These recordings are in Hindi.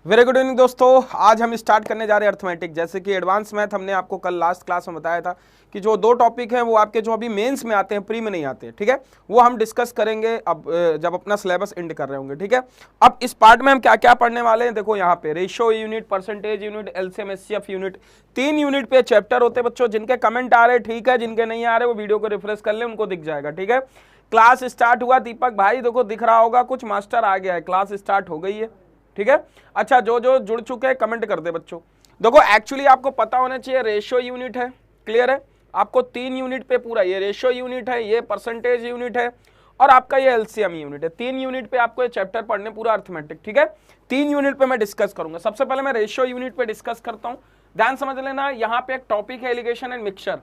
वेरी गुड इवनिंग दोस्तों, आज हम स्टार्ट करने जा रहे हैं अर्थमेटिक। जैसे कि एडवांस मैथ हमने आपको कल लास्ट क्लास में बताया था कि जो दो टॉपिक हैं वो आपके जो अभी मेंस में आते हैं, प्री में नहीं आते हैं, ठीक है, वो हम डिस्कस करेंगे अब जब अपना सिलेबस एंड कर रहे होंगे, ठीक है। अब इस पार्ट में हम क्या क्या पढ़ने वाले हैं, देखो यहाँ पे ratio unit, percentage unit, LCM HCF unit, 3 unit पे चैप्टर होते हैं बच्चों। जिनके कमेंट आ रहे हैं ठीक है, जिनके नहीं आ रहे वो वीडियो को रिफ्रेश कर ले, उनको दिख जाएगा, ठीक है। क्लास स्टार्ट हुआ दीपक भाई, देखो दिख रहा होगा कुछ, मास्टर आ गया है, क्लास स्टार्ट हो गई है, ठीक है। अच्छा, जो जो जुड़ चुके हैं कमेंट कर दे बच्चों। देखो एक्चुअली आपको पता होना चाहिए रेशियो यूनिट है, क्लियर है। आपको 3 यूनिट पे पूरा, ये रेशियो यूनिट है, ये परसेंटेज यूनिट है और आपका ये एलसीएम यूनिट है। 3 यूनिट पे आपको ये चैप्टर पढ़ने पूरा अर्थमेटिक, ठीक है। 3 यूनिट पे मैं डिस्कस करूंगा। सबसे पहले मैं रेशियो यूनिट पे डिस्कस करता हूं, ध्यान समझ लेना। यहाँ पे एक टॉपिक है alligation and mixture.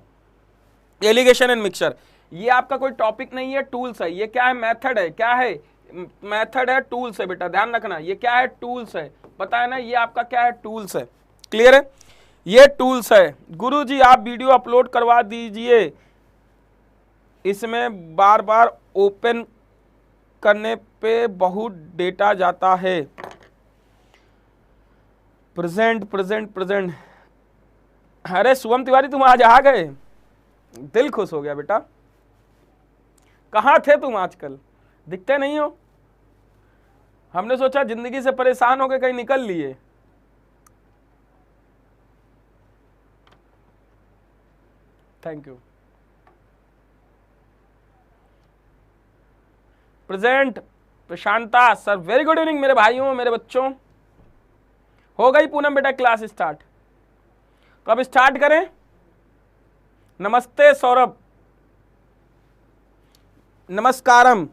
Alligation and mixture ये आपका कोई टॉपिक नहीं है, टूल्स है। ये क्या है, मेथड है, क्या है, मेथड है, टूल्स है बेटा, ध्यान रखना। ये क्या है, टूल्स है, पता है ना, ये आपका क्या है, टूल्स है, क्लियर है, ये टूल्स है। गुरुजी आप वीडियो अपलोड करवा दीजिए, इसमें बार बार ओपन करने पे बहुत डेटा जाता है। Present present present. अरे शुभम तिवारी तुम आज आ गए, दिल खुश हो गया बेटा। कहाँ थे तुम आजकल, दिखते नहीं हो। हमने सोचा जिंदगी से परेशान हो गए, कहीं निकल लिए। Thank you. Present Prashanta sir, very good evening मेरे भाइयों, मेरे बच्चों। हो गई पूनम बेटा क्लास स्टार्ट, कब स्टार्ट करें। नमस्ते सौरभ, नमस्कारम।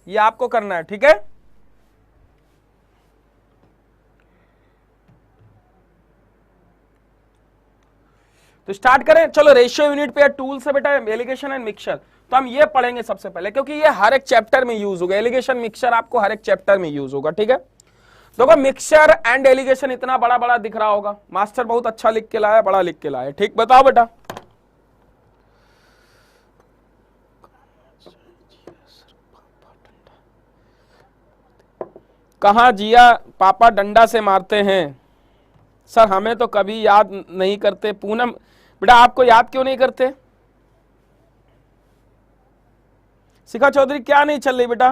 ये आपको करना है, ठीक है। तो स्टार्ट करें, चलो। रेशियो यूनिट पे टूल से बेटा एलिगेशन एंड मिक्सचर, तो हम ये पढ़ेंगे सबसे पहले, क्योंकि ये हर एक चैप्टर में यूज होगा। एलिगेशन मिक्सचर आपको हर एक चैप्टर में यूज होगा, ठीक है। देखो मिक्सचर एंड एलिगेशन इतना बड़ा बड़ा दिख रहा होगा, मास्टर बहुत अच्छा लिख के लाया, बड़ा लिख के लाया, ठीक। बताओ बेटा, कहां जिया पापा डंडा से मारते हैं। सर हमें तो कभी याद नहीं करते। पूनम बेटा आपको याद क्यों नहीं करते। शिखा चौधरी क्या नहीं चल रही बेटा।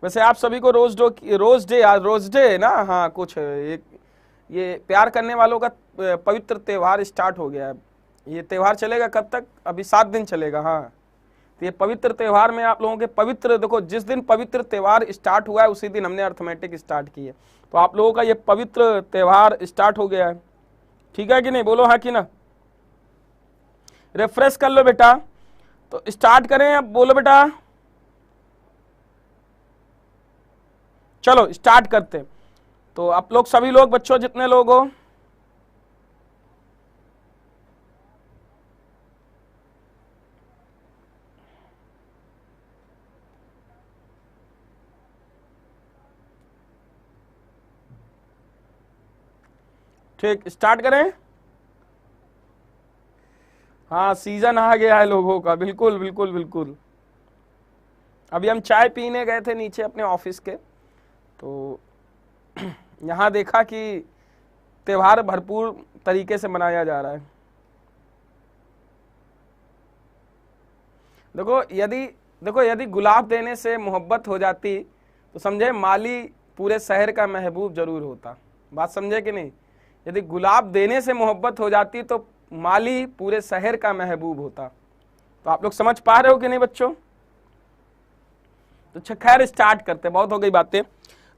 वैसे आप सभी को रोज डे है ना, हाँ कुछ ये प्यार करने वालों का पवित्र त्योहार स्टार्ट हो गया है। ये त्योहार चलेगा कब तक, अभी 7 दिन चलेगा, हाँ। तो ये पवित्र त्योहार में आप लोगों के पवित्र, देखो जिस दिन पवित्र त्योहार स्टार्ट हुआ है उसी दिन हमने अर्थमेटिक स्टार्ट की है। तो आप लोगों का ये पवित्र त्योहार स्टार्ट हो गया है, ठीक है कि नहीं, बोलो हाँ कि ना। रिफ्रेश कर लो बेटा, तो स्टार्ट करें अब, बोलो बेटा। चलो स्टार्ट करते हैं। तो आप लोग सभी लोग, बच्चों जितने लोग हो, ठीक स्टार्ट करें। हाँ सीजन आ गया है लोगों का, बिल्कुल बिल्कुल बिल्कुल। अभी हम चाय पीने गए थे नीचे अपने ऑफिस के, तो यहाँ देखा कि त्योहार भरपूर तरीके से मनाया जा रहा है। देखो यदि गुलाब देने से मोहब्बत हो जाती तो समझे माली पूरे शहर का महबूब जरूर होता। बात समझे कि नहीं। यदि गुलाब देने से मोहब्बत हो जाती तो माली पूरे शहर का महबूब होता। तो आप लोग समझ पा रहे हो कि नहीं बच्चों। तो खैर स्टार्ट करते, बहुत हो गई बातें।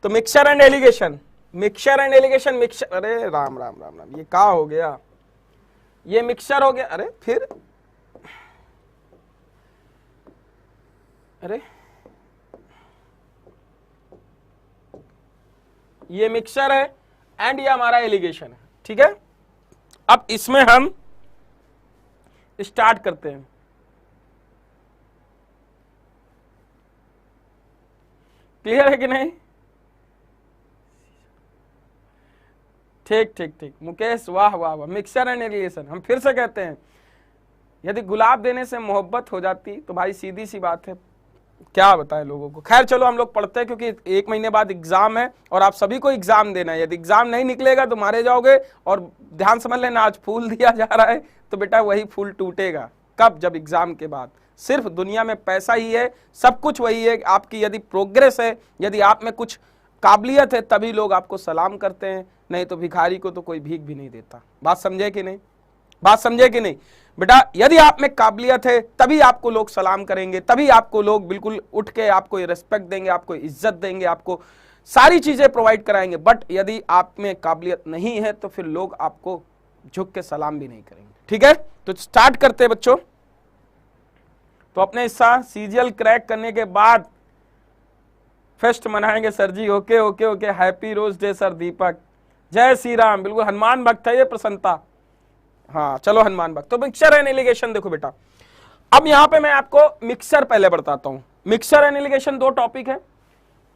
तो mixture and allegation, mixture and allegation, mixture, अरे राम राम राम राम, ये क्या हो गया, ये मिक्सचर हो गया, अरे फिर अरे ये मिक्सचर है एंड ये हमारा एलिगेशन है, ठीक है। अब इसमें हम स्टार्ट करते हैं। क्लियर है कि नहीं। ठीक ठीक ठीक मुकेश, वाह वाह वाह। मिक्सचर एंड एलिगेशन, हम फिर से कहते हैं, यदि गुलाब देने से मोहब्बत हो जाती तो भाई सीधी सी बात है, क्या बताएं लोगों को। खैर चलो हम लोग पढ़ते हैं, क्योंकि 1 महीने बाद एग्जाम है और आप सभी को एग्जाम देना है। यदि एग्जाम नहीं निकलेगा तो मारे जाओगे। और ध्यान समझ लेना, आज फूल दिया जा रहा है तो बेटा वही फूल टूटेगा। कब? जब एग्जाम के बाद। सिर्फ दुनिया में पैसा ही है, सब कुछ वही है। आपकी यदि प्रोग्रेस है, यदि आप में कुछ काबिलियत है, तभी लोग आपको सलाम करते हैं, नहीं तो भिखारी को तो कोई भीख भी नहीं देता। बात समझे कि नहीं? बात समझे कि नहीं? बेटा यदि आप में काबिलियत है तभी आपको लोग सलाम करेंगे, तभी आपको लोग बिल्कुल उठ के आपको रिस्पेक्ट देंगे, आपको इज्जत देंगे, आपको सारी चीजें प्रोवाइड कराएंगे। बट यदि आप में काबिलियत नहीं है तो फिर लोग आपको झुक के सलाम भी नहीं करेंगे। ठीक है, तो स्टार्ट करते हैं बच्चों। तो अपने हिस्सा सीजीएल क्रैक करने के बाद फेस्ट मनाएंगे सर जी। Okay okay okay, happy rose day sir Deepak, जय श्री राम। बिल्कुल हनुमान भक्त है ये प्रसन्नता। हाँ चलो हनुमान भक्त। तो मिक्सचर एंड एलिगेशन देखो बेटा, अब यहां पे मैं आपको मिक्सचर पहले बताता हूं। मिक्सचर एंड एलिगेशन 2 टॉपिक है,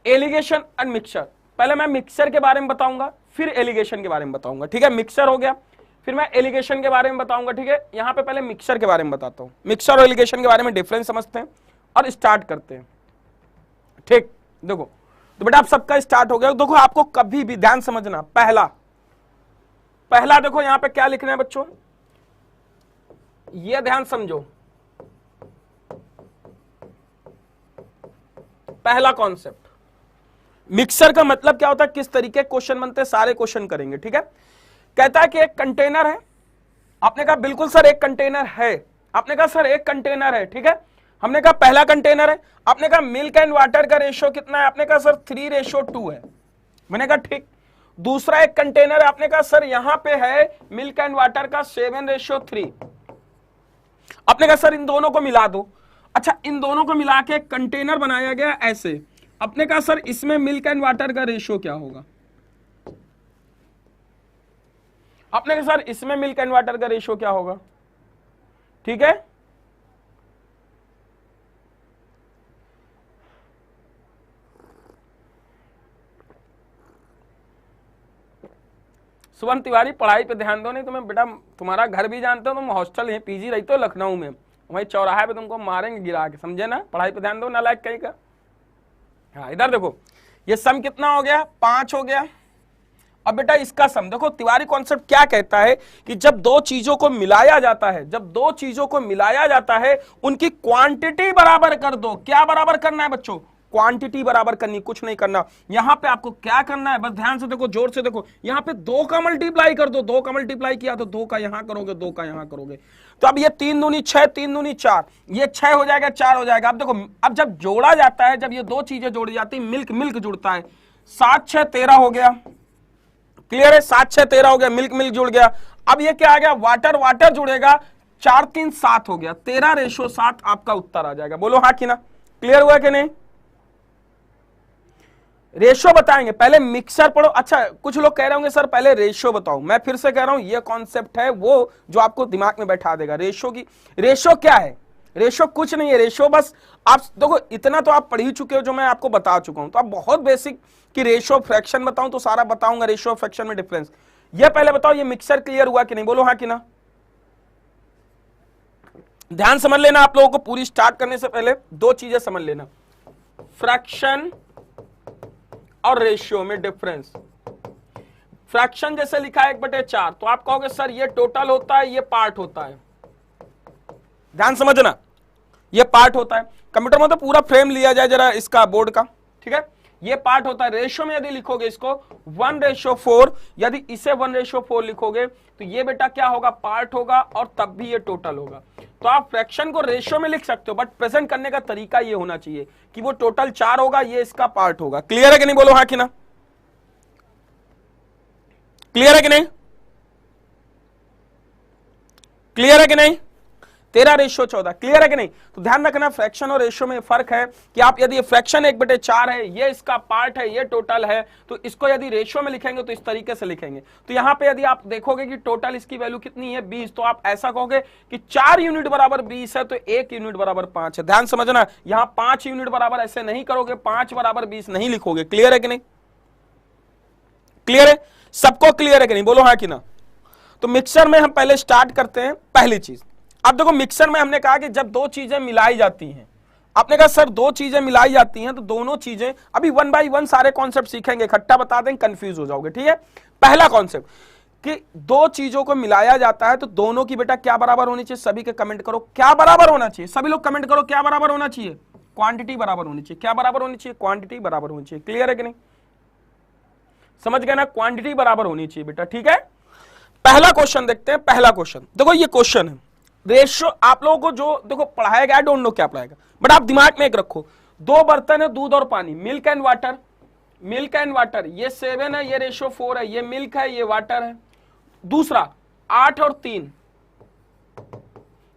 एलिगेशन एंड मिक्सचर। पहले मैं मिक्सचर के बारे में बताऊंगा, फिर एलिगेशन के बारे में बताऊंगा। ठीक है, मिक्सचर हो गया, फिर मैं एलिगेशन के बारे में बताऊंगा। ठीक है, यहां पे पहले मिक्सचर के बारे में बताता हूं। मिक्सचर और एलिगेशन के बारे में डिफरेंस समझते हैं और स्टार्ट करते हैं। ठीक, देखो तो बेटा आप सबका स्टार्ट हो गया। देखो आपको कभी भी ध्यान समझना, पहला देखो यहां पे क्या लिखना है बच्चों, ये ध्यान समझो। पहला कॉन्सेप्ट, मिक्सर का मतलब क्या होता है, किस तरीके क्वेश्चन बनते हैं, सारे क्वेश्चन करेंगे। ठीक है, कहता है कि एक कंटेनर है। आपने कहा बिल्कुल सर एक कंटेनर है। आपने कहा सर एक कंटेनर है। ठीक है, हमने कहा पहला कंटेनर है। आपने कहा मिल्क एंड वाटर का रेशियो कितना है? आपने कहा सर 3:2 है। मैंने कहा ठीक। दूसरा एक कंटेनर है। आपने कहा सर यहां पे है मिल्क एंड वाटर का 7:3। आपने कहा सर इन दोनों को मिला दो। अच्छा, इन दोनों को मिला के कंटेनर बनाया गया ऐसे। आपने कहा सर इसमें मिल्क एंड वाटर का रेशियो क्या होगा? आपने कहा सर इसमें मिल्क एंड वाटर का रेशियो क्या होगा? ठीक है, सुवन तिवारी पढ़ाई पे ध्यान दो, नहीं तो मैं बेटा तुम्हारा घर भी जानते हो, तुम हॉस्टल है पीजी रहते हो लखनऊ में, वही चौराहे पे तुमको मारेंगे गिरा के, समझे ना? पढ़ाई पे ध्यान दो नालायक कहीं का। हाँ इधर देखो, ये सम कितना हो गया? 5 हो गया। अब बेटा इसका सम देखो, तिवारी कॉन्सेप्ट क्या कहता है कि जब 2 चीजों को मिलाया जाता है, जब 2 चीजों को मिलाया जाता है उनकी क्वांटिटी बराबर कर दो। क्या बराबर करना है बच्चों? क्वांटिटी बराबर करनी, कुछ नहीं करना। यहां पे आपको क्या करना है, बस ध्यान से देखो, जोर से देखो। यहां पे 2 का मल्टीप्लाई कर दो। 2 का मल्टीप्लाई किया तो 2 का यहां करोगे, 2 का यहां करोगे, तो अब ये 3 दूनी 6, 3 दूनी 4, ये 6 हो जाएगा, 4 हो जाएगा। अब देखो, अब जब जोड़ा जाता है, जब ये 2 चीजें जोड़ी जाती है, मिल्क मिल्क जुड़ता है, 7 6 13 हो गया। क्लियर है? 7 6 13 हो गया, मिल्क मिल्क जुड़ गया। अब ये क्या आ गया? वाटर वाटर जुड़ेगा, 4 3 7 हो गया, 13:7 आपका उत्तर आ जाएगा। बोलो हाँ कि ना? क्लियर हुआ कि नहीं? रेशियो बताएंगे, पहले मिक्सर पढ़ो। अच्छा, कुछ लोग कह रहे होंगे सर पहले रेशियो बताओ। मैं फिर से कह रहा हूं, ये कॉन्सेप्ट है वो जो आपको दिमाग में बैठा देगा। रेशियो की, रेशियो क्या है? रेशियो कुछ नहीं है। रेशियो बस आप देखो, इतना तो आप पढ़ ही चुके हो जो मैं आपको बता चुका हूं। तो आप बहुत बेसिक कि रेशियो फ्रैक्शन बताऊं तो सारा बताऊंगा, रेशियो फ्रैक्शन में डिफरेंस। ये पहले बताओ, ये मिक्सर क्लियर हुआ कि नहीं? बोलो हाँ कि ना? ध्यान समझ लेना, आप लोगों को पूरी स्टार्ट करने से पहले 2 चीजें समझ लेना, फ्रैक्शन और रेशियो में डिफरेंस। फ्रैक्शन जैसे लिखा है 1/4, तो आप कहोगे सर ये टोटल होता है, ये पार्ट होता है। ध्यान समझना, ये पार्ट होता है। कंप्यूटर में तो पूरा फ्रेम लिया जाए जरा इसका बोर्ड का। ठीक है, ये पार्ट होता है। रेशियो में यदि लिखोगे इसको 1:4, यदि इसे 1:4 लिखोगे तो ये बेटा क्या होगा? पार्ट होगा, और तब भी ये टोटल होगा। तो आप फ्रैक्शन को रेशियो में लिख सकते हो, बट प्रेजेंट करने का तरीका ये होना चाहिए कि वो टोटल 4 होगा, ये इसका पार्ट होगा। क्लियर है कि नहीं? बोलो हाँ कि ना? क्लियर है कि नहीं? क्लियर है कि नहीं? 13:14, क्लियर है कि नहीं? तो ध्यान रखना, फ्रैक्शन और रेशियो में फर्क है कि आप यदि फ्रैक्शन 1/4 है, ये इसका पार्ट है, ये टोटल है, तो इसको यदि रेशियो में लिखेंगे तो इस तरीके से लिखेंगे। तो यहां पे यदि आप देखोगे कि टोटल इसकी वैल्यू कितनी है? 20, तो आप ऐसा कहोगे कि 4 यूनिट बराबर 20 है, तो 1 यूनिट बराबर 5 है। ध्यान समझना, यहां 5 यूनिट बराबर ऐसे नहीं करोगे, 5 बराबर 20 नहीं लिखोगे। क्लियर है कि नहीं? क्लियर है? सबको क्लियर है कि नहीं, बोलो हाँ कि ना। तो मिक्सर में हम पहले स्टार्ट करते हैं। पहली चीज, अब देखो मिक्सर में हमने कहा कि जब दो चीजें मिलाई जाती हैं, आपने कहा सर दो चीजें मिलाई जाती हैं तो दोनों चीजें, अभी वन बाय वन सारे कॉन्सेप्ट सीखेंगे, इकट्ठा बता देंगे, कंफ्यूज हो जाओगे, ठीक है। पहला कॉन्सेप्ट कि दो चीजों को मिलाया जाता है तो दोनों की बेटा क्या बराबर होनी चाहिए, सभी के कमेंट करो क्या बराबर होना चाहिए, सभी लोग कमेंट करो क्या बराबर होना चाहिए, क्वांटिटी बराबर होनी चाहिए। क्या बराबर होनी चाहिए, क्वांटिटी बराबर होनी चाहिए। क्लियर है कि नहीं, समझ गए ना, क्वांटिटी बराबर होनी चाहिए बेटा, ठीक है। पहला क्वेश्चन देखते हैं। पहला क्वेश्चन देखो, ये क्वेश्चन है रेशियो, आप लोगों को जो देखो पढ़ाएगा, आई डोंट नो क्या पढ़ाएगा, बट आप दिमाग में एक रखो, दो बर्तन है, दूध और पानी, milk and water, milk and water, ये 7 है, ये रेशियो 4 है, ये मिल्क है, ये वाटर है। दूसरा 8 और 3,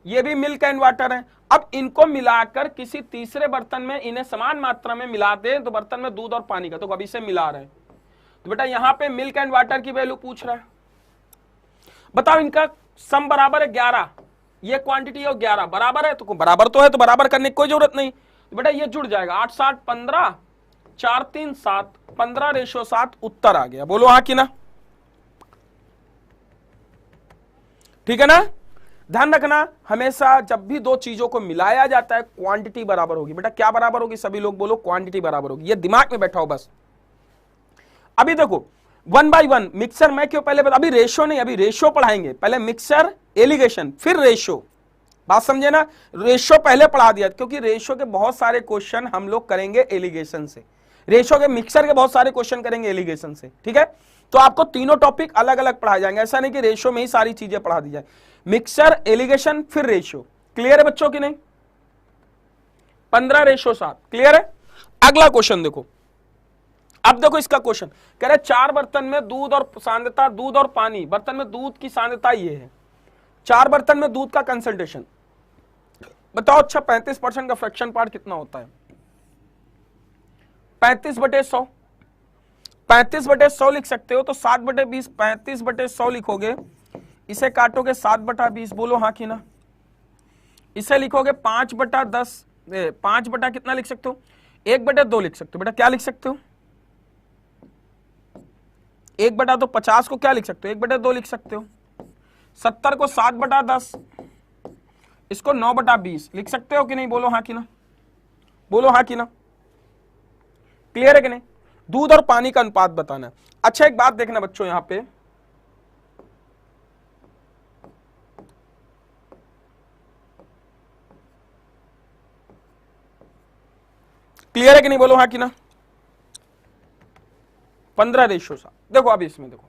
ये भी मिल्क एंड वाटर है। अब इनको मिलाकर किसी तीसरे बर्तन में इन्हें समान मात्रा में मिला दे तो बर्तन में दूध और पानी का, तो अभी से मिला रहे हैं, तो बेटा यहां पे मिल्क एंड वाटर की वैल्यू पूछ रहा है, बताओ इनका सम बराबर है 11, ये क्वांटिटी और 11 बराबर है, तो बराबर तो है, तो बराबर करने की कोई जरूरत नहीं, तो बेटा ये जुड़ जाएगा, 8 7 15, 4 3 7, 15 रेशियो 7, उत्तर आ गया। बोलो हाँ कि ना, ठीक है ना। ध्यान रखना, हमेशा जब भी दो चीजों को मिलाया जाता है क्वांटिटी बराबर होगी। बेटा क्या बराबर होगी, सभी लोग बोलो क्वांटिटी बराबर होगी, ये दिमाग में बैठाओ बस। अभी देखो वन बाय वन मिक्सर में क्यों पहले अभी रेशियो नहीं, अभी रेशियो पढ़ाएंगे, पहले मिक्सर एलिगेशन फिर रेशियो, बात समझे ना। रेशियो पहले पढ़ा दिया क्योंकि रेशियो के बहुत सारे क्वेश्चन हम लोग करेंगे एलिगेशन से, रेशियो के मिक्सर के बहुत सारे क्वेश्चन करेंगे एलिगेशन से, ठीक है। तो आपको तीनों टॉपिक अलग अलग पढ़ाए जाएंगे, ऐसा नहीं कि रेशियो में ही सारी चीजें पढ़ा दी जाए, मिक्सर एलिगेशन फिर रेशियो। क्लियर है बच्चों की नहीं, 15 रेशियो 7, क्लियर है। अगला क्वेश्चन देखो, अब देखो इसका क्वेश्चन कह रहे 4 बर्तन में दूध और सांद्रता, दूध और पानी, बर्तन में दूध की सांद्रता ये है, 4 बर्तन में दूध का कंसंट्रेशन बताओ। अच्छा 35% का फ्रैक्शन पार्ट कितना होता है, 35/100, 35/100 लिख सकते हो, तो 7/20, 35/100 लिखोगे, इसे काटोगे 7/20, बोलो हाँ कि ना। इसे लिखोगे 5/10, 5 बटा कितना लिख सकते हो, 1/2 लिख सकते हो। बेटा क्या लिख सकते हो, 1/2, 50 को क्या लिख सकते हो, 1/2 लिख सकते हो। 70 को 7/10, इसको 9/20 लिख सकते हो कि नहीं, बोलो हाँ कि ना, बोलो हाँ कि ना। क्लियर है कि नहीं, दूध और पानी का अनुपात बताना है। अच्छा एक बात देखना बच्चों, यहां पे क्लियर है कि नहीं, बोलो हाँ कि ना। 15 रेशियो 7, देखो अभी इसमें देखो,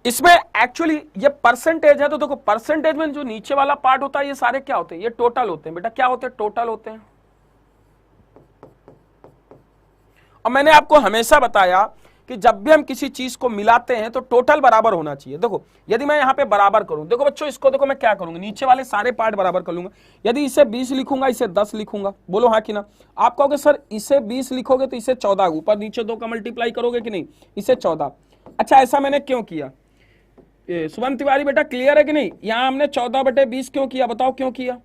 इसमें एक्चुअली ये परसेंटेज है, तो देखो परसेंटेज में जो नीचे वाला पार्ट होता है ये सारे क्या होते हैं, ये टोटल होते हैं। बेटा क्या होते हैं, टोटल होते हैं। और मैंने आपको हमेशा बताया कि जब भी हम किसी चीज को मिलाते हैं तो टोटल बराबर होना चाहिए। देखो यदि मैं यहां पे बराबर करूं, देखो बच्चों इसको देखो मैं क्या करूंगा, नीचे वाले सारे पार्ट बराबर कर लूंगा। यदि इसे 20 लिखूंगा, इसे 10 लिखूंगा, बोलो हाँ कि ना। आप कहोगे सर इसे 20 लिखोगे तो इसे 14, ऊपर नीचे 2 का मल्टीप्लाई करोगे कि नहीं, इसे 14। अच्छा ऐसा मैंने क्यों किया, सुमन तिवारी बेटा क्लियर है कि नहीं, यहां हमने 14/20 क्यों किया, बताओ क्यों किया।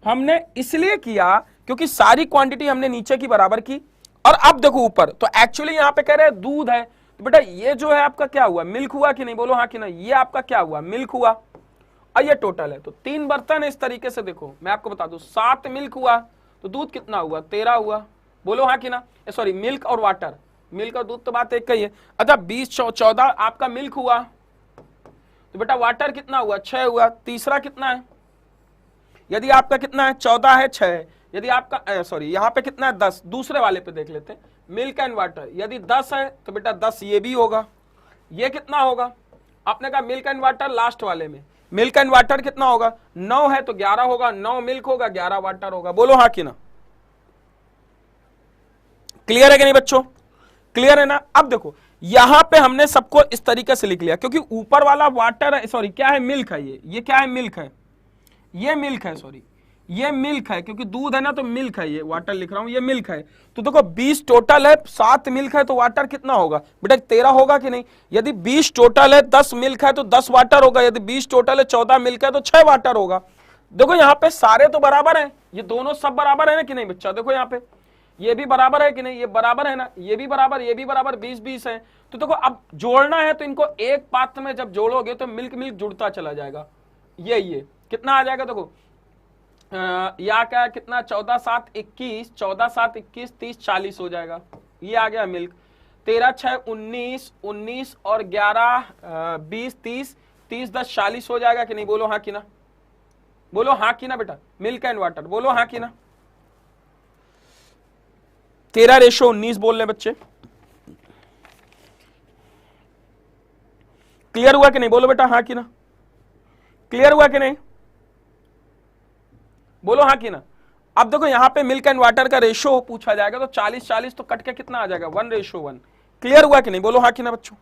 हमने इसलिए किया क्योंकि सारी क्वांटिटी हमने नीचे की बराबर की, और अब देखो ऊपर, तो एक्चुअली यहां पे कह रहे हैं दूध है, तो बेटा ये जो है आपका क्या हुआ, मिल्क हुआ कि नहीं, बोलो हाँ कि नहीं, ये आपका क्या हुआ, मिल्क हुआ, और ये टोटल है। तो 3 बर्तन है, इस तरीके से देखो मैं आपको बता दूं, 7 मिल्क हुआ तो दूध कितना हुआ, 13 हुआ, बोलो हाँ कि ना। सॉरी मिल्क और वाटर, मिल्क और दूध तो बात एक ही है। अच्छा 20 14 आपका मिल्क हुआ, तो बेटा वाटर कितना हुआ, 6 हुआ। तीसरा कितना है, यदि आपका कितना है 14 है, 6 है। यदि आपका सॉरी यहाँ पे कितना है 10, दूसरे वाले पे देख लेते हैं, मिल्क एंड वाटर, यदि 10 है तो बेटा 10 ये भी होगा। ये कितना होगा, आपने कहा मिल्क एंड वाटर लास्ट वाले में, मिल्क एंड वाटर कितना होगा, 9 है तो 11 होगा, 9 मिल्क होगा 11 वाटर होगा, बोलो हाँ कि ना। क्लियर है कि नहीं बच्चों, क्लियर है ना। अब देखो यहां पे हमने सबको इस तरीके से लिख लिया क्योंकि ऊपर वाला वाटर है, सॉरी क्या है, मिल्क है, ये क्या है, मिल्क है, ये मिल्क है, सॉरी ये मिल्क है, क्योंकि दूध है ना तो मिल्क है, ये वाटर लिख रहा हूं, ये मिल्क है। तो देखो 20 टोटल है, 7 मिल्क है, तो वाटर कितना होगा बेटा 13 होगा कि नहीं। यदि 20 टोटल है, 10 मिल्क है तो 10 वाटर होगा। यदि 20 टोटल है, 14 मिल्क है तो 6 वाटर होगा। देखो यहाँ पे सारे तो बराबर हैं, ये दोनों सब बराबर है ना कि नहीं बच्चा, देखो यहाँ पे ये भी बराबर है कि नहीं, ये बराबर है ना, ये भी बराबर, ये भी बराबर, 20-20 है। तो देखो अब जोड़ना है तो इनको एक पात्र में जब जोड़ोगे तो मिल्क मिल्क जुड़ता चला जाएगा। ये कितना आ जाएगा देखो, या क्या कितना, 14 7 21, 14 7 21, 30 40 हो जाएगा। ये आ गया मिल्क। 13 6 19, 19 और 11 20 30, 30 10 40 हो जाएगा कि नहीं, बोलो हाँ कि ना, बोलो हाँ कि ना बेटा, मिल्क एंड वाटर, बोलो हाँ कि ना। 13:19 बोल रहे बच्चे, क्लियर हुआ कि नहीं, बोलो बेटा हाँ कि ना, क्लियर हुआ कि नहीं, बोलो हाँ कि ना। अब देखो यहां पे मिल्क एंड वाटर का रेशो पूछा जाएगा तो 40 40 तो कट के कितना आ जाएगा, 1:1। क्लियर हुआ कि नहीं, बोलो हाँ कि ना बच्चों।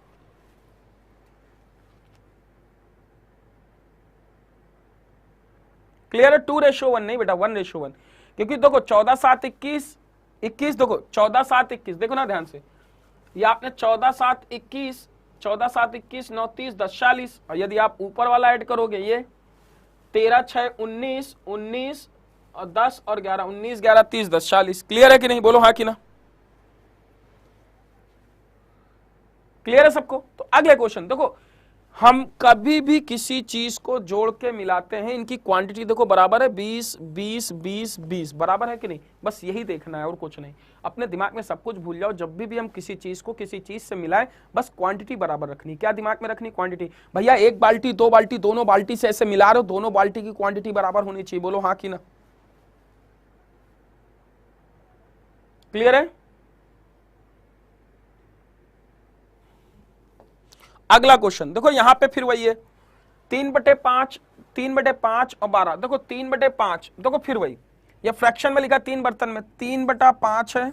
क्लियर है, 2:1 नहीं बेटा, 1:1, क्योंकि देखो 14 7 21, 21 देखो 14 7 21 देखो ना ध्यान से, ये आपने 14 7 21, 14 7 21 9 30 10 40, और यदि आप ऊपर वाला ऐड करोगे ये 13 6 19, 19 और 10 और 11, 19 11 30 10 40। क्लियर है कि नहीं, बोलो हाँ कि ना, क्लियर है सबको। तो अगले क्वेश्चन देखो, हम कभी भी किसी चीज को जोड़ के मिलाते हैं, इनकी क्वांटिटी देखो बराबर है, 20 20 20 20 बराबर है कि नहीं, बस यही देखना है और कुछ नहीं। अपने दिमाग में सब कुछ भूल जाओ, जब भी हम किसी चीज को किसी चीज से मिलाएं बस क्वांटिटी बराबर रखनी। क्या दिमाग में रखनी, क्वांटिटी। भैया एक बाल्टी दो बाल्टी दोनों बाल्टी से ऐसे मिला रहे हो, दोनों बाल्टी की क्वांटिटी बराबर होनी चाहिए, बोलो हाँ कि ना। क्लियर है। अगला क्वेश्चन देखो, यहां पे फिर वही है, 3/5, 3/5 और 12, देखो 3/5 देखो फिर वही, ये फ्रैक्शन में लिखा 3 बर्तन में, 3/5 है,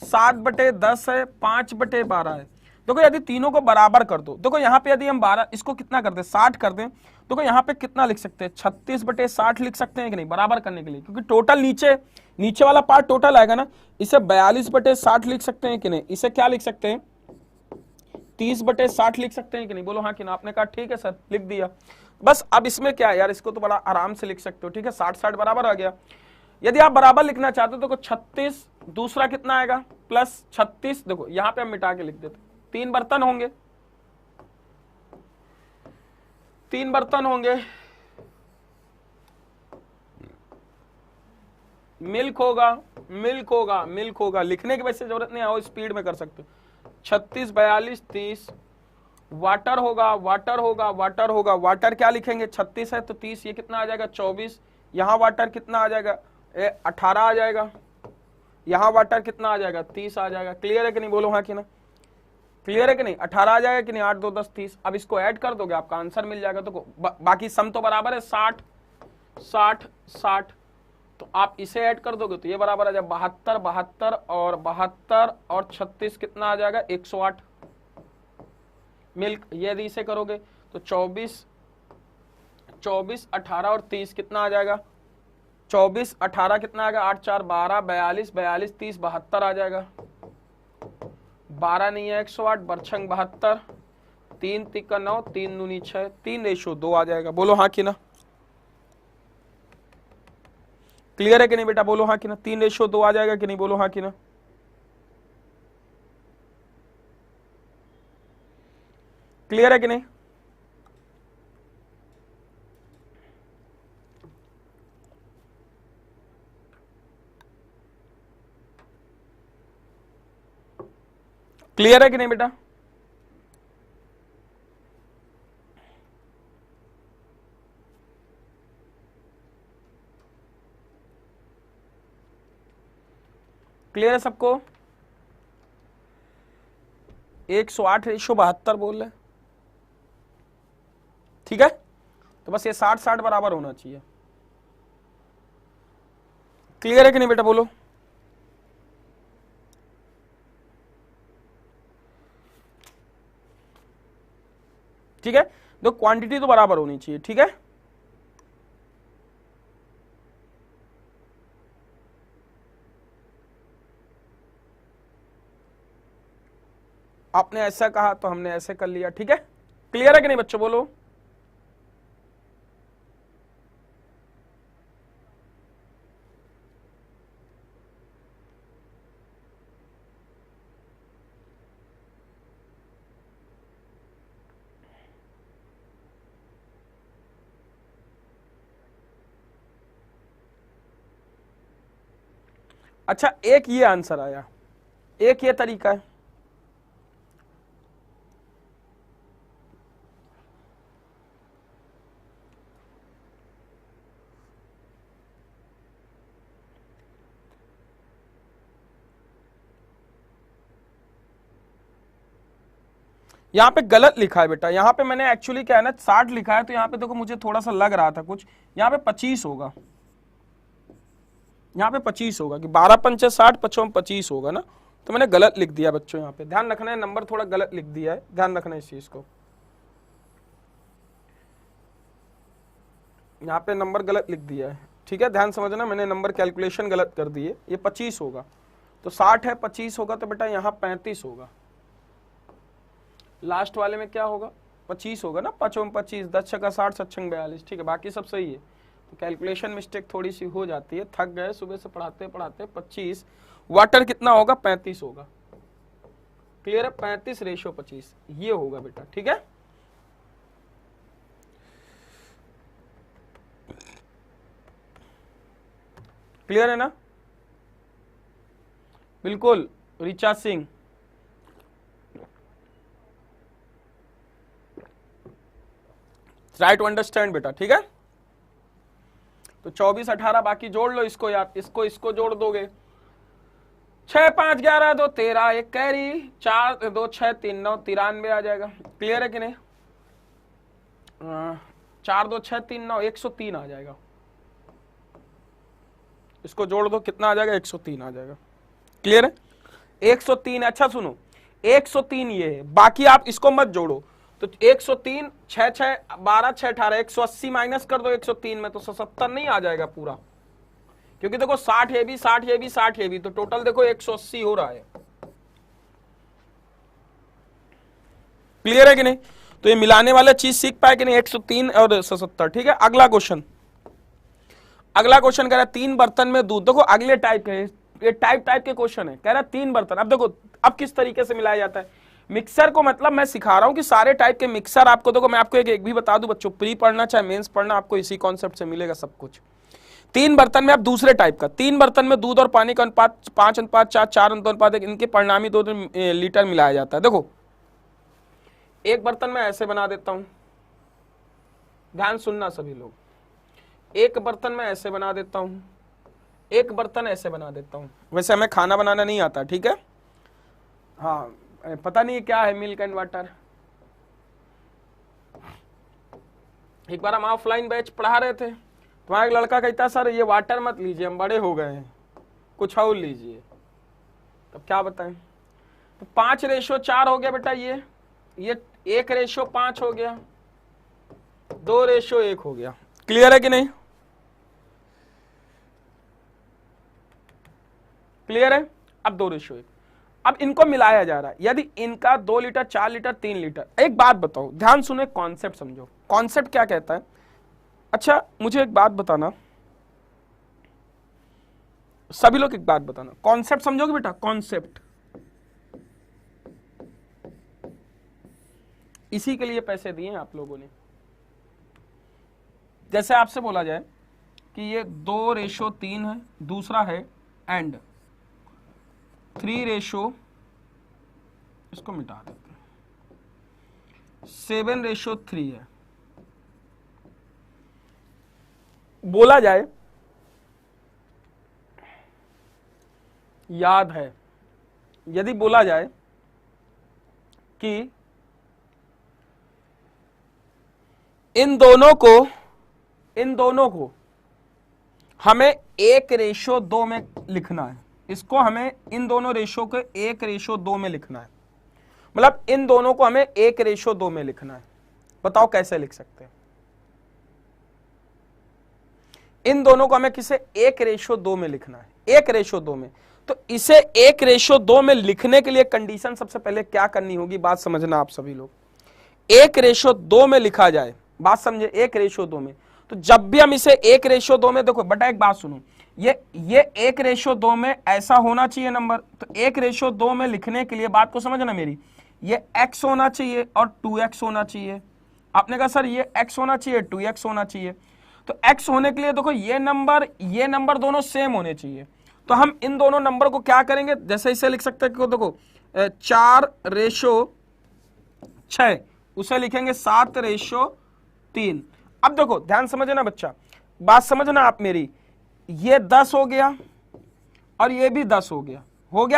7/10 है, 5/12 है। देखो यदि तीनों को बराबर कर दो, देखो यहाँ पे यदि हम 12 इसको कितना कर दें, 60 कर दें, देखो यहाँ पे कितना लिख सकते हैं, 36/60 लिख सकते हैं कि नहीं, बराबर करने के लिए, क्योंकि टोटल नीचे वाला पार्ट टोटल आएगा ना। इसे 42/60 लिख सकते हैं कि नहीं, इसे क्या लिख सकते हैं, 30/60 लिख सकते हैं कि नहीं, बोलो हाँ कि ना। आपने कहा ठीक है सर, लिख दिया। बस अब इसमें क्या है यार, इसको तो बड़ा आराम से लिख सकते हो, ठीक है, 60 60 बराबर आ गया। यदि आप बराबर लिखना चाहते हो तो 36 दूसरा कितना आएगा प्लस 36, देखो यहां पे हम मिटा के लिख देते, 3 बर्तन होंगे, 3 बर्तन होंगे, मिल्क होगा, मिल्क होगा, मिल्क होगा, लिखने की वैसे जरूरत नहीं, आओ स्पीड में कर सकते हो, 36 42 30, वाटर होगा, वाटर होगा, वाटर होगा, वाटर क्या लिखेंगे, 36 है तो 30, ये कितना आ जाएगा 24, यहां वाटर कितना आ जाएगा 18 आ जाएगा, यहां वाटर कितना आ जाएगा 30 आ जाएगा। क्लियर है कि नहीं, बोलो हाँ कि ना, क्लियर है कि नहीं, 18 आ जाएगा कि नहीं, 8 2 10 30। अब इसको ऐड कर दोगे आपका आंसर मिल जाएगा। तो बाकी सम तो बराबर है, 60 60 60, तो आप इसे ऐड कर दोगे तो ये बराबर आ जाएगा 72 72 और 72 और 36 कितना आ जाएगा 108 मिल्क। यदि इसे करोगे तो 24 24 18 और 30 कितना आ जाएगा, 24 18 कितना आएगा 8 4 12 42 42 30 72 आ जाएगा, 12 नहीं है 108, बरछंग 72, 3 तिक्का 9, 3 दूनी 6, 3:2 आ जाएगा। बोलो हाँ कि ना, क्लियर है कि नहीं बेटा, बोलो हाँ कि ना, 3:2 आ जाएगा कि नहीं, बोलो हाँ कि ना, क्लियर है कि नहीं। क्लियर है कि नहीं बेटा, क्लियर है सबको। 108:72 बोल रहे, ठीक है, तो बस ये 60 60 बराबर होना चाहिए। क्लियर है कि नहीं बेटा, बोलो। ठीक है, तो क्वांटिटी तो बराबर होनी चाहिए, ठीक है। आपने ऐसा कहा तो हमने ऐसे कर लिया, ठीक है। क्लियर है कि नहीं बच्चों, बोलो। अच्छा एक ये आंसर आया, एक ये तरीका है। यहाँ पे गलत लिखा है बेटा, यहाँ पे मैंने एक्चुअली क्या है ना 60 लिखा है, तो यहाँ पे देखो मुझे थोड़ा सा लग रहा था कुछ, यहाँ पे 25 होगा, यहाँ पे 25 होगा कि 12 पंचे 60, 55 25 होगा ना, तो मैंने गलत लिख दिया बच्चों। यहाँ पे ध्यान रखना है, नंबर थोड़ा गलत लिख दिया है, ध्यान रखना है इस चीज को। यहाँ पे नंबर गलत लिख दिया है, ठीक है, ध्यान समझना, मैंने नंबर कैलकुलेशन गलत कर दिए। ये 25 होगा तो 60 है, 25 होगा तो बेटा यहाँ 35 होगा। लास्ट वाले में क्या होगा, 25 होगा ना, 5 25, 10 छक्का 60, 7 छंग 42, ठीक है, बाकी सब सही है। तो कैलकुलेशन मिस्टेक थोड़ी सी हो जाती है, थक गए सुबह से पढ़ाते पढ़ाते। 25 वाटर कितना होगा, 35 होगा। क्लियर है, 35:25 ये होगा बेटा, ठीक है। क्लियर है ना, बिल्कुल। Richa Singh, try to understand बेटा, ठीक है। तो 24 18 बाकी जोड़ लो इसको यार, इसको जोड़ दोगे, 6 5 11 2 13, एक कैरी, 4 2 6 3 9 93 आ जाएगा। क्लियर है कि नहीं, 4 2 6 3 9 103 आ जाएगा। इसको जोड़ दो, कितना आ जाएगा, 103 आ जाएगा। क्लियर है, 103। अच्छा सुनो, 103 ये है, बाकी आप इसको मत जोड़ो। तो 103 6 6 12 6 18, 180 माइनस कर दो 103 में, तो 77 नहीं आ जाएगा पूरा, क्योंकि देखो 60 ये भी 60 ये भी 60 ये भी, तो टोटल देखो 180 हो रहा है। क्लियर है कि नहीं, तो ये मिलाने वाला चीज सीख पाए कि नहीं, 103 और 77, ठीक है। अगला क्वेश्चन, अगला क्वेश्चन कह रहा है 3 बर्तन में दूध। देखो अगले टाइप के, ये टाइप के क्वेश्चन है, कह रहा है 3 बर्तन। अब देखो अब किस तरीके से मिलाया जाता है मिक्सर को, मतलब मैं सिखा रहा हूं कि सारे टाइप के मिक्सर आपको, देखो मैं आपको एक भी बता दूं बच्चों, प्री पढ़ना चाहे मेंस पढ़ना, आपको इसी कॉन्सेप्ट से मिलेगा सब कुछ। 3 बर्तन में, अब दूसरे टाइप का, 3 बर्तन में दूध और पानी का अनुपात 5:4, 4:1, इनके परिणामी 2 लीटर मिलाया जाता है। देखो एक बर्तन में ऐसे बना देता हूं, ध्यान सुनना सभी लोग, एक बर्तन में ऐसे बना देता हूं, एक बर्तन ऐसे बना देता हूं। वैसे हमें खाना बनाना नहीं आता, ठीक है, हाँ पता नहीं क्या है, मिल्क एंड वाटर। एक बार हम ऑफलाइन बैच पढ़ा रहे थे, तुम्हारा एक लड़का कहता सर ये वाटर मत लीजिए, हम बड़े हो गए हैं, कुछ और लीजिए। तब क्या बताएं, तो 5:4 हो गया बेटा, ये 1:5 हो गया, 2:1 हो गया। क्लियर है कि नहीं, क्लियर है। अब 2:1, अब इनको मिलाया जा रहा है, यदि इनका 2 लीटर 4 लीटर 3 लीटर। एक बात बताओ, ध्यान सुनो, कॉन्सेप्ट समझो, कॉन्सेप्ट क्या कहता है। अच्छा मुझे एक बात बताना, सभी लोग एक बात बताना, कॉन्सेप्ट समझोगे बेटा, कॉन्सेप्ट, इसी के लिए पैसे दिए आप लोगों ने। जैसे आपसे बोला जाए कि ये 2:3 है, दूसरा है एंड 3:, इसको मिटा देते हैं, 7:3 है। बोला जाए, याद है, यदि बोला जाए कि इन दोनों को हमें 1:2 में लिखना है, इसको हमें इन दोनों रेशो को 1:2 में लिखना है, मतलब इन दोनों को हमें 1:2 में लिखना है। बताओ कैसे लिख सकते हैं, इन दोनों को हमें किसे 1:2 में लिखना है, 1:2 में। तो इसे 1:2 में लिखने के लिए कंडीशन सबसे पहले क्या करनी होगी, बात समझना आप सभी लोग। 1:2 में लिखा जाए, बात समझे, 1:2 में। तो जब भी हम इसे 1:2 में, देखो बेटा एक बात सुनो, ये 1:2 में ऐसा होना चाहिए नंबर, तो 1:2 में लिखने के लिए बात को समझना मेरी, ये x होना चाहिए और 2x होना चाहिए। आपने कहा सर ये x होना चाहिए 2x होना चाहिए, तो x होने के लिए देखो ये नंबर दोनों सेम होने चाहिए। तो हम इन दोनों नंबर को क्या करेंगे, जैसे इसे लिख सकते हैं कि देखो 4:6, उसे लिखेंगे 7:3। अब देखो ध्यान समझना बच्चा, बात समझना आप मेरी, ये 10 हो गया और ये भी 10 हो गया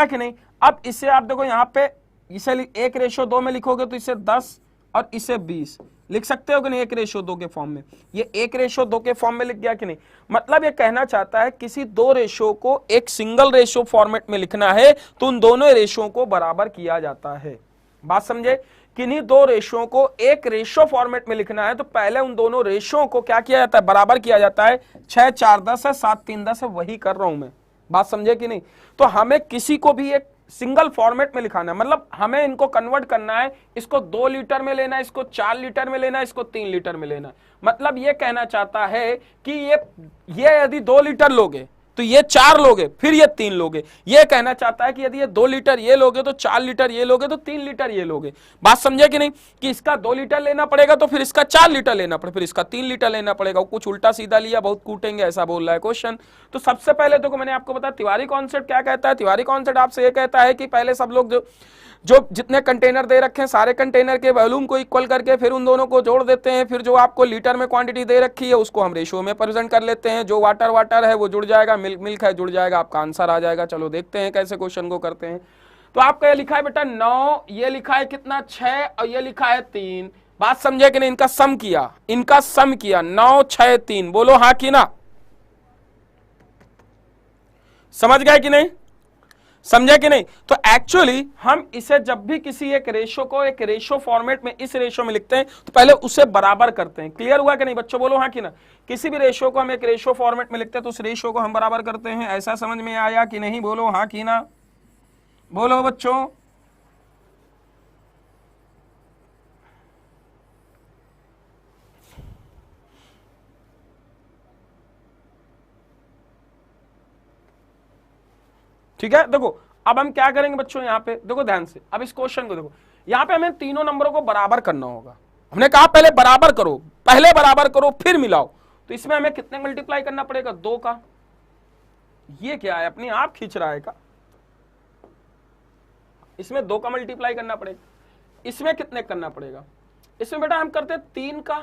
कि नहीं। अब इसे आप देखो यहां पे इसे 1:2 में लिखोगे तो इसे 10 और इसे 20 लिख सकते हो कि नहीं 1:2 के फॉर्म में। ये 1:2 के फॉर्म में लिख गया कि नहीं। मतलब ये कहना चाहता है किसी दो रेशो को एक सिंगल रेशो फॉर्मेट में लिखना है तो उन दोनों रेशो को बराबर किया जाता है। बात समझे, किन्हीं दो रेशो को एक रेशो फॉर्मेट में लिखना है तो पहले उन दोनों रेशो को क्या किया जाता है, बराबर किया जाता है। 6 4 10 है, 7 3 10 है, वही कर रहा हूं मैं। बात समझे कि नहीं। तो हमें किसी को भी एक सिंगल फॉर्मेट में लिखाना है, मतलब हमें इनको कन्वर्ट करना है, इसको 2 लीटर में लेना है, इसको 4 लीटर में लेना है, इसको 3 लीटर में लेना है। मतलब ये कहना चाहता है कि ये यदि 2 लीटर लोगे तो ये 4 लोगे, फिर ये 3 लोगे। ये कहना चाहता है कि यदि ये 2 लीटर ये लोगे तो 4 लीटर ये लोगे तो 3 लीटर ये लोगे। बात समझे कि नहीं, कि इसका 2 लीटर लेना पड़ेगा तो फिर इसका 4 लीटर लेना पड़ेगा, फिर इसका 3 लीटर लेना पड़ेगा। कुछ उल्टा सीधा लिया, बहुत कूटेंगे, ऐसा बोल रहा है क्वेश्चन। तो सबसे पहले तो मैंने आपको बताया तिवारी कॉन्सेप्ट क्या कहता है। तिवारी कॉन्सेप्ट आपसे ये कहता है कि पहले सब लोग जो जितने कंटेनर दे रखे हैं सारे कंटेनर के वॉल्यूम को इक्वल करके फिर उन दोनों को जोड़ देते हैं। फिर जो आपको लीटर में क्वांटिटी दे रखी है उसको हम रेशियो में प्रेजेंट कर लेते हैं। जो वाटर है वो जुड़ जाएगा, मिल्क है जुड़ जाएगा, आपका आंसर आ जाएगा। चलो देखते हैं कैसे क्वेश्चन को करते हैं। तो आपका ये लिखा है बेटा 9, ये लिखा है कितना 6 और ये लिखा है 3। बात समझे कि नहीं, इनका सम किया 9 6 3। बोलो हाँ कि ना, समझ गए कि नहीं, समझे कि नहीं। तो एक्चुअली हम इसे जब भी किसी एक रेशो को एक रेशो फॉर्मेट में इस रेशो में लिखते हैं तो पहले उसे बराबर करते हैं। क्लियर हुआ कि नहीं बच्चों, बोलो हाँ कि ना। किसी भी रेशो को हम एक रेशो फॉर्मेट में लिखते हैं तो उस रेशो को हम बराबर करते हैं। ऐसा समझ में आया कि नहीं, बोलो हाँ कि ना, बोलो बच्चों। ठीक है, देखो अब हम क्या करेंगे बच्चों, यहां पे देखो ध्यान से, अब इस क्वेश्चन को देखो। यहां पे हमें तीनों नंबरों को बराबर करना होगा। हमने कहा पहले बराबर करो, फिर मिलाओ। तो इसमें हमें कितने मल्टीप्लाई करना पड़ेगा, 2 का। ये क्या है, अपने आप खींच रहा है का, इसमें 2 का मल्टीप्लाई करना पड़ेगा। इसमें कितने करना पड़ेगा, इसमें बेटा हम करते 3 का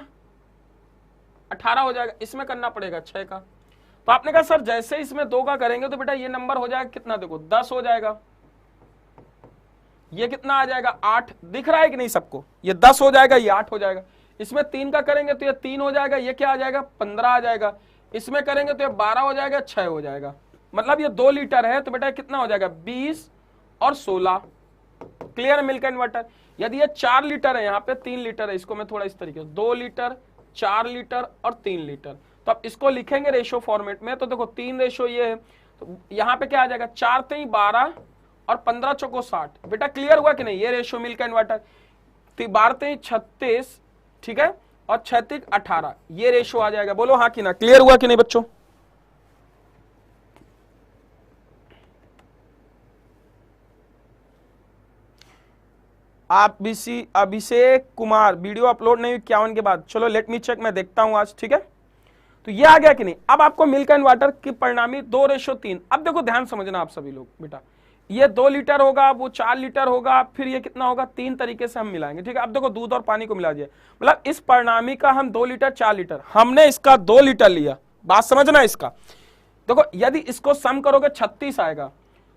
18 हो जाएगा, इसमें करना पड़ेगा 6 का। तो आपने कहा सर जैसे इसमें 2 का करेंगे तो बेटा ये नंबर हो जाएगा कितना, देखो 10 हो जाएगा। ये कितना आ जाएगा 8, दिख रहा है कि नहीं सबको, ये 10 हो जाएगा, ये 8 हो जाएगा। इसमें 3 का करेंगे तो ये 3 हो जाएगा, ये क्या आ जाएगा 15 आ जाएगा। इसमें करेंगे तो ये 12 हो जाएगा, 6 हो जाएगा। मतलब ये 2 लीटर है तो बेटा कितना हो जाएगा 20 और 16। Clear, milk and water. यदि ये 4 लीटर है, यहाँ पे 3 लीटर है, इसको मैं थोड़ा इस तरीके से 2 लीटर 4 लीटर और 3 लीटर। तो अब इसको लिखेंगे रेशो फॉर्मेट में। तो देखो 3 रेशो ये है, तो यहाँ पे क्या आ जाएगा 4 3 12 और 15 चौको 60। बेटा क्लियर हुआ कि नहीं, ये रेशो मिल्क एंड वाटर। 12 3 36, ठीक है, और 6 3 18, ये रेशो आ जाएगा। बोलो हाँ कि ना, क्लियर हुआ कि नहीं बच्चों। आप अभिषेक कुमार वीडियो अपलोड नहीं 51 के बाद, चलो लेट मी चेक, मैं देखता हूं आज, ठीक है। तो ये आ गया कि नहीं। अब आपको मिल्क एंड वाटर की परिणामी 2:3। अब देखो ध्यान समझना आप सभी लोग बेटा, ये 2 लीटर होगा, वो 4 लीटर होगा, फिर ये कितना होगा, 3 तरीके से हम मिलाएंगे, ठीक है। अब देखो दूध और पानी को मिला दिया, मतलब इस परिणामी का हम 2 लीटर 4 लीटर, हमने इसका 2 लीटर लिया। बात समझना इसका, देखो यदि इसको सम करोगे 36 आएगा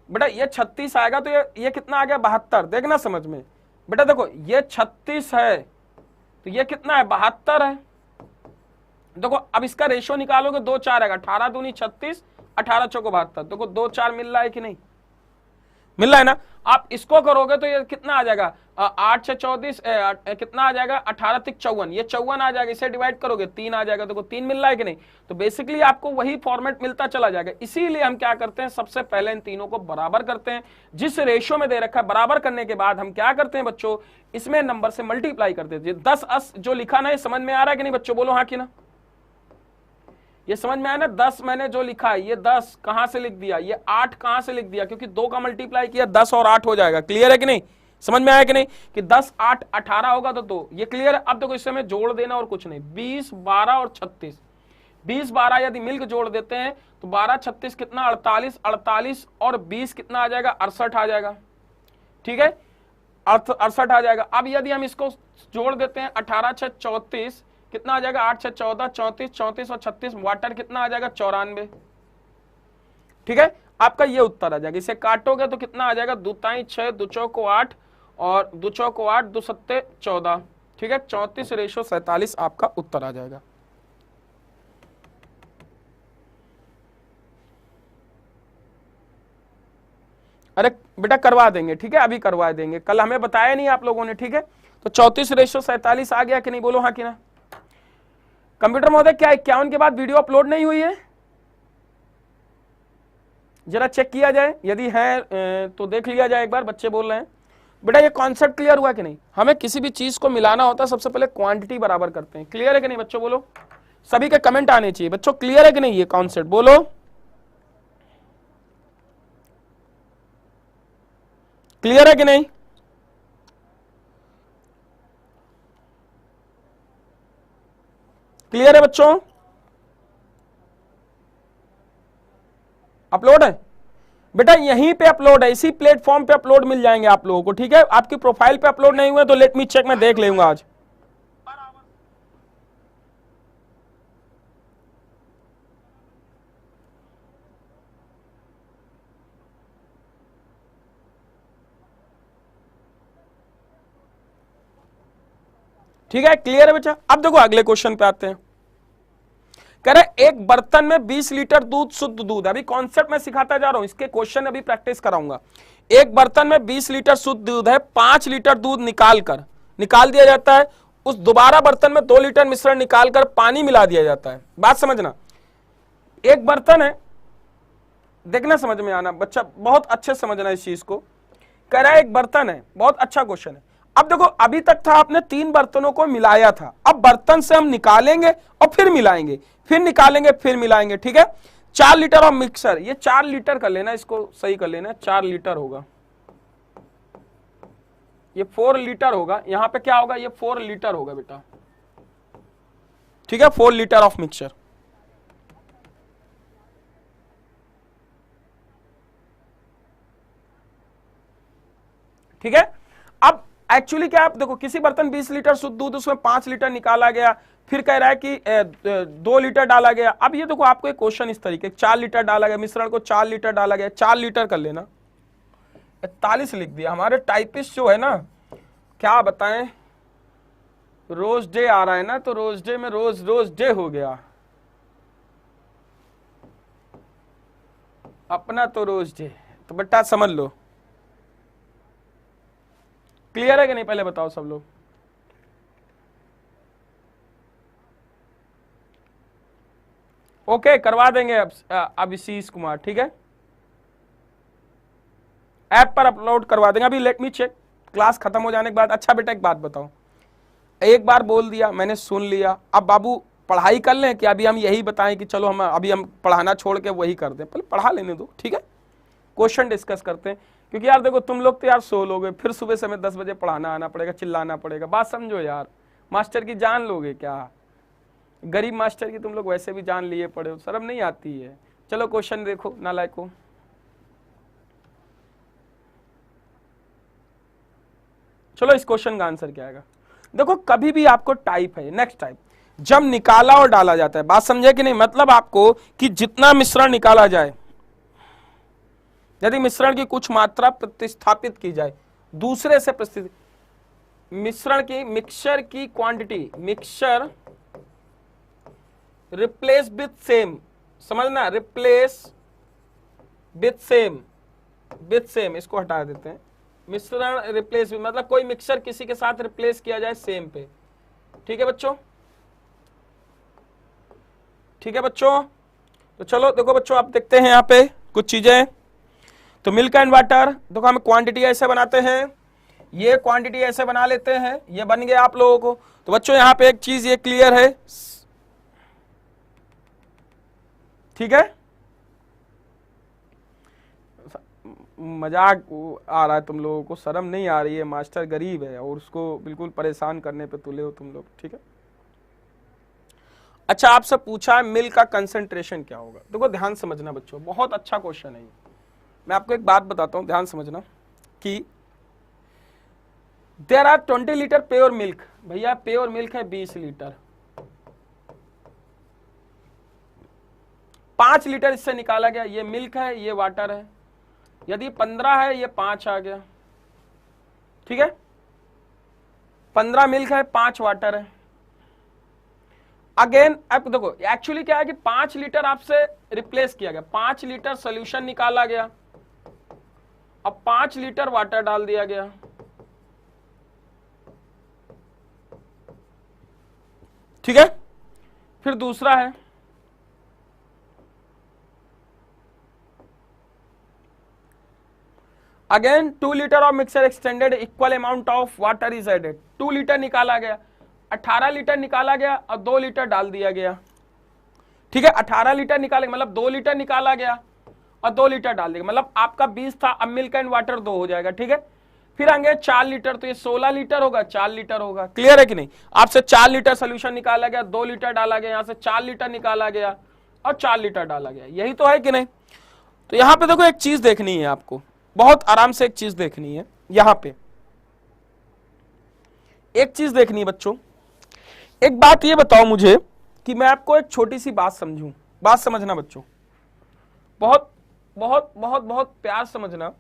बेटा, ये 36 आएगा तो ये कितना आ गया 72। देखना समझ में बेटा, देखो ये 36 है तो ये कितना है 72 है। देखो अब इसका रेशियो निकालोगे 2 4 आएगा, 18 दूनी 36, 18 चौको 72। देखो 2 4 मिल रहा है कि नहीं, मिल रहा है ना। आप इसको करोगे तो ये कितना आ जाएगा 8 6 34, कितना आ जाएगा 18 3 54, ये 54 आ जाएगा। इसे डिवाइड करोगे 3 आ जाएगा। देखो 3 मिल रहा है कि नहीं। तो बेसिकली आपको वही फॉर्मेट मिलता चला जाएगा। इसीलिए हम क्या करते हैं, सबसे पहले इन तीनों को बराबर करते हैं जिस रेशियो में दे रखा है। बराबर करने के बाद हम क्या करते हैं बच्चों, इसमें नंबर से मल्टीप्लाई करते हैं। 10 जो लिखा ना, ये समझ में आ रहा है कि नहीं बच्चों, बोलो हाँ कि ना। ये समझ में आया ना, 10 मैंने जो लिखा है, ये 10 कहां से लिख दिया, ये 8 कहां से लिख दिया, क्योंकि 2 का मल्टीप्लाई किया 10 और 8 हो जाएगा। क्लियर है कि नहीं, समझ में आया कि नहीं, कि 10 8 18 होगा तो 2, ये क्लियर है। अब देखो इससे में जोड़ देना और कुछ नहीं, 20 12 और 36, 20 12 यदि मिलकर जोड़ देते हैं तो 12 36 कितना 48, 48 और 20 कितना आ जाएगा 68 आ जाएगा, ठीक है 68 आ जाएगा। अब यदि हम इसको जोड़ देते हैं 18 6 34 कितना आ जाएगा 8 6 14 34, 34 और 36 वाटर कितना आ जाएगा 94, ठीक है आपका ये उत्तर आ जाएगा। इसे काटोगे तो कितना आ जाएगा 2 ताई 6 2 चौको 8 और 2 चौको 8 2 सत्ते 14, ठीक है 34:47 आपका उत्तर आ जाएगा। अरे बेटा करवा देंगे, ठीक है अभी करवा देंगे, कल हमें बताया नहीं आप लोगों ने, ठीक है तो 34:47 आ गया कि नहीं, बोलो हाँ कि ना। कंप्यूटर महोदय क्या 51 के बाद वीडियो अपलोड नहीं हुई है, जरा चेक किया जाए, यदि है तो देख लिया जाए एक बार, बच्चे बोल रहे हैं। बेटा ये कॉन्सेप्ट क्लियर हुआ कि नहीं, हमें किसी भी चीज को मिलाना होता है सबसे पहले क्वांटिटी बराबर करते हैं, क्लियर है कि नहीं बच्चों, बोलो सभी के कमेंट आने चाहिए बच्चों, क्लियर है कि नहीं ये कॉन्सेप्ट, बोलो क्लियर है कि नहीं। क्लियर है बच्चों, अपलोड है बेटा, यहीं पे अपलोड है, इसी प्लेटफॉर्म पे अपलोड मिल जाएंगे आप लोगों को, ठीक है आपकी प्रोफाइल पे अपलोड नहीं हुए तो लेट मी चेक, मैं देख लूंगा आज। ठीक है क्लियर है बच्चा। अब देखो अगले क्वेश्चन पे आते हैं, कह रहे एक बर्तन में 20 लीटर दूध, शुद्ध दूध, अभी कॉन्सेप्ट मैं सिखाता जा रहा हूं, इसके क्वेश्चन अभी प्रैक्टिस कराऊंगा। एक बर्तन में 20 लीटर शुद्ध दूध है, 5 लीटर दूध निकाल दिया जाता है, उस दोबारा बर्तन में 2 लीटर मिश्रण निकालकर पानी मिला दिया जाता है। बात समझना, एक बर्तन है, देखना समझ में आना बच्चा, बहुत अच्छे समझना इस चीज को। कह रहा है एक बर्तन है, बहुत अच्छा क्वेश्चन है। अब देखो अभी तक था आपने 3 बर्तनों को मिलाया था, अब बर्तन से हम निकालेंगे और फिर मिलाएंगे, फिर निकालेंगे फिर मिलाएंगे, ठीक है 4 लीटर ऑफ मिक्सर, ये 4 लीटर कर लेना, इसको सही कर लेना, 4 लीटर होगा, ये 4 लीटर होगा, यहां पे क्या होगा ये 4 लीटर होगा बेटा, ठीक है 4 लीटर ऑफ मिक्सर। ठीक है अब एक्चुअली क्या आप देखो, किसी बर्तन 20 लीटर शुद्ध दूध, उसमें 5 लीटर निकाला गया, फिर कह रहा है कि 2 लीटर डाला गया। अब ये देखो आपको एक क्वेश्चन इस तरीके, 4 लीटर डाला गया, मिश्रण को 4 लीटर डाला गया, 4 लीटर कर लेना, 41 लिख दिया। हमारे टाइपिस्ट जो है ना, क्या बताएं, रोज डे आ रहा है ना, तो रोज डे में रोज डे हो गया अपना, तो रोज डे, तो बेटा समझ लो, क्लियर है कि नहीं पहले बताओ सब लोग। ओके करवा देंगे अब अभिशीष कुमार, ठीक है ऐप पर अपलोड करवा देंगे, अभी लेट मी चेक क्लास खत्म हो जाने के बाद। अच्छा बेटा एक बात बताओ, एक बार बोल दिया मैंने, सुन लिया, अब बाबू पढ़ाई कर लें कि अभी हम यही बताएं कि चलो हम पढ़ाना छोड़ के वही कर दें, पहले पढ़ा लेने दो, ठीक है क्वेश्चन डिस्कस करते हैं। क्योंकि यार देखो तुम लोग तो यार सो लोगे, फिर सुबह से हमें 10 बजे पढ़ाना आना पड़ेगा, चिल्लाना पड़ेगा, बात समझो यार, मास्टर की जान लोगे क्या, गरीब मास्टर की तुम लोग वैसे भी जान लिए पड़े हो, शर्म नहीं आती है। चलो क्वेश्चन देखो नालायको, चलो इस क्वेश्चन का आंसर क्या आएगा। देखो कभी भी आपको टाइप है, नेक्स्ट टाइप, जब निकाला और डाला जाता है, बात समझे कि नहीं, मतलब आपको कि जितना मिश्रण निकाला जाए, यदि मिश्रण की कुछ मात्रा प्रतिस्थापित की जाए दूसरे से मिश्रण की, मिक्सचर की quantity, mixture replace with same, समझना रिप्लेस विथ सेम, इसको हटा देते हैं, मिश्रण रिप्लेस मतलब कोई मिक्सचर किसी के साथ रिप्लेस किया जाए सेम पे, ठीक है बच्चों, ठीक है बच्चों। तो चलो देखो बच्चों आप देखते हैं यहाँ पे कुछ चीजें, तो मिल्क एंड वाटर देखो हम क्वांटिटी ऐसे बनाते हैं, ये क्वांटिटी ऐसे बना लेते हैं, ये बन गया आप लोगों को। तो बच्चों यहाँ पे एक चीज ये क्लियर है, ठीक है मजाक आ रहा है तुम लोगों को, शर्म नहीं आ रही है, मास्टर गरीब है और उसको बिल्कुल परेशान करने पे तुले हो तुम लोग, ठीक है। अच्छा आपसे पूछा है मिल्क का कंसंट्रेशन क्या होगा। देखो ध्यान समझना बच्चों, बहुत अच्छा क्वेश्चन है ये। मैं आपको एक बात बताता हूं, ध्यान समझना कि there are 20 litre pure milk. भैया प्योर मिल्क है 20 लीटर, 5 लीटर इससे निकाला गया, ये मिल्क है ये वाटर है। यदि 15 है ये 5 आ गया, ठीक है, 15 मिल्क है 5 वाटर है। अगेन अब देखो एक्चुअली क्या है कि 5 लीटर आपसे रिप्लेस किया गया, 5 लीटर सोल्यूशन निकाला गया, अब 5 लीटर वाटर डाल दिया गया। ठीक है, फिर दूसरा है again 2 litre of mixture extended, equal amount of water is added. 2 litre निकाला गया, 18 लीटर निकाला गया और 2 लीटर डाल दिया गया। ठीक है, 18 लीटर निकाले मतलब 2 लीटर निकाला गया और 2 लीटर डाल दिया, मतलब आपका 20 था, अब मिल्क एंड वाटर 2 हो जाएगा। ठीक है, फिर आएंगे 4 लीटर, तो ये 16 लीटर होगा, 4 लीटर होगा। क्लियर है कि नहीं? आपसे 4 लीटर सोल्यूशन निकाला गया, 2 लीटर डाला गया, यहां से 4 लीटर निकाला गया और 4 लीटर डाला गया, यही तो है कि नहीं? तो यहां पे देखो एक चीज देखनी है आपको, बहुत आराम से एक चीज देखनी है। यहां पे एक चीज देखनी है बच्चों, एक बात ये बताओ मुझे कि मैं आपको एक छोटी सी बात समझूं, बात समझना बच्चों, बहुत बहुत बहुत बहुत प्यार समझना।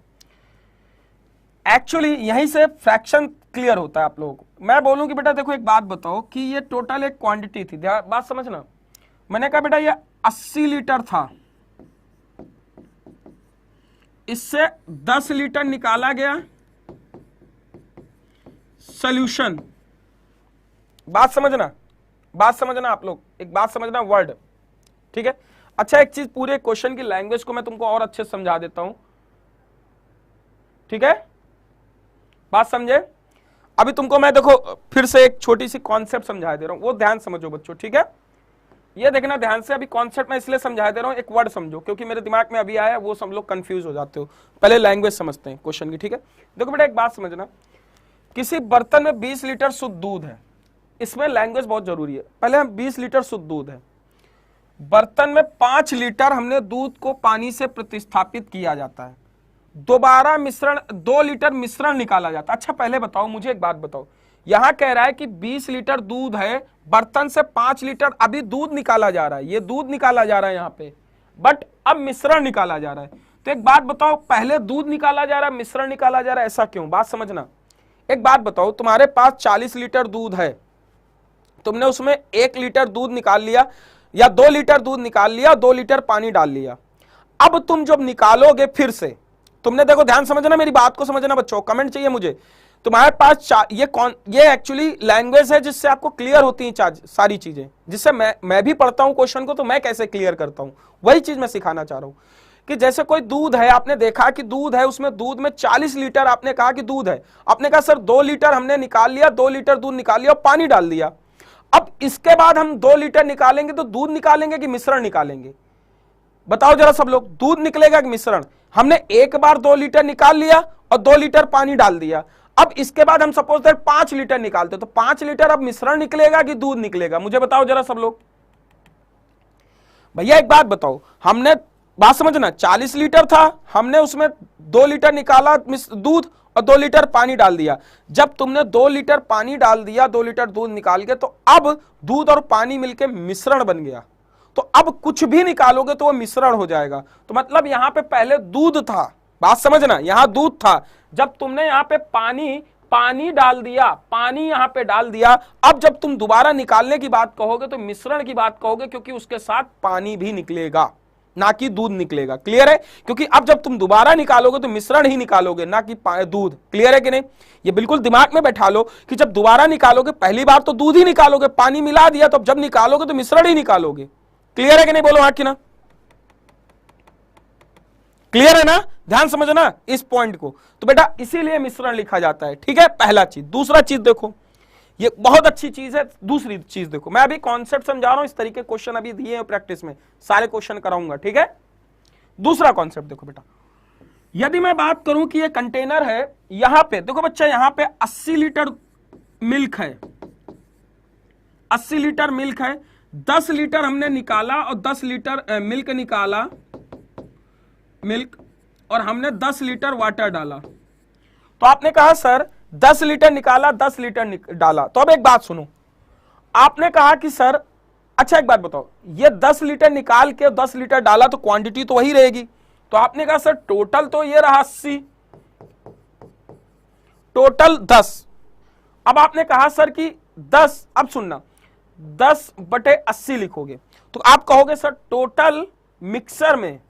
एक्चुअली यहीं से फ्रैक्शन क्लियर होता है आप लोगों को। मैं बोलूं कि बेटा देखो एक बात बताओ कि ये टोटल एक क्वांटिटी थी, बात समझना। मैंने कहा बेटा ये 80 लीटर था, इससे 10 लीटर निकाला गया सॉल्यूशन। बात समझना, बात समझना आप लोग, एक बात समझना वर्ड, ठीक है? अच्छा एक चीज, पूरे क्वेश्चन की लैंग्वेज को मैं तुमको और अच्छे से समझा देता हूं, ठीक है? बात समझे? अभी तुमको मैं देखो फिर से एक छोटी सी कॉन्सेप्ट समझा दे रहा हूं, वो ध्यान समझो बच्चों, ठीक है? ये देखना ध्यान से, अभी कॉन्सेप्ट मैं इसलिए समझा दे रहा हूं, एक वर्ड समझो, क्योंकि मेरे दिमाग में अभी आया, वो सब लोग कंफ्यूज हो जाते हो। पहले लैंग्वेज समझते हैं क्वेश्चन की, ठीक है? देखो बेटा एक बात समझना, किसी बर्तन में 20 लीटर शुद्ध दूध है, इसमें लैंग्वेज बहुत जरूरी है। पहले हम 20 लीटर शुद्ध दूध है, बर्तन में 5 लीटर हमने दूध को पानी से प्रतिस्थापित किया जाता है, दोबारा मिश्रण 2 लीटर मिश्रण निकाला जाता है। अच्छा पहले बताओ मुझे एक बात बताओ, यहां कह रहा है कि 20 लीटर दूध है, बर्तन से 5 लीटर अभी दूध निकाला जा रहा है, ये दूध निकाला जा रहा है यहां पे, बट अब मिश्रण निकाला जा रहा है। तो एक बात बताओ, पहले दूध निकाला जा रहा है मिश्रण निकाला जा रहा है, ऐसा क्यों? बात समझना। एक बात बताओ, तुम्हारे पास 40 लीटर दूध है, तुमने उसमें 1 लीटर दूध निकाल लिया या 2 लीटर दूध निकाल लिया, 2 लीटर पानी डाल लिया। अब तुम जब निकालोगे फिर से, तुमने देखो ध्यान समझना, मेरी बात को समझना बच्चों, कमेंट चाहिए मुझे। तुम्हारे पास ये एक्चुअली लैंग्वेज है जिससे आपको क्लियर होती हैं सारी चीजें, जिससे मैं भी पढ़ता हूं क्वेश्चन को तो मैं कैसे क्लियर करता हूं, वही चीज मैं सिखाना चाह रहा हूं। कि जैसे कोई दूध है, आपने देखा कि दूध है, उसमें दूध में 40 लीटर आपने कहा कि दूध है, आपने कहा सर 2 लीटर हमने निकाल लिया, 2 लीटर दूध निकाल लिया और पानी डाल दिया। अब इसके बाद हम 2 लीटर निकालेंगे तो दूध निकालेंगे कि मिश्रण निकालेंगे? बताओ जरा सब लोग, दूध निकलेगा कि मिश्रण? हमने एक बार 2 लीटर निकाल लिया और 2 लीटर पानी डाल दिया, अब इसके बाद हम सपोज दैट 5 लीटर निकालते, तो 5 लीटर अब मिश्रण निकलेगा कि दूध निकलेगा? मुझे बताओ जरा सब लोग। भैया एक बात बताओ, हमने, बात समझना, 40 लीटर था, हमने उसमें 2 लीटर निकाला दूध और 2 लीटर पानी डाल दिया। जब तुमने 2 लीटर पानी डाल दिया, 2 लीटर दूध निकाल के, तो अब दूध और पानी मिलके मिश्रण बन गया, तो अब कुछ भी निकालोगे तो वो मिश्रण हो जाएगा। तो मतलब यहां पे पहले दूध था, बात समझना, यहां दूध था, जब तुमने यहां पे पानी डाल दिया, पानी यहां पे डाल दिया, अब जब तुम दोबारा निकालने की बात कहोगे तो मिश्रण की बात कहोगे, क्योंकि उसके साथ पानी भी निकलेगा, ना कि दूध निकलेगा। क्लियर है? क्योंकि अब जब तुम दोबारा निकालोगे तो मिश्रण ही निकालोगे, ना कि दूध। क्लियर है कि नहीं? ये बिल्कुल दिमाग में बैठा लो कि जब दोबारा निकालोगे, पहली बार तो दूध ही निकालोगे, पानी मिला दिया, तो अब जब निकालोगे तो मिश्रण ही निकालोगे। क्लियर है कि नहीं? बोलो हाँ कि ना? क्लियर है ना? ध्यान समझना इस पॉइंट को। तो बेटा इसीलिए मिश्रण लिखा जाता है, ठीक है? पहला चीज। दूसरा चीज देखो, ये बहुत अच्छी चीज है। दूसरी चीज देखो, मैं अभी कॉन्सेप्ट समझा रहा हूं, इस तरीके क्वेश्चन अभी दिए हैं प्रैक्टिस में, सारे क्वेश्चन कराऊंगा, ठीक है? दूसरा कॉन्सेप्ट देखो बेटा, यदि मैं बात करूं कि ये कंटेनर है, यहां पे देखो बच्चा, यहां पे 80 लीटर मिल्क है, 80 लीटर मिल्क है, 10 लीटर हमने निकाला और 10 लीटर मिल्क निकाला, मिल्क, और हमने 10 लीटर वाटर डाला। तो आपने कहा सर 10 लीटर निकाला, 10 लीटर डाला। तो अब एक बात सुनो, आपने कहा कि सर अच्छा एक बात बताओ, ये 10 लीटर निकाल के 10 लीटर डाला तो क्वांटिटी तो वही रहेगी। तो आपने कहा सर टोटल तो ये रहा 80, टोटल 10। अब आपने कहा सर कि 10, अब सुनना, 10/80 लिखोगे तो आप कहोगे सर टोटल मिक्सर में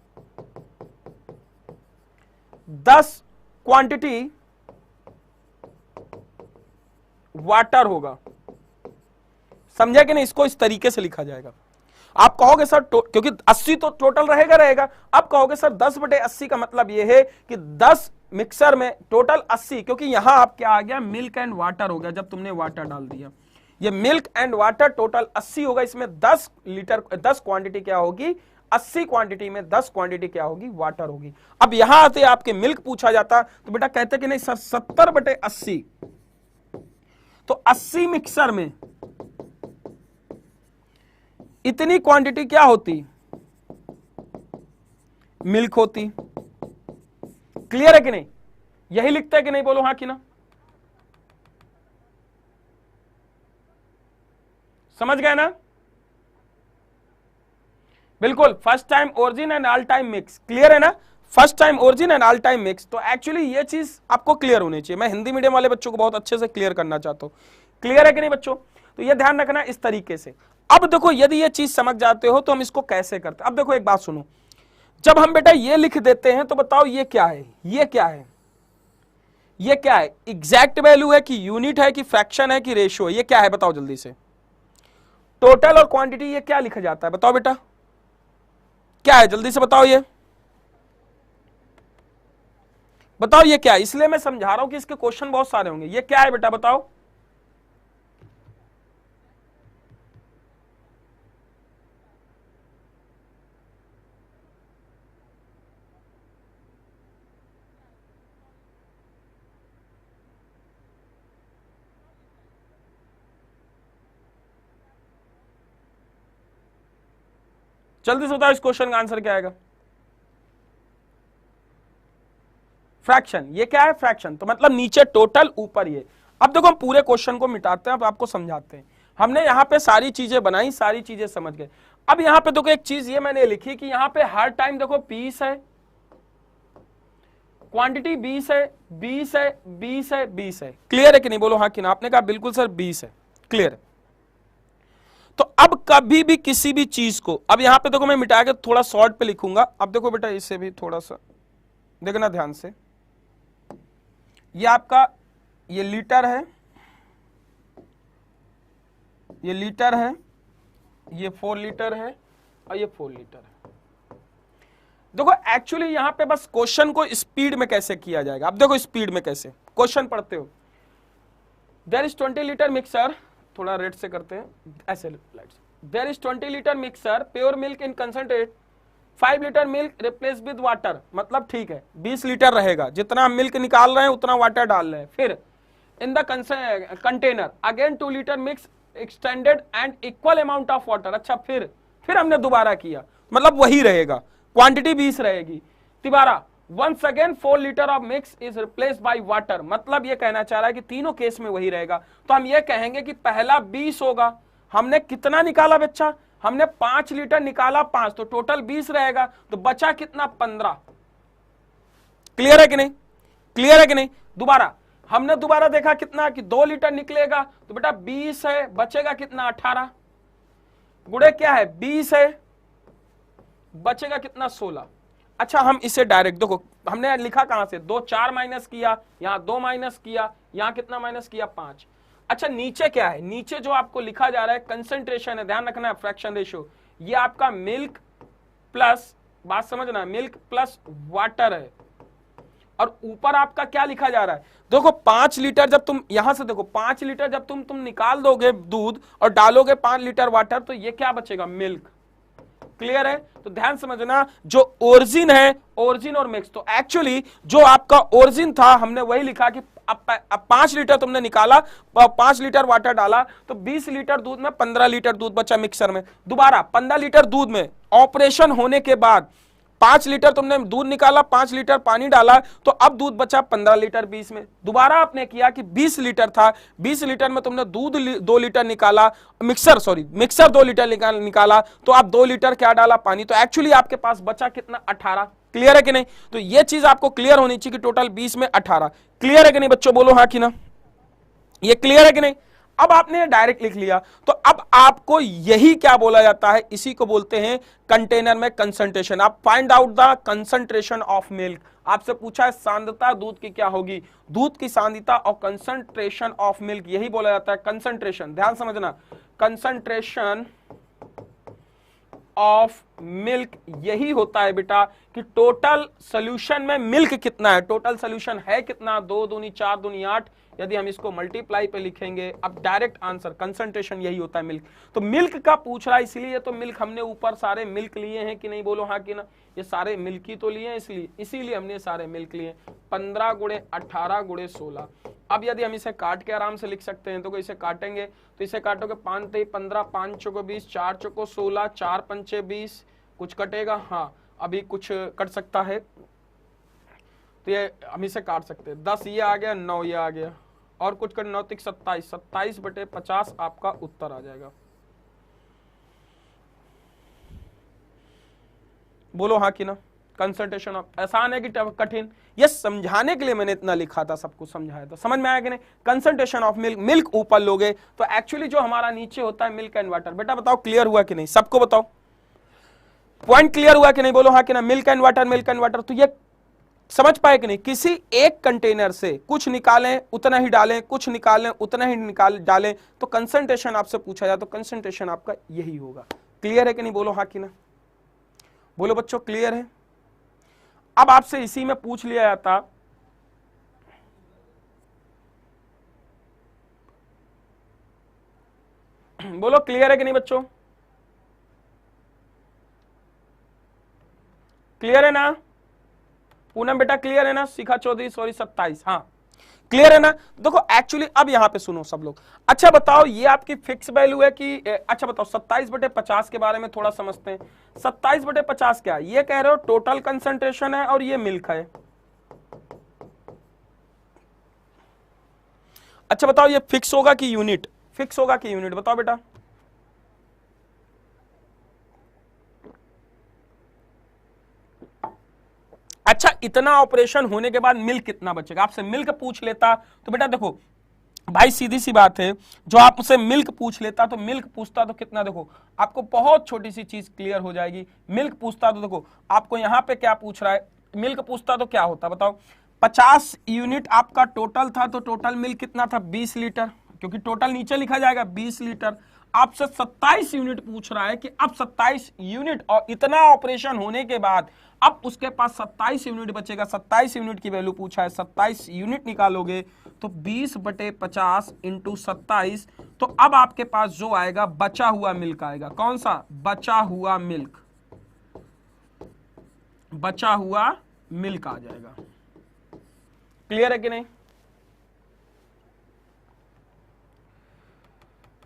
10 क्वांटिटी वाटर होगा। समझा कि नहीं? इसको इस तरीके से लिखा जाएगा। आप कहोगे सर क्योंकि 80 तो टोटल रहेगा। अब कहोगे सर 10/80 का मतलब यह है कि 10 मिक्सर में टोटल 80, क्योंकि यहां आप क्या आ गया, मिल्क एंड वाटर हो गया जब तुमने वाटर डाल दिया। ये मिल्क एंड वाटर टोटल 80 होगा। इसमें 10 लीटर 10 क्वांटिटी क्या होगी, 80 क्वांटिटी में 10 क्वांटिटी क्या होगी, वाटर होगी। अब यहां आते आपके मिल्क पूछा जाता तो बेटा कहते कि नहीं सर 70/80, तो 80 मिक्सर में इतनी क्वांटिटी क्या होती, मिल्क होती। क्लियर है कि नहीं? यही लिखते हैं कि नहीं, बोलो हाँ कि ना? समझ गए ना? बिल्कुल, first time origin and all time mix. Clear है ना? First time origin and all time mix. तो एक्चुअली ये चीज आपको क्लियर होनी चाहिए। मैं हिंदी मीडियम वाले बच्चों को बहुत अच्छे से क्लियर करना चाहता हूं। क्लियर है कि नहीं बच्चों? तो ये ध्यान रखना इस तरीके से। अब देखो यदि ये चीज समझ जाते हो तो हम इसको कैसे करते हैं। अब देखो एक बात सुनो, जब हम बेटा ये लिख देते हैं तो बताओ ये क्या है, ये क्या है, ये क्या है? एग्जैक्ट वैल्यू है कि यूनिट है कि फ्रैक्शन है कि रेशियो है? ये क्या है बताओ जल्दी से। टोटल और क्वांटिटी ये क्या लिखा जाता है बताओ बेटा, क्या है जल्दी से बताओ, ये बताओ ये क्या है। इसलिए मैं समझा रहा हूं कि इसके क्वेश्चन बहुत सारे होंगे। ये क्या है बेटा बताओ, जल्दी से बताओ इस क्वेश्चन का आंसर क्या आएगा। फ्रैक्शन। ये क्या है, फ्रैक्शन। तो मतलब नीचे टोटल, ऊपर ये। अब देखो हम पूरे क्वेश्चन को मिटाते हैं, अब आपको समझाते हैं। हमने यहां पे सारी चीजें बनाई, सारी चीजें समझ गए। अब यहां पे देखो एक चीज ये मैंने लिखी कि यहां पे हर टाइम देखो 20 है, क्वांटिटी 20 है, 20 है, 20 है, 20 है। क्लियर है कि नहीं, बोलो हाँ कि ना? आपने कहा बिल्कुल सर 20 है। क्लियर है? तो अब कभी भी किसी भी चीज को, अब यहां पे देखो मैं मिटा के थोड़ा शॉर्ट पे लिखूंगा। अब देखो बेटा इसे भी थोड़ा सा देखना ध्यान से। ये आपका ये लीटर है, ये लीटर है, ये 4 लीटर है और ये 4 लीटर है। देखो एक्चुअली यहां पे बस क्वेश्चन को स्पीड में कैसे किया जाएगा। अब देखो स्पीड में कैसे क्वेश्चन पढ़ते हो। देयर इज 20 लीटर मिक्सर, थोड़ा रेड से करते हैं ऐसे लाइट से। There is 20 litre mixture pure milk in concentrate, 5 litre milk replace with water. मतलब ठीक है 20 लीटर रहेगा, जितना हम मिल्क निकाल रहे हैं उतना वाटर डाल रहे हैं। फिर in the container again 2 litre mix extended and equal amount of water. अच्छा फिर हमने दोबारा किया, मतलब वही रहेगा, क्वांटिटी 20 रहेगी। तिबारा once again 4 litre of mix is replaced by water. मतलब ये कहना चाह रहा है कि तीनों केस में वही रहेगा। तो हम ये कहेंगे कि पहला 20 होगा, हमने कितना निकाला बच्चा, हमने 5 लीटर निकाला 5, तो टोटल 20 रहेगा, तो बचा कितना 15। क्लियर है कि नहीं, क्लियर है कि नहीं? दोबारा हमने दोबारा देखा कितना कि 2 लीटर निकलेगा, तो बेटा 20 है, बचेगा कितना 18। गुड़े क्या है 20 है, बचेगा कितना 16। अच्छा हम इसे डायरेक्ट देखो, हमने लिखा कहां से, 2 4 माइनस किया, यहां 2 माइनस किया, यहां कितना माइनस किया 5। अच्छा नीचे क्या है, नीचे जो आपको लिखा जा रहा है कंसंट्रेशन है, ध्यान रखना है, फ्रैक्शन रेशियो। ये आपका मिल्क प्लस, बात समझना, मिल्क प्लस वाटर है। और ऊपर आपका क्या लिखा जा रहा है, देखो 5 लीटर जब तुम यहां से देखो 5 लीटर जब तुम निकाल दोगे दूध और डालोगे 5 लीटर वाटर, तो ये क्या बचेगा, मिल्क। क्लियर है? तो ध्यान समझना, जो ओरिजिन है, ओरिजिन और मिक्स, तो एक्चुअली जो आपका ओरिजिन था हमने वही लिखा कि अब 5 लीटर तुमने निकाला, 5 लीटर वाटर डाला तो 20 लीटर दूध में 15 लीटर दूध बचा मिक्सर में। दोबारा 15 लीटर दूध में ऑपरेशन होने के बाद 5 लीटर तुमने दूध निकाला, 5 लीटर पानी डाला, तो अब दूध बचा 15 लीटर 20 में। दोबारा आपने किया कि 20 लीटर था, 20 लीटर में तुमने दूध 2 लीटर निकाला, मिक्सर 2 लीटर निकाला, तो अब 2 लीटर क्या डाला, पानी। तो एक्चुअली आपके पास बचा कितना, 18। क्लियर है कि नहीं? तो ये चीज आपको क्लियर होनी चाहिए कि टोटल 20 में 18। क्लियर है कि नहीं बच्चों? बोलो हाँ कि ना। ये क्लियर है कि नहीं? अब आपने डायरेक्ट लिख लिया, तो अब आपको यही क्या बोला जाता है, इसी को बोलते हैं कंटेनर में कंसंट्रेशन। आप find out the concentration of milk. आपसे पूछा है सांद्रता दूध की क्या होगी, दूध की सांद्रता और कंसंट्रेशन ऑफ मिल्क, यही बोला जाता है कंसंट्रेशन। ध्यान समझना, कंसंट्रेशन ऑफ मिल्क यही होता है बेटा कि टोटल सोल्यूशन में मिल्क कितना है, टोटल सोल्यूशन है कितना, 2 दूनी 4 दूनी 8। यदि हम इसको मल्टीप्लाई पे लिखेंगे, अब डायरेक्ट आंसर कंसंट्रेशन यही होता है मिल्क। तो मिल्क का पूछ रहा है इसलिए तो मिल्क हमने ऊपर सारे मिल्क लिए हैं कि नहीं, बोलो हाँ कि ना। ये सारे मिल्क ही तो लिए हैं, इसीलिए हमने सारे मिल्क लिए। 15 गुणे 18 गुणे 16। अब यदि हम इसे काट के आराम से लिख सकते हैं तो इसे काटेंगे, तो इसे काटोगे 5 3 15, 5 चौको 20, 4 चौको 16, 4 पंचे 20। कुछ कटेगा? हाँ, अभी कुछ कट सकता है, तो ये हम इसे काट सकते हैं। 10 ये आ गया, 9 ये आ गया, और कुछ कट 9 तिक 27, 27/50 आपका उत्तर आ जाएगा। बोलो हाँ कि ना। कंसंट्रेशन ऑफ, आसान है कि कठिन? ये समझाने के लिए मैंने इतना लिखा था, सब कुछ समझाया था। समझ में आया कि नहीं? कंसंट्रेशन ऑफ मिल्क, मिल्क ऊपर लोगे तो एक्चुअली जो हमारा नीचे होता है मिल्क एंड वाटर। बेटा बताओ क्लियर हुआ कि नहीं, सबको बताओ पॉइंट क्लियर हुआ कि नहीं, बोलो हाँ कि ना। Milk and water, milk and water, तो ये समझ पाए कि नहीं? किसी एक कंटेनर से कुछ निकालें उतना ही डालें, कुछ निकालें उतना ही डालें, तो कंसंट्रेशन आपसे पूछा जाए तो कंसंट्रेशन आपका यही होगा। क्लियर है कि नहीं, बोलो हाँ कि ना। बोलो बच्चों क्लियर है? अब आपसे इसी में पूछ लिया जाता, बोलो क्लियर है कि नहीं बच्चों? क्लियर है ना? पूनम बेटा क्लियर है ना? शिखा चौधरी 27, हाँ क्लियर है ना? देखो एक्चुअली अब यहां पे सुनो सब लोग। अच्छा बताओ ये आपकी फिक्स वैल्यू है कि अच्छा बताओ 27/50 के बारे में थोड़ा समझते हैं। 27/50 क्या है? ये कह रहे हो टोटल कंसंट्रेशन है और ये मिल्क है। अच्छा बताओ ये फिक्स होगा कि यूनिट? फिक्स होगा कि यूनिट, बताओ बेटा। अच्छा इतना ऑपरेशन होने के बाद मिल्क कितना बचेगा? आपसे मिल्क पूछ लेता तो बेटा देखो भाई सीधी सी बात है, जो आपसे मिल्क पूछ लेता तो मिल्क पूछता तो कितना, देखो आपको बहुत छोटी सी चीज क्लियर हो जाएगी। मिल्क पूछता तो देखो आपको यहां पे क्या पूछ रहा है, मिल्क पूछता तो क्या होता बताओ। 50 यूनिट आपका टोटल था, तो टोटल मिल्क कितना था, 20 लीटर, क्योंकि टोटल नीचे लिखा जाएगा 20 लीटर। आपसे 27 यूनिट पूछ रहा है कि अब 27 यूनिट और इतना ऑपरेशन होने के बाद अब उसके पास 27 यूनिट बचेगा। 27 यूनिट की वैल्यू पूछा है, 27 यूनिट निकालोगे तो 20/50 इंटू 27, तो अब आपके पास जो आएगा बचा हुआ मिल्क आएगा। कौन सा? बचा हुआ मिल्क, बचा हुआ मिल्क आ जाएगा। क्लियर है कि नहीं?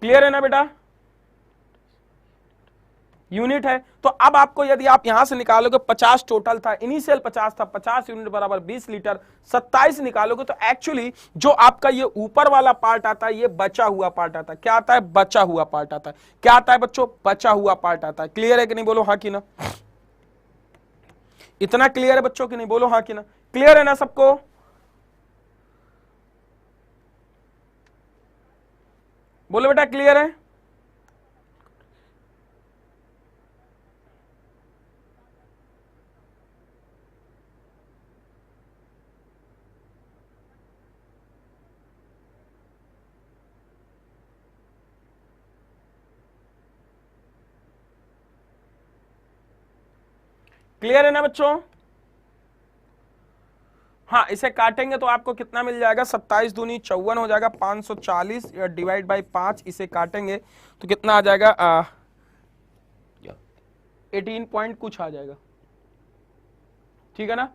क्लियर है ना बेटा? यूनिट है। तो अब आपको यदि आप यहां से निकालोगे 50 टोटल था, इनिशियल 50 था, 50 यूनिट बराबर 20 लीटर, 27 निकालोगे तो एक्चुअली जो आपका ये ऊपर वाला पार्ट आता है ये बचा हुआ पार्ट आता है। क्या आता है? बचा हुआ पार्ट आता है। क्या आता है बच्चों? बचा हुआ पार्ट आता है। क्लियर है कि नहीं, बोलो हाँ कि ना। इतना क्लियर है बच्चों कि नहीं, बोलो हाँ कि ना। क्लियर है ना सबको? बोलो बेटा क्लियर है? क्लियर है ना बच्चों? हाँ इसे काटेंगे तो आपको कितना मिल जाएगा, 27 दूनी 54 हो जाएगा, 540 डिवाइड बाई 5, इसे काटेंगे तो कितना आ जाएगा 18 पॉइंट कुछ आ जाएगा। ठीक है ना?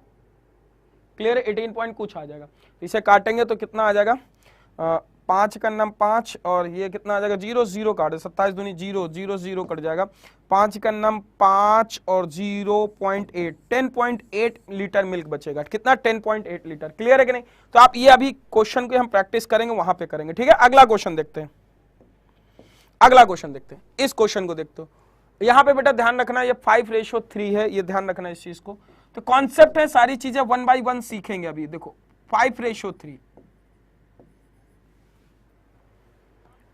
क्लियर है, 18 पॉइंट कुछ आ जाएगा। इसे काटेंगे तो कितना आ जाएगा, 5 का नाम 5 और ये कितना आ जाएगा 0 0 काटे, 27 दूनी 0 0 0 कट जाएगा, 5 का नाम 5 और 0.8 10.8 लीटर मिल्क बचेगा। कितना 10.8 लीटर। क्लियर है कि नहीं। तो आप ये अभी क्वेश्चन को हम प्रैक्टिस करेंगे वहां पे करेंगे। ठीक है, अगला क्वेश्चन देखते हैं, अगला क्वेश्चन देखते हैं। इस क्वेश्चन को देखते हो, यहां पे बेटा ध्यान रखना ये 5:3 है, ये ध्यान रखना इस चीज को। तो कॉन्सेप्ट है, सारी चीजें 1 by 1 सीखेंगे अभी। देखो 5:3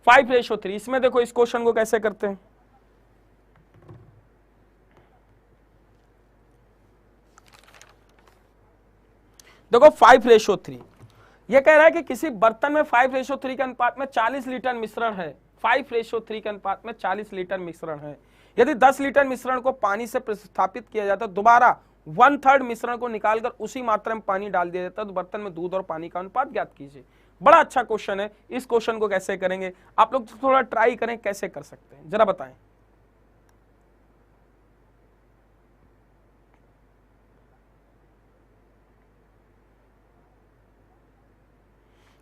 5:3 इसमें देखो इस क्वेश्चन को कैसे करते हैं। देखो 5:3 ये कह रहा है कि किसी बर्तन में 5:3 के अनुपात में 40 लीटर मिश्रण है। 5:3 के अनुपात में 40 लीटर मिश्रण है। यदि 10 लीटर मिश्रण को पानी से प्रतिस्थापित किया जाता है, दोबारा 1/3 मिश्रण को निकालकर उसी मात्रा में पानी डाल दिया जाता है, तो बर्तन में दूध और पानी का अनुपात ज्ञात कीजिए। बड़ा अच्छा क्वेश्चन है। इस क्वेश्चन को कैसे करेंगे आप लोग थोड़ा ट्राई करें, कैसे कर सकते हैं जरा बताएं।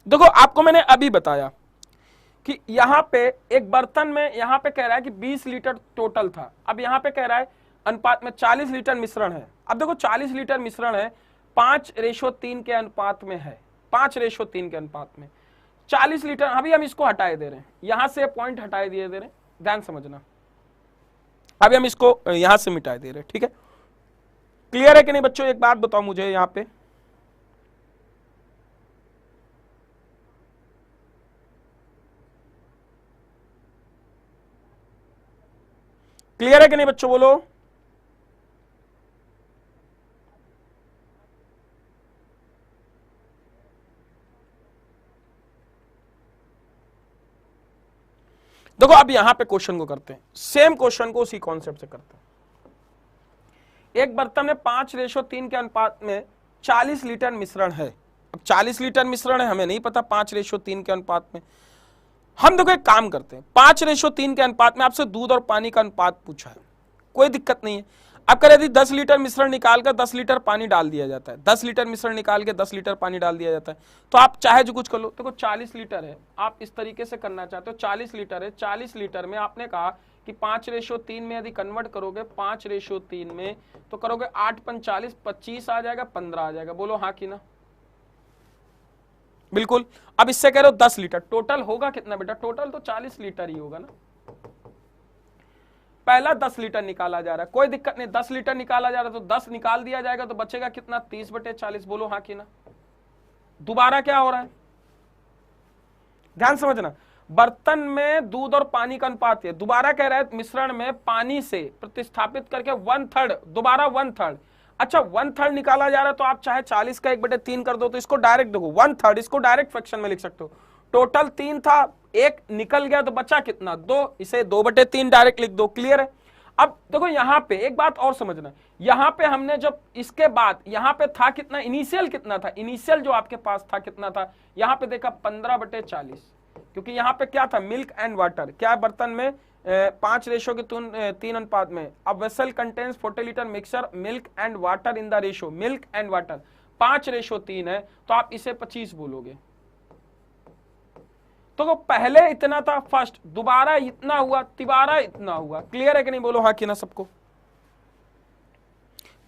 देखो आपको मैंने अभी बताया कि यहां पे एक बर्तन में, यहां पे कह रहा है कि 20 लीटर टोटल था। अब यहां पे कह रहा है अनुपात में 40 लीटर मिश्रण है। अब देखो 40 लीटर मिश्रण है, 5:3 के अनुपात में है, 5:3 के अनुपात में 40 लीटर। अभी हम इसको हटाए दे रहे हैं, यहां से पॉइंट हटाए दिए दे रहे हैं, ध्यान समझना। अभी हम इसको यहां से मिटाए दे रहे हैं। ठीक है, क्लियर है कि नहीं बच्चों। एक बात बताओ मुझे, यहां पे क्लियर है कि नहीं बच्चों, बोलो। देखो अब यहां पे क्वेश्चन को करते हैं, सेम क्वेश्चन को उसी कॉन्सेप्ट से करते हैं। एक बर्तन में 5:3 के अनुपात में 40 लीटर मिश्रण है। अब 40 लीटर मिश्रण है, हमें नहीं पता 5:3 के अनुपात में। हम देखो एक काम करते हैं, 5:3 के अनुपात में आपसे दूध और पानी का अनुपात पूछा है, कोई दिक्कत नहीं है। अब कर यदि 10 लीटर मिश्रण निकालकर 10 लीटर पानी डाल दिया जाता है, 10 लीटर मिश्रण निकाल के 10 लीटर पानी डाल दिया जाता है, तो आप चाहे जो कुछ कर लो। देखो 40 लीटर है, आप इस तरीके से करना चाहते हो, 40 लीटर है, 40 लीटर में आपने कहा कि 5:3 में यदि कन्वर्ट करोगे 5:3 में, तो करोगे 8 × 45 25 आ जाएगा, 15 आ जाएगा। बोलो हाँ कि ना। बिल्कुल। अब इससे कह रहे हो 10 लीटर, टोटल होगा कितना बेटा, टोटल तो 40 लीटर ही होगा ना। पहला 10 लीटर निकाला जा रहा है, कोई दिक्कत नहीं, 10 लीटर निकाला जा रहा है तो 10 निकाल दिया जाएगा, तो बचेगा कितना 30/40। बोलो हाँ कि ना। दोबारा क्या हो रहा है, ध्यान समझना। बर्तन में दूध और पानी का अनुपात है, दोबारा कह रहा है मिश्रण में पानी से प्रतिस्थापित करके 1/3, दोबारा 1/3। अच्छा 1/3 निकाला जा रहा है, तो आप चाहे 40 का 1/3 कर दो, तो इसको डायरेक्ट देखो 1/3, इसको डायरेक्ट फ्रैक्शन में लिख सकते हो। टोटल 3 था, 1 निकल गया, तो बचा कितना 2, इसे 2/3 डायरेक्ट लिख दो। क्लियर है। अब देखो यहां पे एक बात और समझना, यहां पे हमने जब इसके बाद यहां पे था कितना, इनिशियल कितना था, इनिशियल जो आपके पास था कितना था, यहां पे देखा 15/40, क्योंकि यहां पे क्या था मिल्क एंड वाटर, क्या बर्तन में 5:3 अनुपात में। अब vessel contains 40 litre mixture milk and water in the ratio, milk and water 5:3 है, तो आप इसे 25 बोलोगे। तो पहले इतना था फर्स्ट, दोबारा इतना हुआ, तिबारा इतना हुआ। क्लियर है कि नहीं, बोलो हाँ कि ना सबको।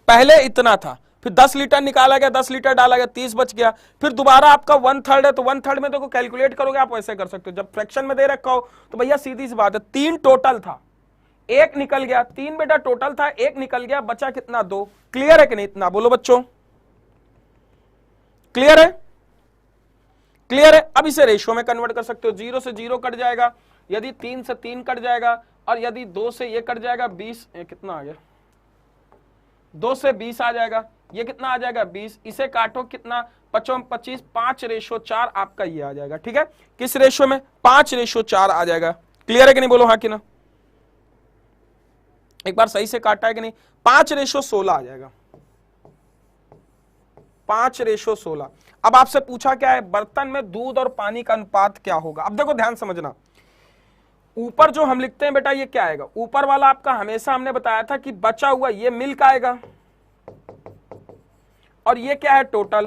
पहले इतना था, फिर 10 लीटर निकाला गया, 10 लीटर डाला गया, 30 बच गया, फिर दोबारा आपका 1/3 है, तो 1/3 में देखो कैलकुलेट करोगे आप वैसे कर सकते हो। जब फ्रैक्शन में दे रखा हो तो भैया सीधी सी बात है, 3 टोटल था, 1 निकल गया, 3 बेटा टोटल था, 1 निकल गया, बचा कितना 2। क्लियर है कि नहीं, इतना बोलो बच्चों। क्लियर है, क्लियर है। अब इसे रेशियो में कन्वर्ट कर सकते हो, 0 से 0 कट जाएगा, यदि 3 से 3 कट जाएगा, और यदि 2 से ये कट जाएगा 20, कितना आ गया 2 से 20 आ जाएगा, ये कितना आ जाएगा 20, इसे काटो कितना 25, 5:4 आपका ये आ जाएगा। ठीक है, किस रेशियो में 5:4 आ जाएगा। क्लियर है कि नहीं, बोलो हाँ कि ना। एक बार सही से काटा है कि नहीं, 5:16 आ जाएगा, 5:16। अब आपसे पूछा क्या है, बर्तन में दूध और पानी का अनुपात क्या होगा। अब देखो ध्यान समझना, ऊपर जो हम लिखते हैं बेटा ये क्या आएगा, ऊपर वाला आपका हमेशा हमने बताया था कि बचा हुआ ये मिल्क आएगा, और ये क्या है टोटल,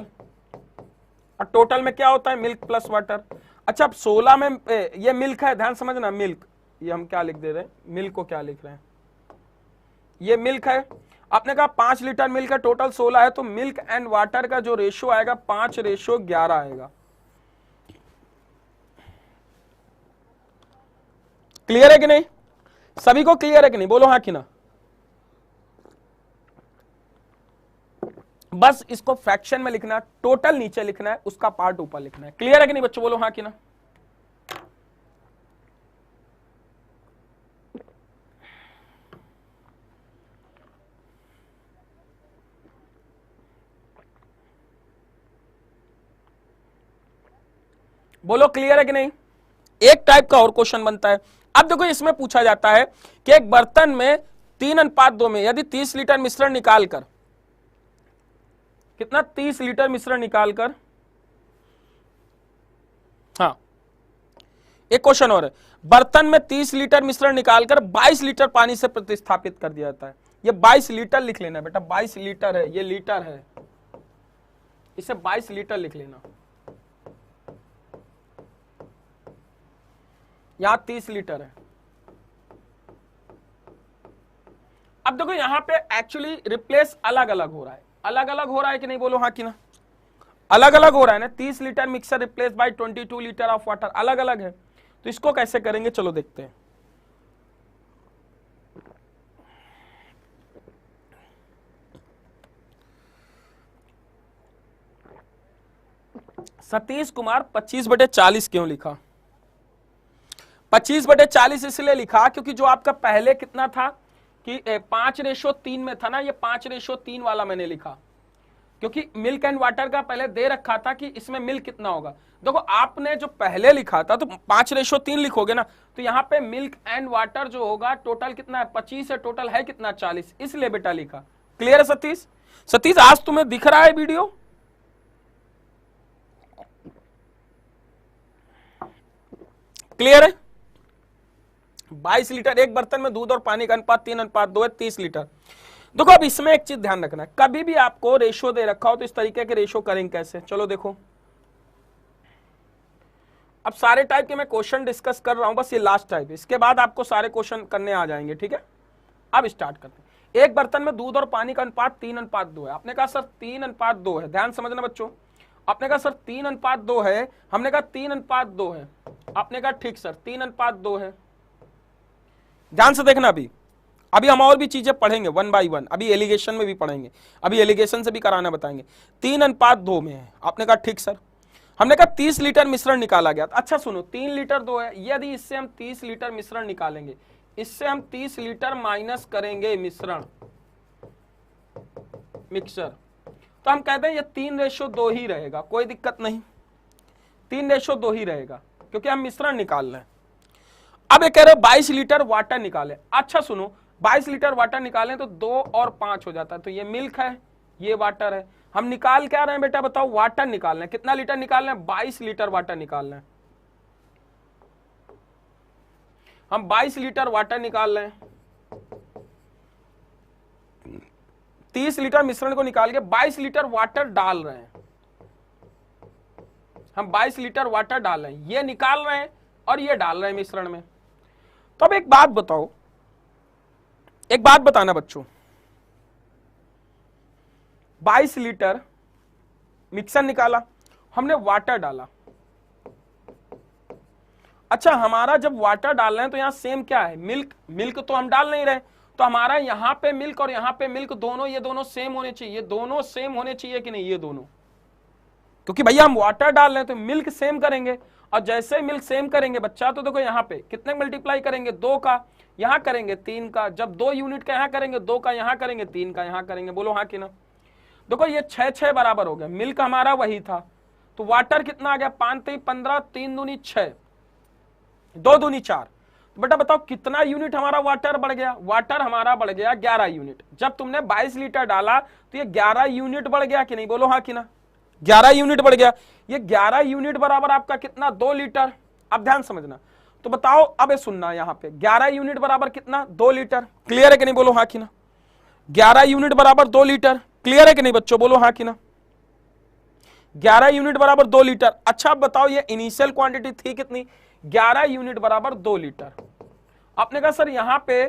और टोटल में क्या होता है मिल्क प्लस वाटर। अच्छा अब 16 में ये मिल्क है, ध्यान समझना, मिल्क, ये हम क्या लिख दे रहे हैं, मिल्क को क्या लिख रहे हैं, ये मिल्क है। आपने कहा 5 लीटर मिल्क है, टोटल 16 है, तो मिल्क एंड वाटर का जो रेशियो आएगा 5:11 आएगा। क्लियर है कि नहीं, सभी को क्लियर है कि नहीं, बोलो हाँ कि ना। बस इसको फ्रैक्शन में लिखना है, टोटल नीचे लिखना है, उसका पार्ट ऊपर लिखना है। क्लियर है कि नहीं बच्चों, बोलो हाँ कि ना। बोलो क्लियर है कि नहीं। एक टाइप का और क्वेश्चन बनता है। अब देखो इसमें पूछा जाता है कि एक बर्तन में 3:2 में यदि 30 लीटर मिश्रण निकालकर, कितना, 30 लीटर मिश्रण निकालकर, हाँ एक क्वेश्चन और है, बर्तन में 30 लीटर मिश्रण निकालकर 22 लीटर पानी से प्रतिस्थापित कर दिया जाता है। ये 22 लीटर लिख लेना बेटा, 22 लीटर है, ये लीटर है, इसे 22 लीटर लिख लेना। यहां 30 लीटर है। अब देखो यहां पे एक्चुअली रिप्लेस अलग अलग हो रहा है, अलग अलग हो रहा है कि नहीं, बोलो हाँ कि ना। अलग अलग हो रहा है ना, 30 litre mixer replace by 22 litre of water, अलग अलग है। तो इसको कैसे करेंगे, चलो देखते हैं। सतीश कुमार 25/40 क्यों लिखा, 25/40 इसलिए लिखा क्योंकि जो आपका पहले कितना था कि 5:3 में था ना, ये 5:3 वाला मैंने लिखा क्योंकि मिल्क एंड वाटर का पहले दे रखा था कि इसमें मिल्क कितना होगा। देखो आपने जो पहले लिखा था तो 5:3 लिखोगे ना, तो यहाँ पे मिल्क एंड वाटर जो होगा टोटल कितना है 25 है, टोटल है कितना 40, इसलिए बेटा लिखा। क्लियर है सतीश। सतीश आज तुम्हें दिख रहा है वीडियो, क्लियर है। 22 लीटर, एक बर्तन में दूध और पानी का अनुपात 3:2 है, 30 लीटर। देखो अब इसमें एक चीज ध्यान रखना है, कभी भी आपको रेशियो दे रखा हो तो इस तरीके के रेशियो करेंगे कैसे, चलो देखो। अब सारे टाइप के मैं क्वेश्चन डिस्कस कर रहा हूं, बस ये लास्ट टाइप है, इसके बाद आपको सारे क्वेश्चन करने आ जाएंगे, ठीक है। अब स्टार्ट करते हैं। एक बर्तन में दूध और पानी का अनुपात 3:2 है। आपने कहा सर 3:2 है, ध्यान समझना बच्चों। आपने कहा सर 3:2 है, हमने कहा 3:2 है, आपने कहा ठीक सर 3:2 है। ध्यान से देखना, अभी हम और भी चीजें पढ़ेंगे 1 by 1, अभी एलिगेशन में भी पढ़ेंगे, अभी एलिगेशन से भी कराना बताएंगे। 3:2 में है, आपने कहा ठीक सर। हमने कहा 30 लीटर मिश्रण निकाला गया। अच्छा सुनो, 3 लीटर 2 है, यदि इससे हम 30 लीटर मिश्रण निकालेंगे, इससे हम 30 लीटर माइनस करेंगे मिश्रण, मिक्सर, तो हम कहते हैं ये 3:2 ही रहेगा, कोई दिक्कत नहीं, 3:2 ही रहेगा क्योंकि हम मिश्रण निकाल रहे हैं। अब ये कह रहे 22 लीटर वाटर निकाले। अच्छा सुनो, 22 लीटर वाटर निकालें तो 2 और 5 हो जाता है, तो ये मिल्क है, ये वाटर है। हम निकाल क्या रहे हैं बेटा, बताओ, वाटर निकाल रहे हैं। कितना लीटर निकाल रहे हैं, 22 लीटर वाटर निकाल रहे हैं। हम 22 लीटर वाटर निकाल रहे हैं, 30 लीटर मिश्रण को निकाल के 22 लीटर वाटर डाल रहे हैं। हम 22 लीटर वाटर डाल रहे हैं, ये निकाल रहे हैं और ये डाल रहे हैं मिश्रण में। तो अब एक बात बताओ, एक बात बताना बच्चों, 22 लीटर मिक्सर निकाला, हमने वाटर डाला। अच्छा हमारा जब वाटर डाल रहे हैं तो यहां सेम क्या है, मिल्क, मिल्क तो हम डाल नहीं रहे, तो हमारा यहां पे मिल्क और यहां पे मिल्क दोनों, ये दोनों सेम होने चाहिए, ये दोनों सेम होने चाहिए कि नहीं, ये दोनों, क्योंकि भैया हम वाटर डाल रहे हैं तो मिल्क सेम करेंगे, और जैसे मिल्क सेम करेंगे बच्चा, तो देखो यहाँ पे कितने मल्टीप्लाई करेंगे, 2 का, यहां करेंगे 3 का, जब 2 यूनिट का यहां करेंगे, 2 का यहां करेंगे, 3 का यहां करेंगे, बोलो हाँ कि ना। देखो ये 6 बराबर हो गया, मिल्क हमारा वही था, तो वाटर कितना आ गया, 5 3 15, 3 दूनी 6, 2 दूनी 4। बेटा बताओ कितना यूनिट हमारा वाटर बढ़ गया, वाटर हमारा बढ़ गया 11 यूनिट। जब तुमने 22 लीटर डाला तो ये 11 यूनिट बढ़ गया कि नहीं, बोलो हाँ कि ना, 11 यूनिट बढ़ गया। ये 11 यूनिट बराबर आपका कितना, 2 लीटर। अब ध्यान समझना, तो बताओ, अब सुनना, यहां पे 11 यूनिट बराबर कितना, 2 लीटर। क्लियर है कि नहीं, बोलो हाँ कि ना। 11 यूनिट बराबर 2 लीटर, क्लियर है कि नहीं बच्चों, बोलो हाँ कि ना। 11 यूनिट बराबर 2 लीटर। अच्छा बताओ ये इनिशियल क्वांटिटी थी कितनी? 11 यूनिट बराबर 2 लीटर। आपने कहा सर यहां पे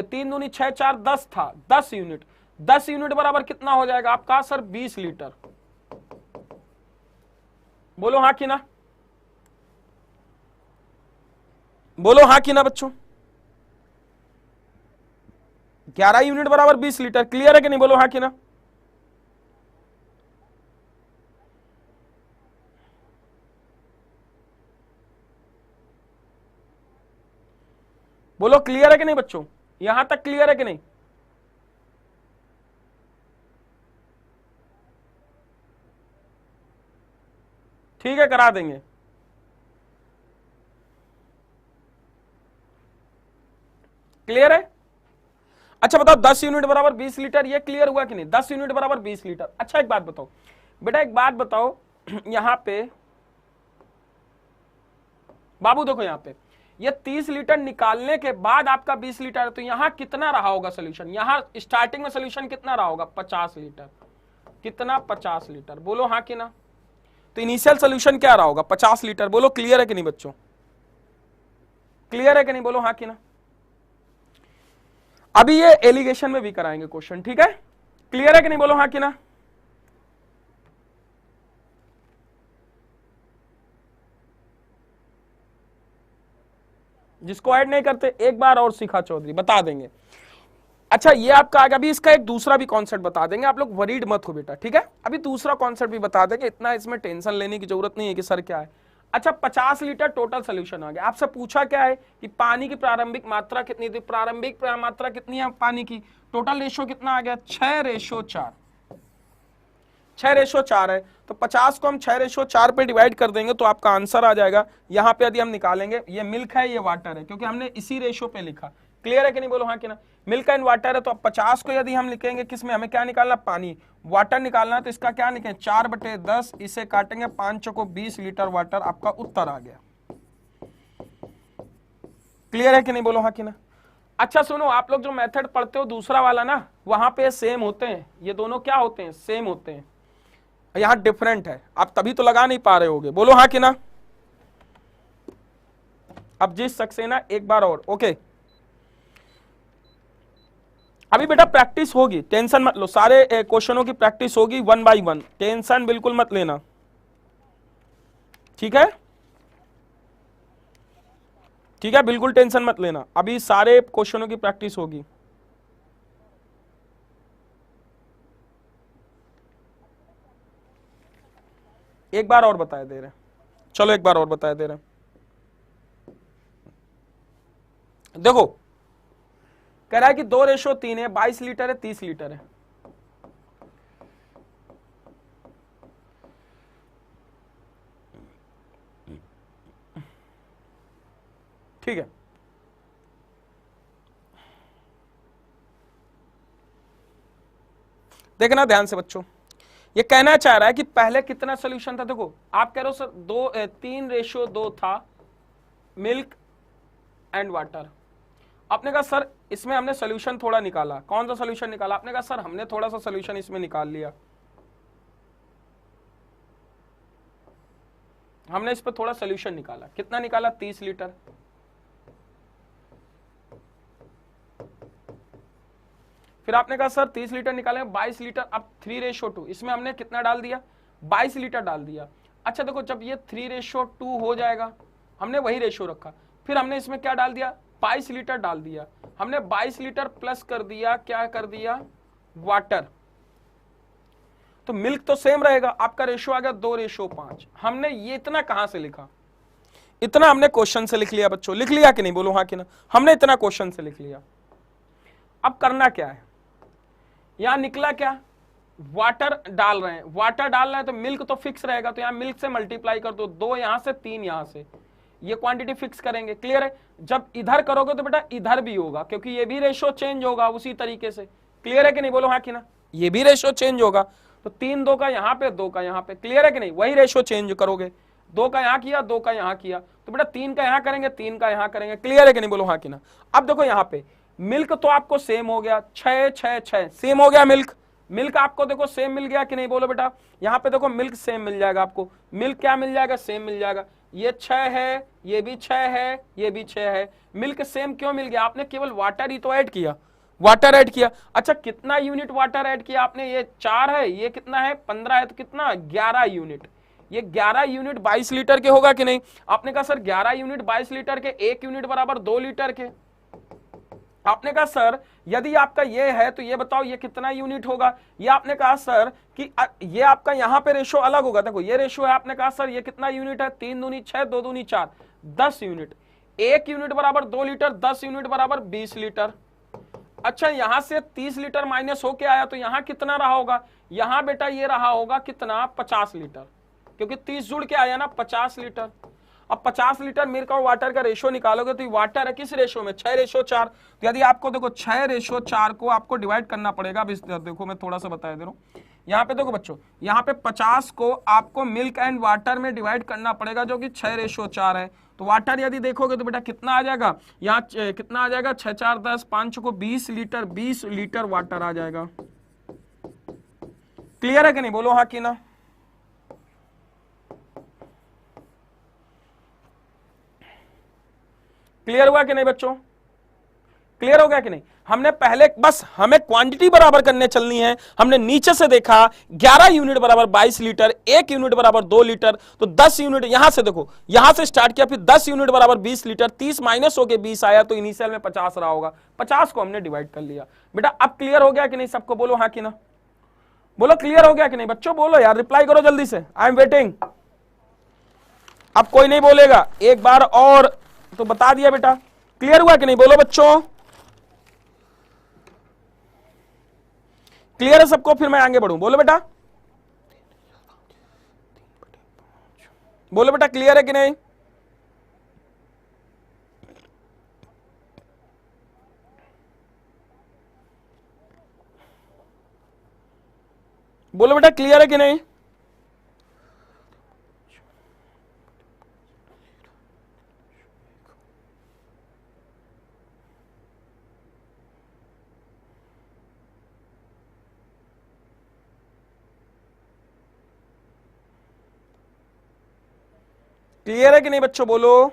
3 दूनी 6 4 10 था, 10 यूनिट, 10 यूनिट बराबर कितना हो जाएगा? आप कहा सर 20 लीटर। बोलो हाँ कि ना, बोलो हाँ कि ना बच्चों। 11 यूनिट बराबर 20 लीटर, क्लियर है कि नहीं? बोलो हाँ कि ना। बोलो क्लियर है कि नहीं बच्चों? यहां तक क्लियर है कि नहीं? ठीक है, करा देंगे। क्लियर है? अच्छा बताओ 10 यूनिट बराबर 20 लीटर, ये क्लियर हुआ कि नहीं? 10 यूनिट बराबर 20 लीटर। अच्छा एक बात बताओ बेटा, एक बात बताओ यहां पे बाबू देखो, यहां पे ये 30 लीटर निकालने के बाद आपका 20 लीटर, तो यहां कितना रहा होगा सोल्यूशन? यहां स्टार्टिंग में सोल्यूशन कितना रहा होगा? 50 लीटर। कितना? 50 लीटर। बोलो हाँ कि ना। तो इनिशियल सोल्यूशन क्या रहा होगा? 50 लीटर। बोलो क्लियर है कि नहीं बच्चों? क्लियर है कि नहीं? बोलो हाँ कि ना। अभी ये एलिगेशन में भी कराएंगे क्वेश्चन, ठीक है? क्लियर है कि नहीं? बोलो हाँ कि ना। जिसको ऐड नहीं करते एक बार और सीखा चौधरी, बता देंगे। अच्छा ये आपका आगे, अभी इसका एक दूसरा भी कॉन्सेप्ट बता देंगे, आप लोग वरीड मत हो बेटा, ठीक है? अभी दूसरा कॉन्सेप्ट भी बता देंगे, इतना इसमें टेंशन लेने की जरूरत नहीं है कि सर क्या है। अच्छा 50 लीटर टोटल सोल्यूशन आ गया। आपसे पूछा क्या है कि पानी की प्रारंभिक मात्रा कितनी थी? प्रारंभिक मात्रा कितनी है पानी की? टोटल रेशो कितना आ गया? 6:4। 6:4 है, तो 50 को हम 6:4 पे डिवाइड कर देंगे तो आपका आंसर आ जाएगा। यहां पे यदि हम निकालेंगे, ये मिल्क है, ये वाटर है, क्योंकि हमने इसी रेशो पे लिखा। क्लियर है कि नहीं? बोलो हाँ कि ना। मिल्क एंड वाटर है, तो 50 को यदि हम लिखेंगे किसमें? हमें क्या निकालना? पानी। वाटर निकालना है, तो इसका क्या लिखें? 4/10, इसे काटेंगे 5 को 20 लीटर वाटर, आपका उत्तर आ गया। क्लियर है कि नहीं? बोलो हाँ कि ना। अच्छा सुनो, आप लोग जो मेथड पढ़ते हो दूसरा वाला ना, वहां पे सेम होते हैं, ये दोनों क्या होते हैं? सेम होते हैं। यहां डिफरेंट है, आप तभी तो लगा नहीं पा रहे होगे। बोलो हाँ कि ना। अब जिस सक्सेना एक बार और, ओके। अभी बेटा प्रैक्टिस होगी, टेंशन मत लो, सारे क्वेश्चनों की प्रैक्टिस होगी 1 by 1, टेंशन बिल्कुल मत लेना, ठीक है? ठीक है, बिल्कुल टेंशन मत लेना, अभी सारे क्वेश्चनों की प्रैक्टिस होगी। एक बार और बता दे रहे, चलो एक बार और बता दे रहे। देखो कह रहा है कि 2:3 है, 22 लीटर है, 30 लीटर है। ठीक है, देखना ध्यान से बच्चों, ये कहना चाह रहा है कि पहले कितना सोल्यूशन था। देखो आप कह रहे हो सर 3:2 था मिल्क एंड वाटर। आपने कहा सर इसमें हमने सोल्यूशन थोड़ा निकाला। कौन सा सोल्यूशन निकाला? आपने कहा सर हमने थोड़ा सा सोल्यूशन इसमें निकाल लिया, हमने इस पर थोड़ा सोल्यूशन निकाला। कितना निकाला? 30 लीटर। फिर आपने कहा सर 30 लीटर निकाले, 22 लीटर। अब 3:2, इसमें हमने कितना डाल दिया? 22 लीटर डाल दिया। अच्छा देखो जब ये 3:2 हो जाएगा, हमने वही रेशो रखा, फिर हमने इसमें क्या डाल दिया? 22 लीटर डाल दिया। हमने 22 लीटर प्लस कर दिया, क्या कर दिया? वाटर। तो मिल्क तो सेम रहेगा, आपका रेशो आ गया 2:5। हमने ये इतना कहां से लिखा? इतना हमने क्वेश्चन से लिख लिया बच्चों, लिख लिया कि नहीं? बोलो हाँ कि ना। हमने इतना क्वेश्चन से लिख लिया। अब करना क्या है? यहां निकला क्या? वाटर डाल रहे हैं, वाटर डाल रहे हैं तो मिल्क तो फिक्स रहेगा, तो यहां मिल्क से मल्टीप्लाई कर दो, 2 यहां से 3 यहां से, ये क्वांटिटी फिक्स करेंगे। क्लियर है? जब इधर करोगे तो बेटा इधर भी होगा, क्योंकि ये भी रेशो चेंज होगा उसी तरीके से। क्लियर है कि नहीं? बोलो हाँ कि ना। ये भी रेशो चेंज होगा, तो 3 2 का यहां पे, 2 का यहां पे। क्लियर है कि नहीं? वही रेशो चेंज करोगे, 2 का यहां किया, 2 का यहां किया, तो बेटा 3 का यहां करेंगे, 3 का यहां करेंगे। क्लियर है कि नहीं? बोलो हाँ कि ना। अब देखो यहां पे मिल्क तो आपको सेम हो गया, 6 6 6 सेम हो गया मिल्क। मिल्क आपको देखो सेम मिल गया कि नहीं, बोलो बेटा। यहां पे देखो मिल्क सेम मिल जाएगा आपको, मिल्क क्या मिल जाएगा, सेम मिल जाएगा। ये 6 है, ये भी 6 है, ये भी 6 है। मिल्क सेम क्यों मिल गया, आपने केवल वाटर ही तो ऐड किया, वाटर ऐड किया। अच्छा कितना यूनिट वाटर ऐड किया आपने, ये 4 है, ये कितना है 15 है, तो कितना 11 यूनिट। ये 11 यूनिट 22 लीटर के होगा कि नहीं। आपने कहा सर 11 यूनिट 22 लीटर के, 1 यूनिट बराबर 2 लीटर के। आपने कहा सर यदि आपका ये है तो ये बताओ ये कितना यूनिट होगा। ये आपने कहा सर कि ये आपका यहां पे रेशो अलग होगा, देखो ये रेशो है। आपने कहा सर ये कितना यूनिट है, 3 दूनी 6, 2 दूनी 4, 10 यूनिट। 1 यूनिट बराबर 2 लीटर, 10 यूनिट बराबर 20 लीटर। अच्छा यहां से 30 लीटर माइनस होके आया तो यहां कितना रहा होगा, यहां बेटा ये रहा होगा कितना 50 लीटर, क्योंकि 30 जुड़ के आया ना 50 लीटर। अब 50 लीटर मिल्क और वाटर का रेशो निकालोगे तो वाटर है किस रेशो में, 6:4। तो यदि आपको देखो 6:4 को आपको डिवाइड करना पड़ेगा। अब देखो मैं थोड़ा सा बता दे रहा हूं, यहाँ पे देखो बच्चों, यहाँ पे 50 को आपको मिल्क एंड वाटर में डिवाइड करना पड़ेगा जो कि 6:4 है। तो वाटर यदि देखोगे तो बेटा कितना आ जाएगा, यहाँ कितना आ जाएगा 6 4 10, 5 को 20 लीटर, 20 लीटर वाटर आ जाएगा। क्लियर है कि नहीं, बोलो हाँ कि ना। क्लियर हुआ कि नहीं बच्चों, क्लियर हो गया कि नहीं। हमने पहले बस हमें क्वांटिटी बराबर करने चलनी है। हमने नीचे से देखा 11 यूनिट बराबर 22 लीटर, 1 यूनिट बराबर 2 लीटर, तो 10 यूनिट यहां से देखो, यहां से स्टार्ट किया, फिर 10 यूनिट बराबर 20 लीटर, 30 माइनस होके 20 आया तो इनिशियल में 50 रहा होगा, 50 को हमने डिवाइड कर लिया। बेटा अब क्लियर हो गया कि नहीं सबको, बोलो हाँ कि ना, बोलो क्लियर हो गया कि नहीं बच्चों, बोलो यार, रिप्लाई करो जल्दी से, आई एम वेटिंग। अब कोई नहीं बोलेगा, एक बार और तो बता दिया बेटा। क्लियर हुआ कि नहीं, बोलो बच्चों, क्लियर है सबको, फिर मैं आगे बढ़ूं, बोलो बेटा, बोलो बेटा क्लियर है कि नहीं। बोलो बेटा क्लियर है कि नहीं। क्लियर है कि नहीं बच्चों, बोलो।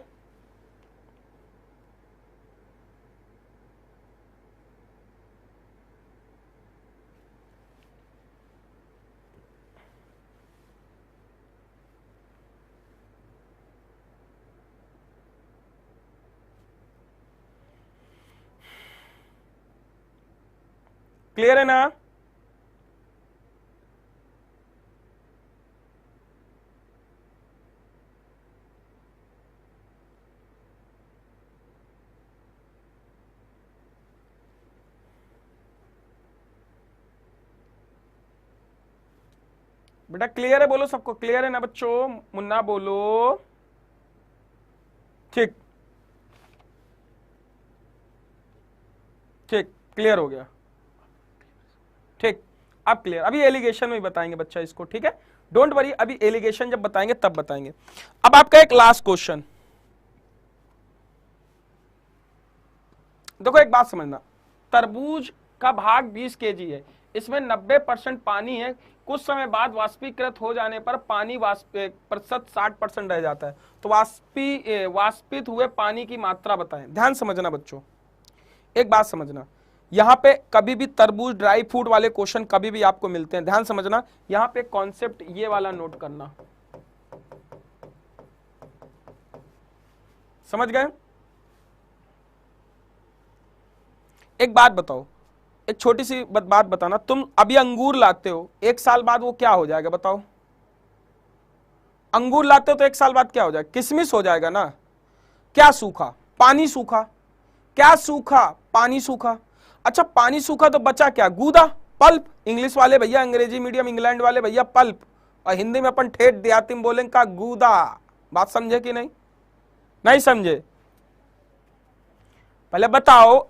क्लियर है ना। बेटा क्लियर है, बोलो सबको क्लियर है ना बच्चों, मुन्ना बोलो, ठीक ठीक क्लियर हो गया, ठीक। अब क्लियर, अभी एलिगेशन में बताएंगे बच्चा इसको, ठीक है, डोंट वरी, अभी एलिगेशन जब बताएंगे तब बताएंगे। अब आपका एक लास्ट क्वेश्चन, देखो एक बात समझना, तरबूज का भाग 20 केजी है, इसमें 90% पानी है, कुछ समय बाद वाष्पीकृत हो जाने पर पानी प्रतिशत 60% रह जाता है, तो वाष्पित हुए पानी की मात्रा बताएं। ध्यान समझना बच्चों, एक बात समझना, यहां पे कभी भी तरबूज ड्राई फ्रूट वाले क्वेश्चन कभी भी आपको मिलते हैं, ध्यान समझना, यहां पे कॉन्सेप्ट ये वाला नोट करना, समझ गए। एक बात बताओ, एक छोटी सी बात बताना, तुम अभी अंगूर लाते हो, 1 साल बाद वो क्या हो जाएगा बताओ, अंगूर लाते हो तो 1 साल बाद क्या हो जाएगा, किशमिश हो जाएगा ना। क्या सूखा, पानी सूखा, क्या सूखा, पानी सूखा। अच्छा पानी सूखा तो बचा क्या, गूदा, पल्प। इंग्लिश वाले भैया, अंग्रेजी मीडियम इंग्लैंड वाले भैया पल्प, और हिंदी में अपन ठेठ देहाती में बोलेंगे का गूदा। बात समझे कि नहीं, नहीं समझे, पहले बताओ।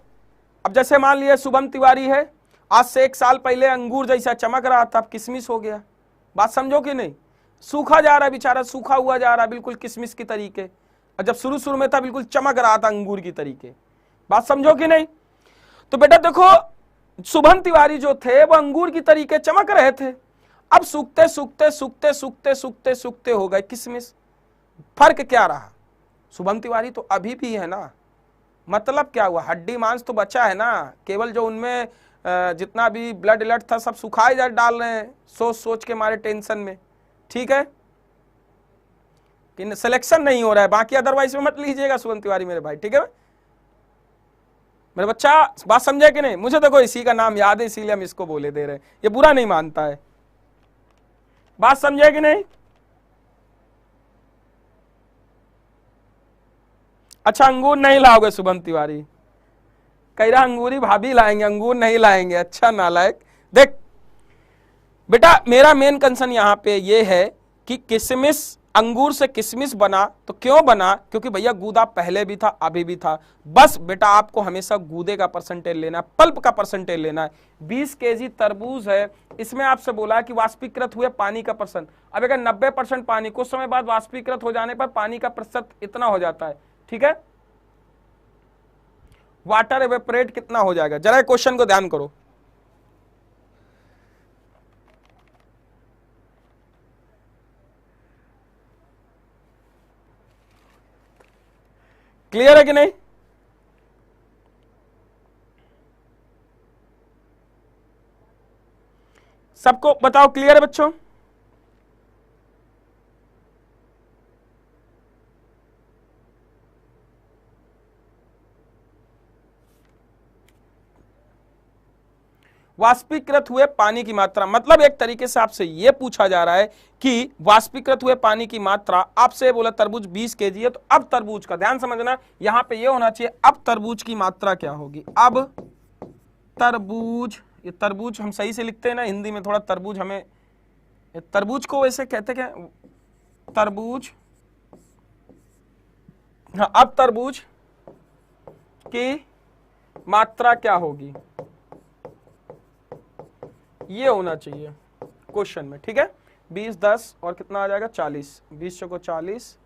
अब जैसे मान लिया शुभम तिवारी है, आज से 1 साल पहले अंगूर जैसा चमक रहा था, अब किशमिश हो गया। बात समझो कि नहीं, सूखा जा रहा है बेचारा, सूखा हुआ जा रहा है बिल्कुल किशमिश की तरीके, और जब शुरू शुरू में था बिल्कुल चमक रहा था अंगूर की तरीके। बात समझो कि नहीं। तो बेटा देखो शुभम तिवारी जो थे वो अंगूर की तरीके चमक रहे थे, अब सूखते सूखते सूखते सूखते सूखते सूखते हो गए किशमिश। फर्क क्या रहा? शुभम तिवारी तो अभी भी है ना, मतलब क्या हुआ, हड्डी मांस तो बचा है ना, केवल जो उनमें जितना भी ब्लड अलर्ट था सब सुखाए जा डाल रहे हैं सोच सोच के मारे टेंशन में, ठीक है, कि सिलेक्शन नहीं हो रहा है, बाकी अदरवाइज में मत लीजिएगा शुभम तिवारी मेरे भाई, ठीक है मेरे बच्चा, बात समझे कि नहीं? मुझे देखो इसी का नाम याद है इसीलिए हम इसको बोले दे रहे हैं, ये बुरा नहीं मानता है, बात समझे कि नहीं? अच्छा अंगूर नहीं लाओगे शुभम तिवारी, कह रहा अंगूरी भाभी लाएंगे, अंगूर नहीं लाएंगे, अच्छा नालायक। देख बेटा मेरा मेन कंसर्न यहां पे ये है कि किशमिश, अंगूर से किशमिश बना तो क्यों बना? क्योंकि भैया गूदा पहले भी था अभी भी था, बस बेटा आपको हमेशा गूदे का परसेंटेज लेना है, पल्प का परसेंटेज लेना है। 20 केजी तरबूज है, इसमें आपसे बोला कि वाष्पीकृत हुए पानी का परसेंट, अब अगर 90% पानी कुछ समय बाद वाष्पीकृत हो जाने पर पानी का प्रतिशत इतना हो जाता है, ठीक है, वाटर एवेपोरेट कितना हो जाएगा? जरा क्वेश्चन को ध्यान करो, क्लियर है कि नहीं? सबको बताओ क्लियर है बच्चों? वाष्पीकृत हुए पानी की मात्रा, मतलब एक तरीके से आपसे यह पूछा जा रहा है कि वाष्पीकृत हुए पानी की मात्रा, आपसे बोला तरबूज 20 केजी है, तो अब तरबूज का ध्यान समझना, यहां पे यह होना चाहिए अब तरबूज की मात्रा क्या होगी? अब तरबूज, ये तरबूज हम सही से लिखते हैं ना हिंदी में, थोड़ा तरबूज हमें, तरबूज को वैसे कहते क्या? तरबूज, हाँ अब तरबूज की मात्रा क्या होगी, ये होना चाहिए क्वेश्चन में, ठीक है। 20 10 और कितना आ जाएगा? 40, 20 चौको 40,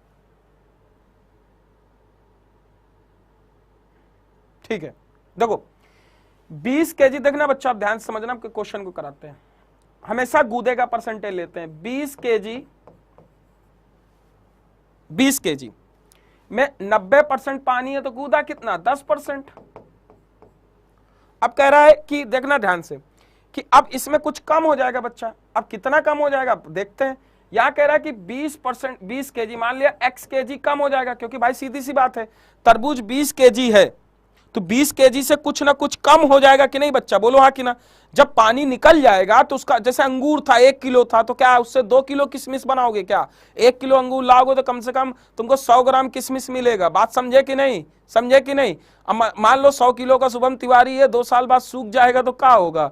ठीक है। देखो 20 केजी, देखना बच्चा आप ध्यान से समझना, आपके क्वेश्चन को कराते हैं, हमेशा गूदे का परसेंटेज लेते हैं। 20 केजी में 90% पानी है तो गूदा कितना? 10%। अब कह रहा है कि देखना ध्यान से कि अब इसमें कुछ कम हो जाएगा बच्चा, अब कितना कम हो जाएगा देखते हैं। यहां कह रहा है कि 20%, 20 केजी, मान लिया x केजी कम हो जाएगा, क्योंकि भाई सीधी सी बात है तरबूज 20 केजी है तो 20 केजी से कुछ ना कुछ कम हो जाएगा कि नहीं बच्चा? बोलो हाँ कि ना। जब पानी निकल जाएगा तो उसका, जैसे अंगूर था 1 किलो था तो क्या उससे 2 किलो किशमिश बनाओगे क्या? 1 किलो अंगूर लाओगे तो कम से कम तुमको 100 ग्राम किशमिश मिलेगा। बात समझे कि नहीं? समझे कि नहीं? अब मान लो 100 किलो का शुभम तिवारी है, 2 साल बाद सूख जाएगा तो क्या होगा?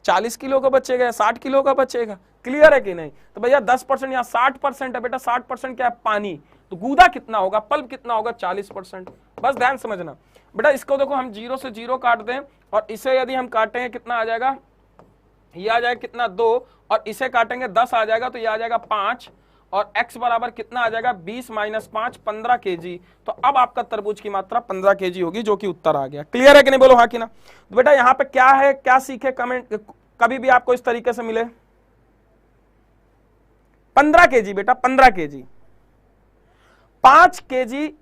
40 किलो का बचेगा या 60 किलो का बचेगा? क्लियर है कि नहीं? तो भैया 10% या 60% है बेटा, 60% क्या है? पानी, तो गूदा कितना होगा, पल्प कितना होगा? 40%। बस ध्यान समझना बेटा। इसको देखो हम 0 से 0 काट दें और इसे यदि हम काटेंगे कितना आ जाएगा? ये आ जाएगा कितना? 2, और इसे काटेंगे 10 आ जाएगा, तो ये आ जाएगा 5, और x बराबर कितना आ जाएगा? 20 - 5 15 केजी। तो अब आपका तरबूज की मात्रा 15 केजी होगी, जो कि उत्तर आ गया। क्लियर है कि नहीं? बोलो हाँ कि ना। तो बेटा यहां पे क्या है, क्या सीखे? कमेंट, कभी भी आपको इस तरीके से मिले 15 केजी बेटा, 15 केजी, 5 केजी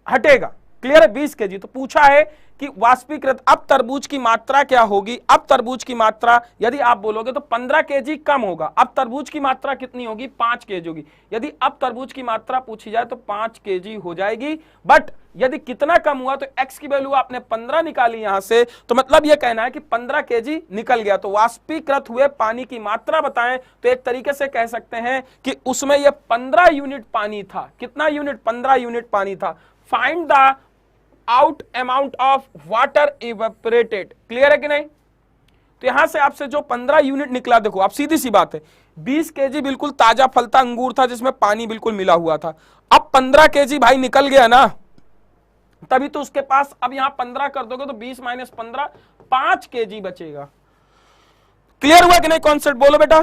हटेगा। क्लियर है? 20 केजी। तो पूछा है कि वाष्पीकृत, अब तरबूज की मात्रा क्या होगी? अब तरबूज की मात्रा यदि आप बोलोगे तो 15 केजी कम होगा। अब तरबूज की मात्रा कितनी होगी? 5 केजी होगी। यदि अब तरबूज की मात्रा पूछी जाए तो 5 केजी हो जाएगी। बट यदि कितना कम हुआ तो x की वैल्यू आपने 15 निकाली यहां से, तो मतलब यह कहना है कि 15 केजी निकल गया। तो वाष्पीकृत हुए पानी की मात्रा बताएं तो एक तरीके से कह सकते हैं कि उसमें यह 15 यूनिट पानी था। कितना यूनिट? 15 यूनिट पानी था। Find the out amount of water evaporated. Clear है कि नहीं? तो यहां से आपसे जो 15 यूनिट निकला, देखो आप सीधी सी बात है, 20 केजी बिल्कुल ताजा फलता अंगूर था जिसमें पानी बिल्कुल मिला हुआ था। अब 15 केजी भाई निकल गया ना, तभी तो उसके पास, अब यहां 15 कर दोगे तो 20 - 15 5 केजी बचेगा। क्लियर हुआ कि नहीं कॉन्सेप्ट? बोलो बेटा,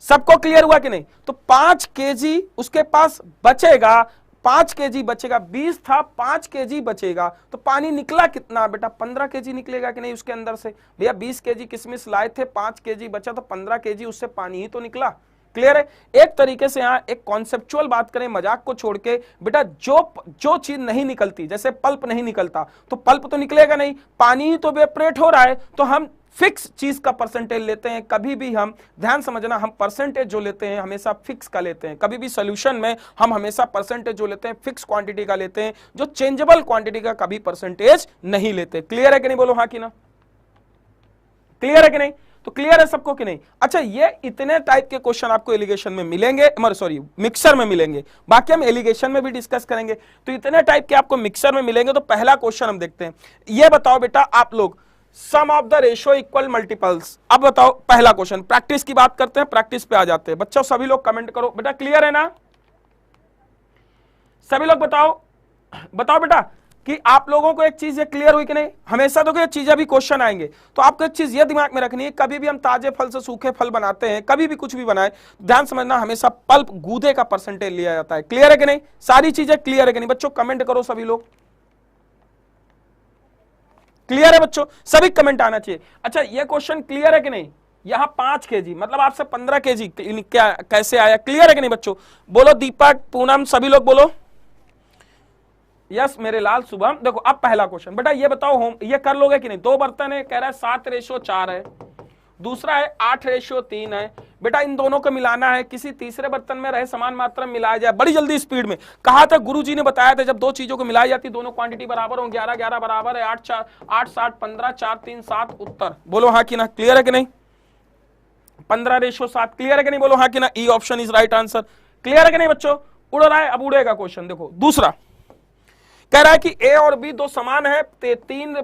सबको क्लियर हुआ कि नहीं? तो 5 केजी उसके पास बचेगा। 5 केजी बचेगा, 20 था 5 केजी बचेगा, तो पानी निकला कितना बेटा 15 केजी निकलेगा कि नहीं उसके अंदर से। भैया 20 केजी किशमिश लाए थे, 5 केजी बचा तो 15 केजी उससे पानी ही तो निकला। क्लियर है। एक तरीके से यहां एक कॉन्सेप्चुअल बात करें, मजाक को छोड़ के, बेटा जो चीज नहीं निकलती, जैसे पल्प नहीं निकलता तो पल्प तो निकलेगा नहीं, पानी ही तो वेपरेट हो रहा है, तो हम फिक्स चीज का परसेंटेज लेते हैं। कभी भी हम ध्यान समझना, हम परसेंटेज जो लेते हैं हमेशा फिक्स का लेते हैं। कभी भी सॉल्यूशन में हम हमेशा परसेंटेज जो लेते हैं फिक्स क्वांटिटी का लेते हैं, जो चेंजेबल क्वांटिटी का कभी परसेंटेज नहीं लेते। क्लियर है कि नहीं, बोलो हाँ कि ना। क्लियर है कि नहीं, तो क्लियर है सबको कि नहीं। अच्छा, ये इतने टाइप के क्वेश्चन आपको एलिगेशन में मिलेंगे, सॉरी मिक्सर में मिलेंगे, बाकी हम एलिगेशन में भी डिस्कस करेंगे। तो इतने टाइप के आपको मिक्सर में मिलेंगे। तो पहला क्वेश्चन हम देखते हैं, ये बताओ बेटा आप लोग, sum of the ratio equal multiples. अब बताओ पहला क्वेश्चन, प्रैक्टिस की बात करते हैं, प्रैक्टिस पे आ जाते हैं। बच्चों सभी लोग कमेंट करो बेटा, क्लियर है ना, सभी लोग बताओ बेटा कि आप लोगों को एक चीज ये क्लियर हुई कि नहीं। हमेशा तो ये चीजें भी क्वेश्चन आएंगे, तो आपको एक चीज ये दिमाग में रखनी है, कभी भी हम ताजे फल से सूखे फल बनाते हैं, कभी भी कुछ भी बनाए, ध्यान समझना, हमेशा पल्प गूदे का परसेंटेज लिया जाता है। क्लियर है कि नहीं, सारी चीजें क्लियर है कि नहीं बच्चों, कमेंट करो सभी लोग। क्लियर है बच्चों, सभी कमेंट आना चाहिए। अच्छा, ये क्वेश्चन क्लियर है कि नहीं, यहां 5 केजी मतलब आपसे 15 केजी क्या कैसे आया, क्लियर है कि नहीं बच्चों। बोलो दीपक, पूनम, सभी लोग बोलो यस मेरे लाल, शुभम। देखो अब पहला क्वेश्चन बेटा, ये बताओ होम ये कर लोगे कि नहीं। 2 बर्तन है, कह रहा है 7:4 है, दूसरा है 8:3 है। बेटा इन दोनों को मिलाना है, किसी तीसरे बर्तन में रहे समान मात्रा में मिलाया जाए, बड़ी जल्दी स्पीड में। कहा था गुरुजी ने बताया था, जब 2 चीजों को मिलाई जाती दोनों क्वांटिटी बराबर हो, 11-11 बराबर है, 8 7 15 4 3 7 उत्तर। बोलो हाँ कि ना, क्लियर है कि नहीं। 15:7 क्लियर है कि नहीं, बोलो हाँ कि ना। E option is right answer. Clear है कि नहीं बच्चों, उड़ रहा है, अब उड़ेगा क्वेश्चन। देखो दूसरा कह रहा है कि ए और बी 2 समान है, 5:3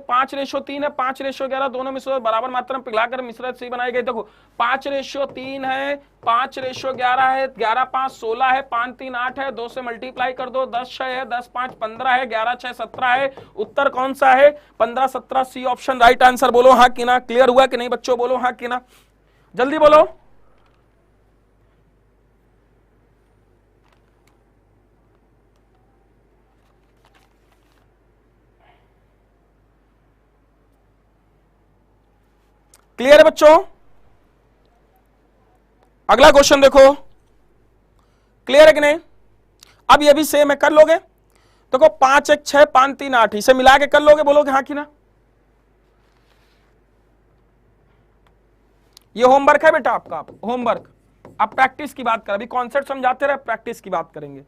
है, 5:11 दोनों मिश्रण बराबर मात्रा में पिघलाकर मिश्रण सी बनाई गई। देखो 5:3 है, 5:11 है, 11 5 16 है, 5 3 8 है, 2 से मल्टीप्लाई कर दो, 10 6 है, 10 5 15 है, 11 6 17 है। उत्तर कौन सा है, 15 17, सी ऑप्शन राइट आंसर। बोलो हाँ कि ना। क्लियर हुआ कि नहीं बच्चों, बोलो हाँ कि ना, जल्दी बोलो। क्लियर है बच्चों, अगला क्वेश्चन देखो, क्लियर है कि नहीं। अब ये भी सेम है, कर लोगे। देखो 5 1 6 5 3 8, इसे मिला के कर लोगे, बोलोगे हाँ कि ना। ये होमवर्क है बेटा आपका, होमवर्क। अब प्रैक्टिस की बात कर, अभी कॉन्सेप्ट समझाते रहे, प्रैक्टिस की बात करेंगे,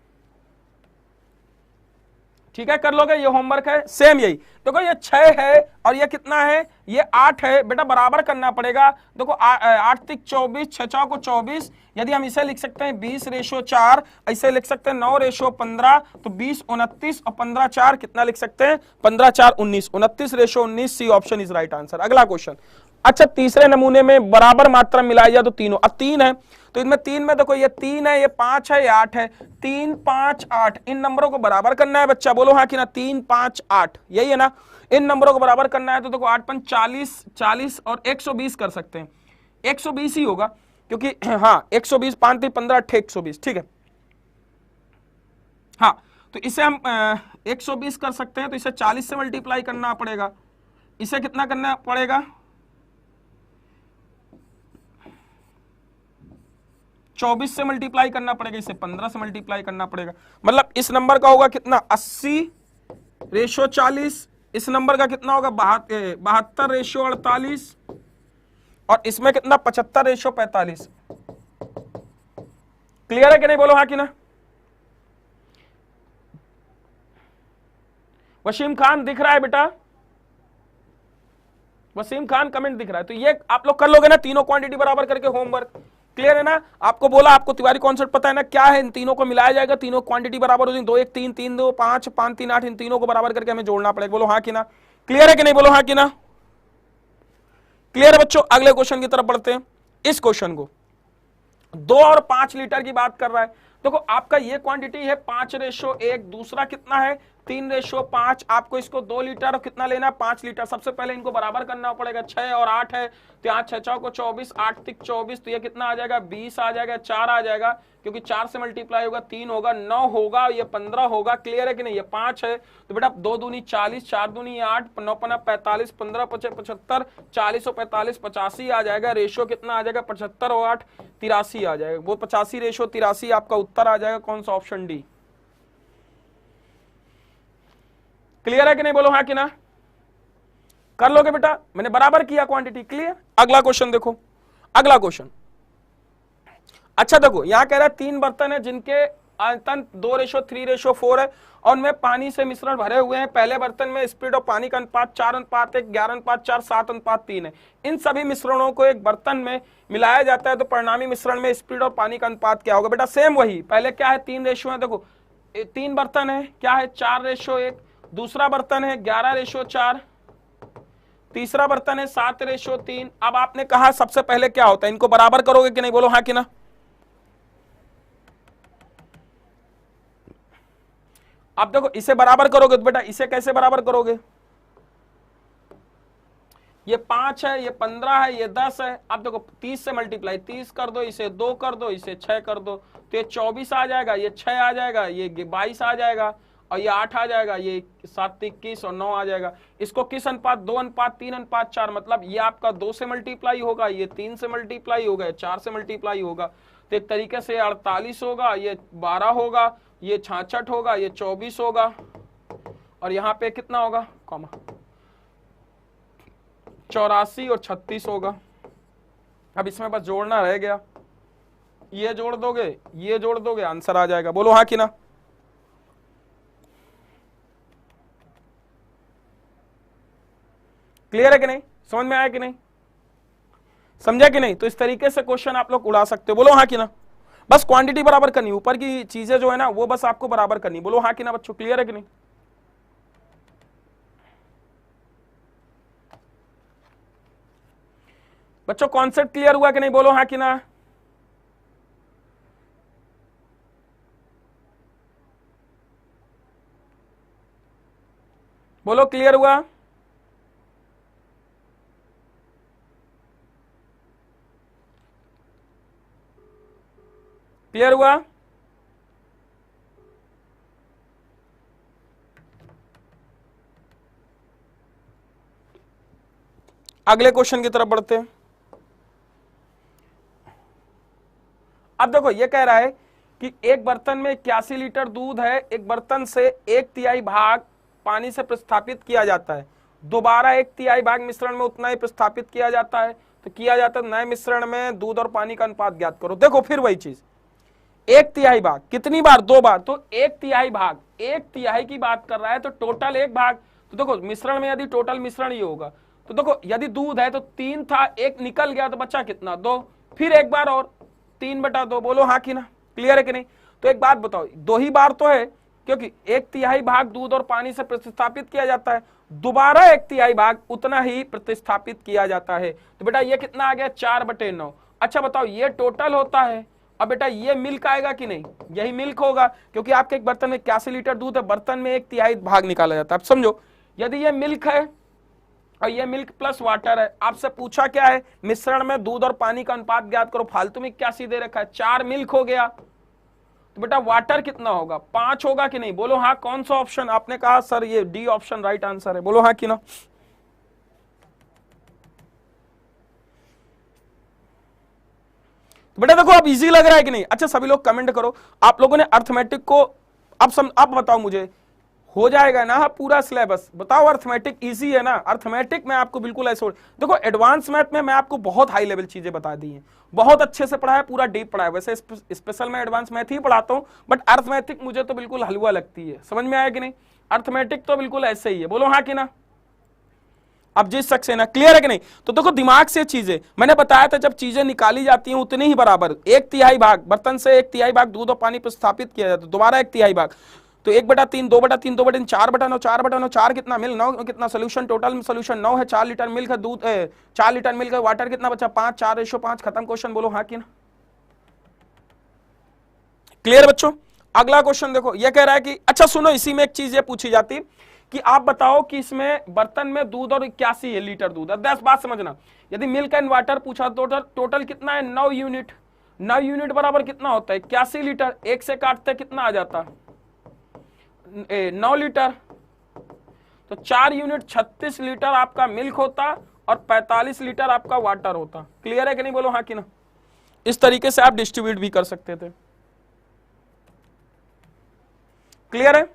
ठीक है। कर लोगे, ये होमवर्क है, सेम यही। देखो ये 6 है और ये कितना है, ये 8 है बेटा, बराबर करना पड़ेगा। देखो 8 3 24, 6 4 को 24, यदि हम इसे लिख सकते हैं 20:4, ऐसे लिख सकते हैं 9:15, तो 20 29 और 15 4 कितना लिख सकते हैं, 15 4 19, 29:19, C option is right answer. अगला क्वेश्चन, अच्छा तीसरे नमूने में बराबर मात्रा मिलाई जाए तो तीनों, अब 3 है तो इनमें 3 में देखो ये 3 है, ये 5 है, ये 8 है, 3 5 8, इन नंबरों को बराबर करना है बच्चा। बोलो हाँ कि ना, 3 5 8 यही है ना। इन नंबरों को बराबर करना है तो देखो 8 5 40 40 और 120 कर सकते हैं, 120 ही होगा क्योंकि हाँ 120, 5 3 15 8 120, ठीक है। हाँ तो इसे हम 120 कर सकते हैं, तो इसे 40 से मल्टीप्लाई करना पड़ेगा। इसे कितना करना पड़ेगा, 24 से मल्टीप्लाई करना पड़ेगा, इसे 15 से मल्टीप्लाई करना पड़ेगा। मतलब इस नंबर का होगा कितना, 80:40, इस नंबर का कितना होगा 72:48, और इसमें कितना 75:45। क्लियर है कि नहीं, बोलो हाँ कि ना। वसीम खान दिख रहा है बेटा, वसीम खान कमेंट दिख रहा है। तो ये आप लोग कर लोगे ना, तीनों क्वांटिटी बराबर करके होमवर्क। क्लियर है ना, आपको बोला, आपको तिवारी कॉन्सेप्ट पता है ना क्या है, इन तीनों को मिलाया जाएगा, तीनों क्वांटिटी बराबर हो जाएगी, 2 1 3 3 2 5 5 3 8, इन तीनों को बराबर करके हमें जोड़ना पड़ेगा। बोलो हाँ कि ना। क्लियर है कि नहीं, बोलो हाँ कि ना। क्लियर है बच्चों, अगले क्वेश्चन की तरफ बढ़ते हैं। इस क्वेश्चन को 2 और 5 लीटर की बात कर रहा है। देखो आपका ये क्वांटिटी है 5:1, दूसरा कितना है 3:5, आपको इसको 2 लीटर और कितना लेना है 5 लीटर। सबसे पहले इनको बराबर करना पड़ेगा, 6 और 8 है तो यहाँ 6 चौको 24, 8 तिक 24, तो ये कितना आ जाएगा 20 आ जाएगा, 4 आ जाएगा क्योंकि 4 से मल्टीप्लाई होगा 3 होगा, 9 होगा, ये 15 होगा। क्लियर है कि नहीं? ये 5 है तो बेटा 2 दूनी 40, 4 दूनी 8, 9 पना 45, 15 पचे 75, 40 और 45 85 आ जाएगा। रेशियो कितना आ जाएगा 75 और 8 83 आ जाएगा। वो 85 रेशियो 83 आपका उत्तर आ जाएगा। कौन सा? Option D. क्लियर है कि नहीं? बोलो हाँ कि ना। कर लोगे बेटा? मैंने बराबर किया क्वांटिटी। क्लियर? अगला क्वेश्चन देखो, अगला क्वेश्चन। अच्छा देखो, यहां कह रहा है 3 बर्तन है जिनके आयतन 2:3:4 है और उनमें पानी से मिश्रण भरे हुए हैं। पहले बर्तन में स्पीड ऑफ पानी का अनुपात 4:1, 11:4, 7:3 है। इन सभी मिश्रणों को एक बर्तन में मिलाया जाता है तो परिणामी मिश्रण में स्पीड ऑफ पानी का अनुपात क्या होगा? बेटा सेम वही, पहले क्या है 3 रेशियो है। देखो 3 बर्तन है, क्या है 4:1, दूसरा बर्तन है 11:4, तीसरा बर्तन है 7:3। अब आपने कहा सबसे पहले क्या होता है, इनको बराबर करोगे कि नहीं? बोलो हाँ कि ना। अब देखो इसे बराबर करोगे तो बेटा इसे कैसे बराबर करोगे? ये 5 है, ये 15 है, ये 10 है। अब देखो 30 से मल्टीप्लाई 30 कर दो, इसे 2 कर दो, इसे 6 कर दो तो ये 24 आ जाएगा, ये 6 आ जाएगा, ये 22 आ जाएगा और ये 8 आ जाएगा, ये 7 21 और 9 आ जाएगा। इसको किस अनुपात? 2:3:4, मतलब ये आपका 2 से मल्टीप्लाई होगा, ये 3 से मल्टीप्लाई होगा, 4 से मल्टीप्लाई होगा। तो एक तरीके से 48 होगा, ये 12 होगा, ये 66 होगा, ये 24 होगा और यहाँ पे कितना होगा कॉमा 84 और 36 होगा। अब इसमें बस जोड़ना रह गया, ये जोड़ दोगे, ये जोड़ दोगे, आंसर आ जाएगा। बोलो हाँ कि ना। क्लियर है कि नहीं? समझ में आया कि नहीं? समझा कि नहीं? तो इस तरीके से क्वेश्चन आप लोग उड़ा सकते हो। बोलो हाँ कि ना। बस क्वांटिटी बराबर करनी, ऊपर की चीजें जो है ना वो बस आपको बराबर करनी। बोलो हाँ कि ना बच्चों। क्लियर है कि नहीं? बच्चों कॉन्सेप्ट क्लियर हुआ कि नहीं? बोलो हाँ कि ना। बोलो क्लियर हुआ? क्लियर हुआ? अगले क्वेश्चन की तरफ बढ़ते हैं। अब देखो ये कह रहा है कि एक बर्तन में 81 लीटर दूध है, एक बर्तन से 1/3 भाग पानी से प्रतिस्थापित किया जाता है, दोबारा 1/3 भाग मिश्रण में उतना ही प्रतिस्थापित किया जाता है तो किया जाता है नए मिश्रण में दूध और पानी का अनुपात ज्ञात करो। देखो फिर वही चीज, 1/3 भाग कितनी बार? 2 बार, तो 1/3 भाग 1/3 की बात कर रहा है तो टोटल 1 भाग। तो देखो मिश्रण में यदि टोटल मिश्रण ये होगा तो देखो यदि दूध है तो 3 था, 1 निकल गया तो बचा कितना? 2, फिर एक बार और 3/2। बोलो हाँ कि ना। क्लियर है कि नहीं? तो एक बात बताओ, 2 ही बार तो है क्योंकि 1/3 भाग दूध और पानी से प्रतिस्थापित किया जाता है, दोबारा 1/3 भाग उतना ही प्रतिस्थापित किया जाता है। तो बेटा ये कितना आ गया? 4/9। अच्छा बताओ ये टोटल होता है। अब बेटा ये मिल्क आएगा कि नहीं? यही मिल्क होगा क्योंकि आपके एक बर्तन में 81 लीटर दूध है, बर्तन में 1/3 भाग निकाला जाता है। अब समझो यदि ये मिल्क है और ये मिल्क प्लस वाटर है, आपसे पूछा क्या है? मिश्रण में दूध और पानी का अनुपात ज्ञात करो। फालतू में 81 दे रखा है, 4 मिल्क हो गया तो बेटा वाटर कितना होगा? 5 होगा कि नहीं? बोलो हाँ। कौन सा ऑप्शन? आपने कहा सर ये डी ऑप्शन राइट आंसर है। बोलो हाँ कि ना। बेटा देखो अब इजी लग रहा है कि नहीं? अच्छा सभी लोग कमेंट करो, आप लोगों ने अर्थमेटिक को अब बताओ मुझे, हो जाएगा ना पूरा सिलेबस? बताओ अर्थमेटिक इजी है ना? अर्थमेटिक में आपको बिल्कुल ऐसे देखो, एडवांस मैथ में मैं आपको बहुत हाई लेवल चीजें बता दी हैं, बहुत अच्छे से पढ़ाया, पूरा डीप पढ़ाया। वैसे स्पेशल में एडवांस मैथ ही पढ़ाता हूं बट अर्थमेटिक मुझे तो बिल्कुल हलवा लगती है। समझ में आया कि नहीं? अर्थमेटिक तो बिल्कुल ऐसे ही है। बोलो हाँ कि ना। अब जिस शख्स है ना, क्लियर है कि नहीं? तो देखो दिमाग से चीजें मैंने बताया था, जब चीजें निकाली जाती हैं उतनी ही बराबर 1/3 भाग बर्तन से 1/3 भाग दूध और पानी प्रतिस्थापित किया जाता है, दोबारा 1/3 भाग तो 1/3, 2/3, 2/3, 4/9, 4/9, 4 कितना मिल 9 कितना सोल्यूशन, टोटल सोल्यूशन 9 है। 4 लीटर मिल्क है, दूध 4 लीटर मिल्क है, वाटर कितना बचा? 5, 4:5 खत्म क्वेश्चन। बोलो हाँ कि ना। क्लियर बच्चों? अगला क्वेश्चन देखो, ये कह रहा है कि अच्छा सुनो, इसी में एक चीज ये पूछी जाती कि आप बताओ कि इसमें बर्तन में दूध और 81 है लीटर दूध है। 10 बात समझना, यदि मिल्क एंड वाटर पूछा तो टोटल कितना है 9 यूनिट। 9 यूनिट बराबर कितना होता है 81 लीटर। एक से काटते कितना आ जाता 9 लीटर, तो 4 यूनिट 36 लीटर आपका मिल्क होता और 45 लीटर आपका वाटर होता। क्लियर है कि नहीं, बोलो हाँ कि ना। इस तरीके से आप डिस्ट्रीब्यूट भी कर सकते थे। क्लियर है।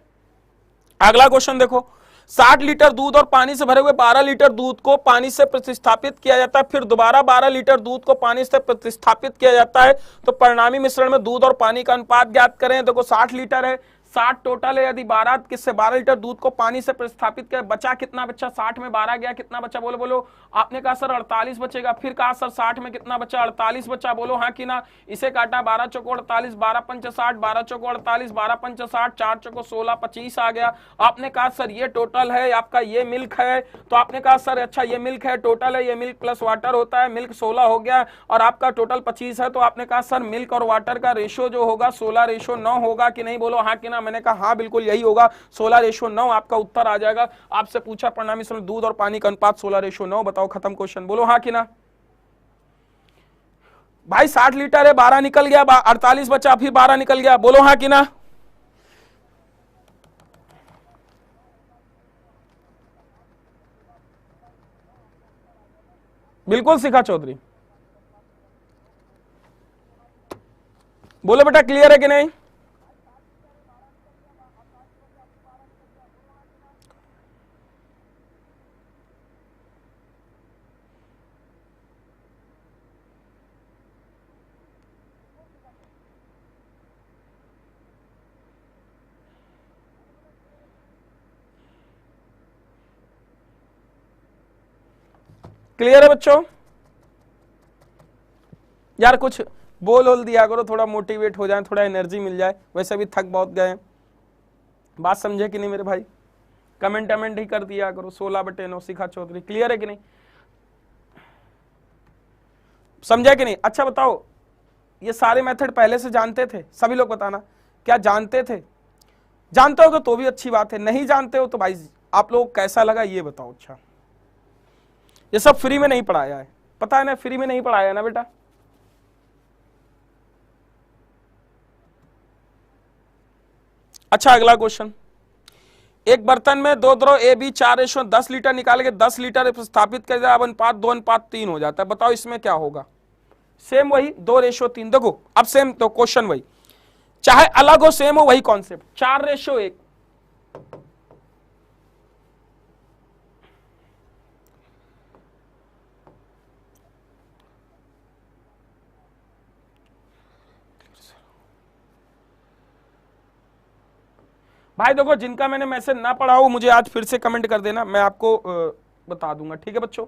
अगला क्वेश्चन देखो, 60 लीटर दूध और पानी से भरे हुए 12 लीटर दूध को पानी से प्रतिस्थापित किया जाता है, फिर दोबारा 12 लीटर दूध को पानी से प्रतिस्थापित किया जाता है, तो परिणामी मिश्रण में दूध और पानी का अनुपात ज्ञात करें। देखो 60 लीटर है, 60 टोटल है, यदि 12 लीटर दूध को पानी से प्रतिस्थापित करें, बचा कितना बच्चा, 60 में 12 गया, कितना बचा बोलो बोलो। आपने कहा सर 48 बचेगा, फिर कहा सर 60 में कितना बचा, 48 बचा, बोलो हाँ कि ना। इसे काटा 12 चौको 48, 12 पंच 60, 12 चौको 48, 12 पंच 60, 4 चौको 16, 25 आ गया। आपने कहा सर ये टोटल है आपका, ये मिल्क है, तो आपने कहा सर अच्छा ये मिल्क है, टोटल है, ये मिल्क प्लस वाटर होता है, मिल्क 16 हो गया और आपका टोटल 25 है। तो आपने कहा सर मिल्क और वाटर का रेशो जो होगा 16:9 होगा कि नहीं, बोलो हाँ कि ना। मैंने कहा हाँ बिल्कुल यही होगा, 16:9 आपका उत्तर आ जाएगा। आपसे पूछा परिणामी मिश्रण दूध और पानी का अनुपात 16:9, बताओ खत्म क्वेश्चन, बोलो हाँ कि ना। भाई 60 लीटर है, 12 निकल गया, 48 बचा, फिर 12 निकल गया, बोलो हाँ कि ना। बिल्कुल शिखा चौधरी, बोलो बेटा क्लियर है कि नहीं। क्लियर है बच्चों। यार कुछ बोल दिया करो, थोड़ा मोटिवेट हो जाए, थोड़ा एनर्जी मिल जाए, वैसे भी थक बहुत गए। बात समझे कि नहीं मेरे भाई, कमेंट ही कर दिया करो। 16/9 शिखा चौधरी, क्लियर है कि नहीं, समझा कि नहीं। अच्छा बताओ, ये सारे मेथड पहले से जानते थे सभी लोग, बताना क्या जानते थे। जानते हो तो भी अच्छी बात है, नहीं जानते हो तो भाई आप लोग कैसा लगा ये बताओ। अच्छा ये सब फ्री में नहीं पढ़ाया है, पता है ना, फ्री में नहीं पढ़ाया ना बेटा। अच्छा अगला क्वेश्चन, एक बर्तन में 2 द्रव ए बी 4:10 लीटर निकाल के 10 लीटर स्थापित कर दिया, अब अनुपात 2:3 हो जाता है, बताओ इसमें क्या होगा। सेम वही 2:3। देखो अब सेम तो क्वेश्चन वही, चाहे अलग हो सेम हो वही कॉन्सेप्ट, 4:1। भाई देखो जिनका मैंने मैसेज ना पढ़ा हो मुझे आज फिर से कमेंट कर देना, मैं आपको बता दूंगा, ठीक है बच्चों।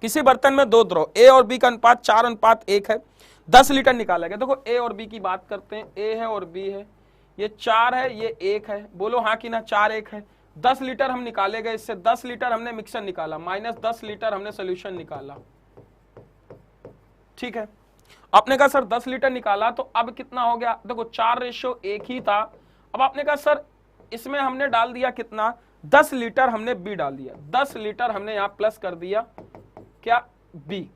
किसी बर्तन में 2 द्रव ए और बी का अनुपात 4:1 है, 10 लीटर निकाला गया। देखो ए और बी की बात करते हैं, ए है और बी है, ये 4 है ये 1 है, बोलो हाँ कि ना। 4 1 है, 10 लीटर हम निकाले गए, इससे 10 लीटर हमने मिक्सर निकाला, -10 लीटर हमने सोल्यूशन निकाला, ठीक है। आपने कहा सर 10 लीटर निकाला तो अब कितना हो गया, देखो 4:1 ही था। अब आपने कहा सर इसमें हमने डाल दिया कितना, 10 लीटर हमने बी डाल दिया, 10 लीटर हमने यहां प्लस कर दिया क्या बी।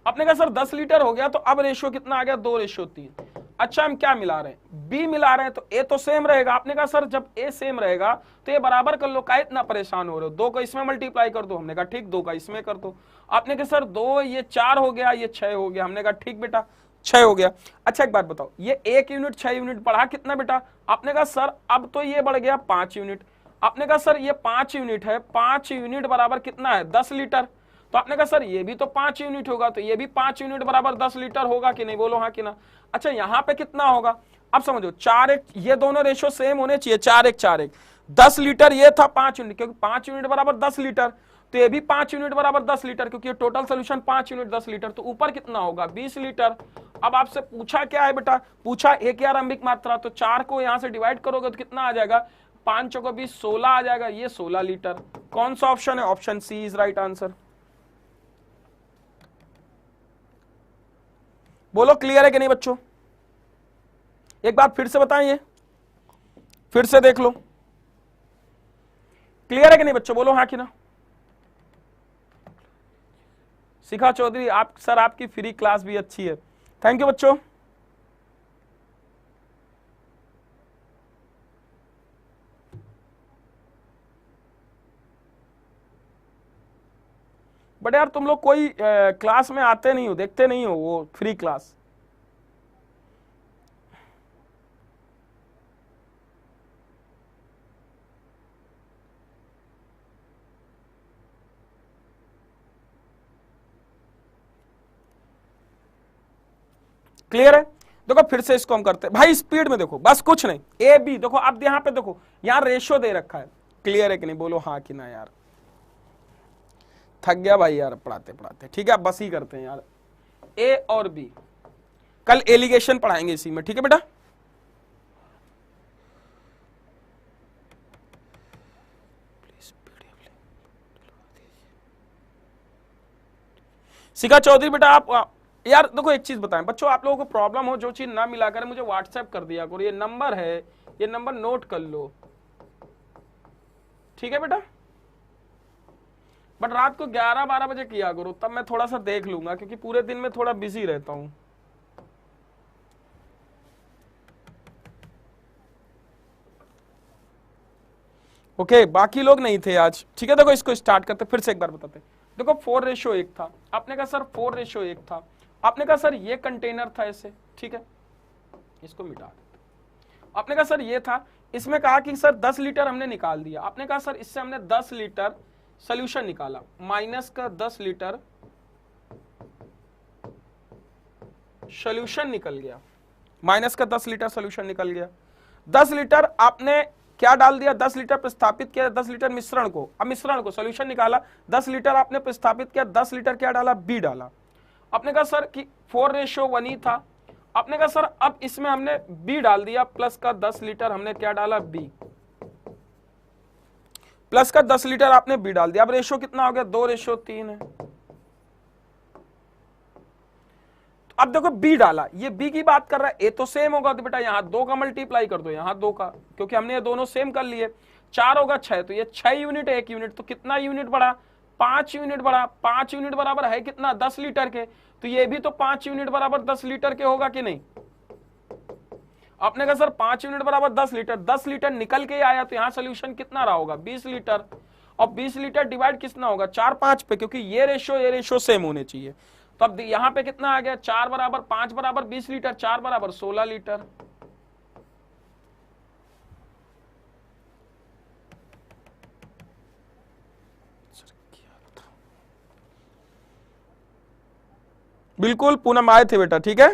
आपने कहा सर 10 लीटर हो गया तो अब रेशियो कितना आ गया 2:3। अच्छा हम क्या मिला रहे हैं, बी मिला रहे हैं, तो ए तो सेम रहेगा। आपने कहा सर जब ए सेम रहेगा तो ये बराबर कर लो, का इतना परेशान हो रहे हो, 2 को इसमें मल्टीप्लाई कर दो। हमने कहा ठीक, 2 का इसमें कर दो। आपने कहा सर 2 ये 4 हो गया, ये 6 हो गया। हमने कहा ठीक बेटा 6 हो गया। अच्छा एक बात बताओ, ये 1 यूनिट 6 यूनिट बढ़ा कितना बेटा। आपने कहा सर अब तो ये बढ़ गया 5 यूनिट। आपने कहा सर ये 5 यूनिट है, 5 यूनिट बराबर कितना है 10 लीटर। तो आपने कहा सर ये भी तो 5 यूनिट होगा, तो ये भी 5 यूनिट बराबर 10 लीटर होगा कि नहीं, बोलो हाँ कि ना। अच्छा यहां पे कितना होगा, अब समझो 4 1, ये दोनों रेशो सेम होने चाहिए, 4 1 4 1। 10 लीटर ये था 5 यूनिट, क्योंकि 5 यूनिट बराबर 10 लीटर, तो ये भी 5 यूनिट बराबर 10 लीटर, क्योंकि टोटल सोल्यूशन 5 यूनिट 10 लीटर, तो ऊपर कितना होगा 20 लीटर। अब आपसे पूछा क्या है बेटा, पूछा एक ही आरंभिक मात्रा, तो 4 को यहां से डिवाइड करोगे तो कितना आ जाएगा, 5 चौको 20, 16 आ जाएगा, ये 16 लीटर। कौन सा ऑप्शन है, option C is right answer. बोलो क्लियर है कि नहीं बच्चों? एक बार फिर से बताएं, ये फिर से देख लो, क्लियर है कि नहीं बच्चों? बोलो हाँ कि ना। शिखा चौधरी, आप सर आपकी फ्री क्लास भी अच्छी है, थैंक यू बच्चों। बट यार तुम लोग कोई क्लास में आते नहीं हो, देखते नहीं हो वो फ्री क्लास। क्लियर है? देखो फिर से इसको हम करते हैं भाई, स्पीड में देखो, बस कुछ नहीं, ए बी देखो, अब यहां पे देखो, यहां रेशो दे रखा है, क्लियर है कि नहीं? बोलो हाँ कि ना यार, थक गया भाई यार पढ़ाते पढ़ाते। ठीक है, अब बस ही करते हैं यार, ए और बी, कल एलिगेशन पढ़ाएंगे इसी में, ठीक है बेटा? शिखा चौधरी बेटा आप यार देखो एक चीज बताएं बच्चों, आप लोगों को प्रॉब्लम हो, जो चीज ना मिला करे मुझे व्हाट्सएप कर दिया करो, ये नंबर है, ये नंबर नोट कर लो, ठीक है बेटा? बट रात को 11-12 बजे किया करो, तब मैं थोड़ा सा देख लूंगा, क्योंकि पूरे दिन में थोड़ा बिजी रहता हूं। ओके, बाकी लोग नहीं थे आज, ठीक है? देखो इसको स्टार्ट करते, फिर से एक बार बताते। देखो 4:1 था, आपने कहा सर 4:1 था, आपने कहा सर ये कंटेनर था ऐसे, ठीक है, इसको मिटा देते। आपने कहा सर ये था, इसमें कहा कि सर 10 लीटर हमने निकाल दिया, आपने कहा सर इससे हमने 10 लीटर सोल्यूशन निकाला, माइनस का 10 लीटर सोल्यूशन निकल गया, माइनस का 10 लीटर सोल्यूशन निकल गया। 10 लीटर आपने क्या डाल दिया, 10 लीटर प्रतिस्थापित किया 10 लीटर मिश्रण को, अब मिश्रण को सोल्यूशन निकाला, 10 लीटर आपने प्रतिस्थापित किया, 10 लीटर क्या डाला, बी डाला। आपने कहा सर कि 4:1 ही था, आपने कहा सर अब इसमें हमने बी डाल दिया, प्लस का 10 लीटर हमने क्या डाला, बी, प्लस का 10 लीटर आपने बी डाल दिया। अब रेशो कितना हो गया, 2:3 है। अब देखो बी डाला, ये बी की बात कर रहा है, ए तो सेम होगा, तो बेटा यहां 2 का मल्टीप्लाई कर दो, यहां 2 का, क्योंकि हमने ये दोनों सेम कर लिए। 4 होगा 6, तो ये 6 यूनिट 1 यूनिट, तो कितना यूनिट बढ़ा, 5 यूनिट बढ़ा। 5 यूनिट बराबर है कितना, 10 लीटर के, तो ये भी तो 5 यूनिट बराबर 10 लीटर के होगा कि नहीं? आपने कहा सर 5 यूनिट बराबर 10 लीटर, 10 लीटर निकल के आया, तो यहां सोल्यूशन कितना रहा होगा, 20 लीटर। और 20 लीटर डिवाइड कितना होगा, 4-5 पे, क्योंकि ये रेशो सेम होने चाहिए। तो अब यहां पे कितना आ गया, 4 बराबर 5 बराबर 20 लीटर, 4 बराबर 16 लीटर। बिल्कुल पूनम आए थे बेटा, ठीक है?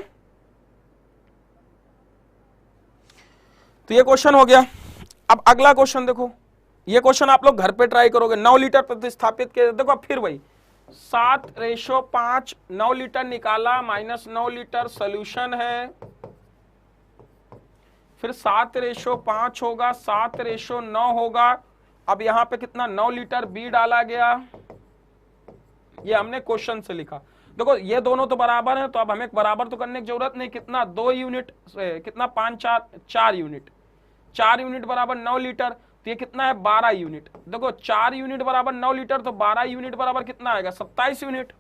तो ये क्वेश्चन हो गया। अब अगला क्वेश्चन देखो, ये क्वेश्चन आप लोग घर पे ट्राई करोगे। 9 लीटर प्रतिस्थापित किया, देखो फिर वही 7:5, 9 लीटर निकाला, माइनस 9 लीटर सोल्यूशन है, फिर 7:5 होगा, 7:9 होगा। अब यहां पे कितना, 9 लीटर बी डाला गया, ये हमने क्वेश्चन से लिखा। देखो ये दोनों तो बराबर है, तो अब हमें बराबर तो करने की जरूरत नहीं, कितना 2 यूनिट, कितना 4 यूनिट, 4 यूनिट बराबर 9 लीटर, तो ये कितना है 12 यूनिट। देखो 4 यूनिट बराबर 9 लीटर, तो 12 यूनिट बराबर कितना आएगा, 27 यूनिट।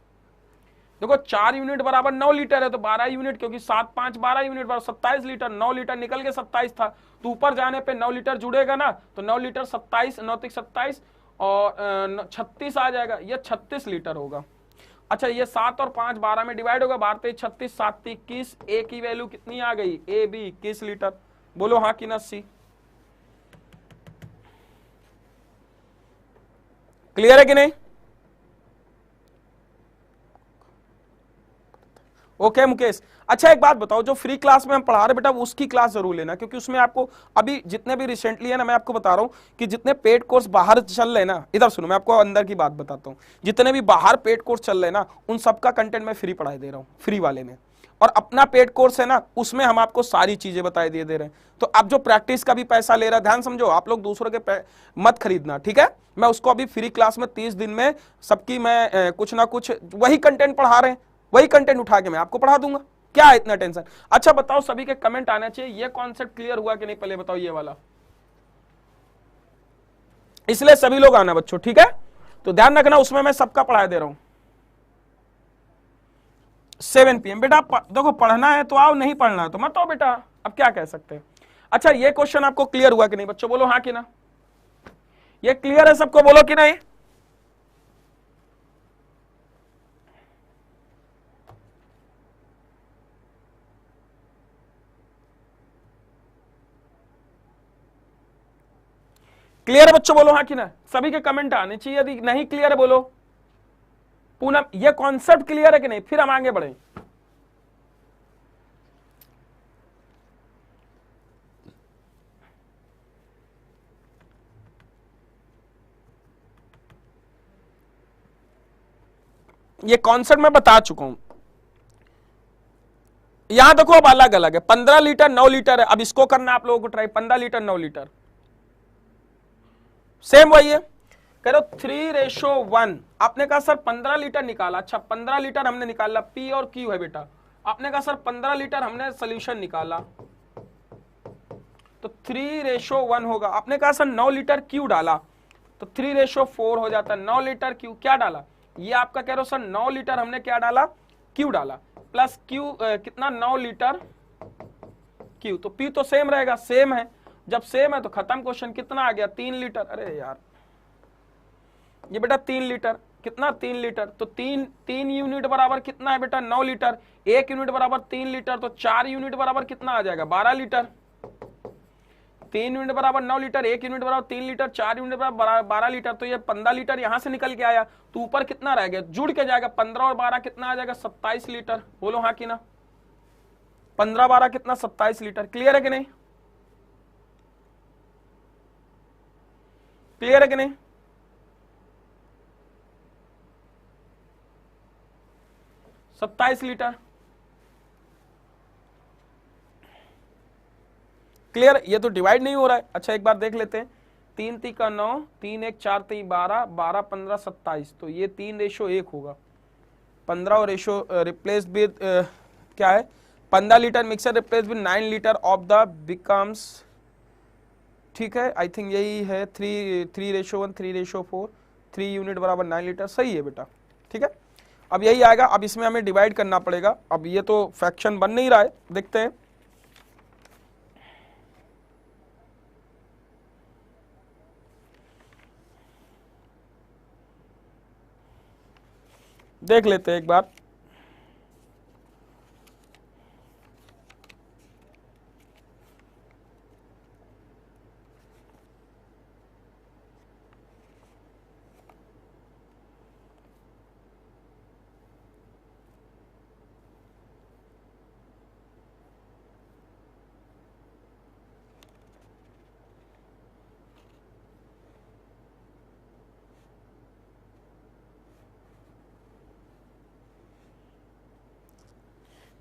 देखो 4 यूनिट बराबर 9 लीटर है, तो 12 यूनिट, क्योंकि 7 5 12 यूनिट बराबर 27 लीटर, 9 लीटर निकल के 27 था, तो ऊपर जाने पे 9 लीटर जुड़ेगा ना, तो 9 लीटर 27, 9 तिक 27 और 36 आ जाएगा, ये 36 लीटर होगा। अच्छा ये 7 और 5 12 में डिवाइड होगा, 12 36, 7 21, ए की वैल्यू कितनी आ गई, ए बी 21 लीटर। बोलो हाँ कि ना सी? क्लियर है कि नहीं? ओके मुकेश। अच्छा एक बात बताओ, जो फ्री क्लास में हम पढ़ा रहे बेटा उसकी क्लास जरूर लेना, क्योंकि उसमें आपको अभी जितने भी रिसेंटली है ना, मैं आपको बता रहा हूं कि जितने पेड कोर्स बाहर चल रहे हैं ना, इधर सुनो मैं आपको अंदर की बात बताता हूं, जितने भी बाहर पेड कोर्स चल रहे हैं ना, उन सबका कंटेंट मैं फ्री पढ़ाई दे रहा हूं, फ्री वाले में। और अपना पेड कोर्स है ना, उसमें हम आपको सारी चीजें बताए दे रहे हैं। तो अब जो प्रैक्टिस का भी पैसा ले रहा है, ध्यान समझो, आप लोग दूसरों के मत खरीदना, ठीक है? मैं उसको अभी फ्री क्लास में 30 दिन में सबकी मैं कुछ ना कुछ वही कंटेंट पढ़ा रहे हैं, वही कंटेंट उठा के मैं आपको पढ़ा दूंगा, क्या है इतना टेंशन? अच्छा बताओ, सभी के कमेंट आना चाहिए, ये कॉन्सेप्ट क्लियर हुआ कि नहीं पहले बताओ ये वाला, इसलिए सभी लोग आना बच्चों, ठीक है? तो ध्यान रखना, उसमें मैं सबका पढ़ा दे रहा हूं 7 PM। बेटा देखो पढ़ना है तो आओ, नहीं पढ़ना है तो मत आओ बेटा, अब क्या कह सकते हैं। अच्छा ये क्वेश्चन आपको क्लियर हुआ कि नहीं बच्चों, बोलो हाँ कि ना? ये क्लियर है सबको, बोलो कि नहीं? क्लियर है बच्चों, बोलो हाँ कि ना? सभी के कमेंट आने चाहिए, यदि नहीं क्लियर है बोलो। पूनम ये कॉन्सेप्ट क्लियर है कि नहीं, फिर हम आगे बढ़े। ये कॉन्सेप्ट मैं बता चुका हूं, यहां देखो अब अलग अलग है, 15 लीटर 9 लीटर है। अब इसको करना आप लोगों को ट्राई, 15 लीटर 9 लीटर सेम वही है। कह रहे 3:1। आपने कहा सर 15 लीटर निकाला, अच्छा 15 लीटर हमने निकाला, पी और क्यू है बेटा। आपने कहा सर 15 लीटर हमने सोल्यूशन निकाला, तो 3:1 होगा। आपने कहा सर 9 लीटर क्यू डाला, तो 3:4 हो जाता है। 9 लीटर क्यू क्या डाला, ये आपका कह रहे हो सर 9 लीटर हमने क्या डाला, क्यू डाला, प्लस क्यू कितना 9 लीटर क्यू, तो पी तो सेम रहेगा, सेम है। जब सेम है तो खत्म क्वेश्चन। कितना आ गया 3 लीटर, अरे यार ये बेटा 3 लीटर, कितना 3 लीटर, तो 3 यूनिट बराबर कितना है बेटा 9 लीटर, 1 यूनिट बराबर 3 लीटर, तो 4 यूनिट बराबर कितना आ जाएगा 12 लीटर। 3 यूनिट बराबर 9 लीटर, 1 यूनिट बराबर 3 लीटर, 4 यूनिट बराबर 12 लीटर, तो ये 15 लीटर यहां से निकल के आया, तो ऊपर कितना रह गया, जुड़ के जाएगा 15 और 12 कितना आ जाएगा 27 लीटर। बोलो हाँ कि ना? 15 12 कितना 27 लीटर। क्लियर है कि नहीं? क्लियर है कि नहीं? सत्ताईस लीटर। क्लियर? ये तो डिवाइड नहीं हो रहा है। अच्छा एक बार देख लेते हैं, 3 3 का 9, 3 1 4 3 12, 12 15 27, तो ये 3:1 होगा। 15 और रेशो रिप्लेस विद क्या है, 15 litre mixer replace with 9 litre of the becomes, ठीक है आई थिंक यही है 3:1, 3:4, 3 यूनिट बराबर 9 लीटर, सही है बेटा, ठीक है। अब यही आएगा, अब इसमें हमें डिवाइड करना पड़ेगा। अब ये तो फ्रैक्शन बन नहीं रहा है, देखते हैं। देख लेते हैं एक बार।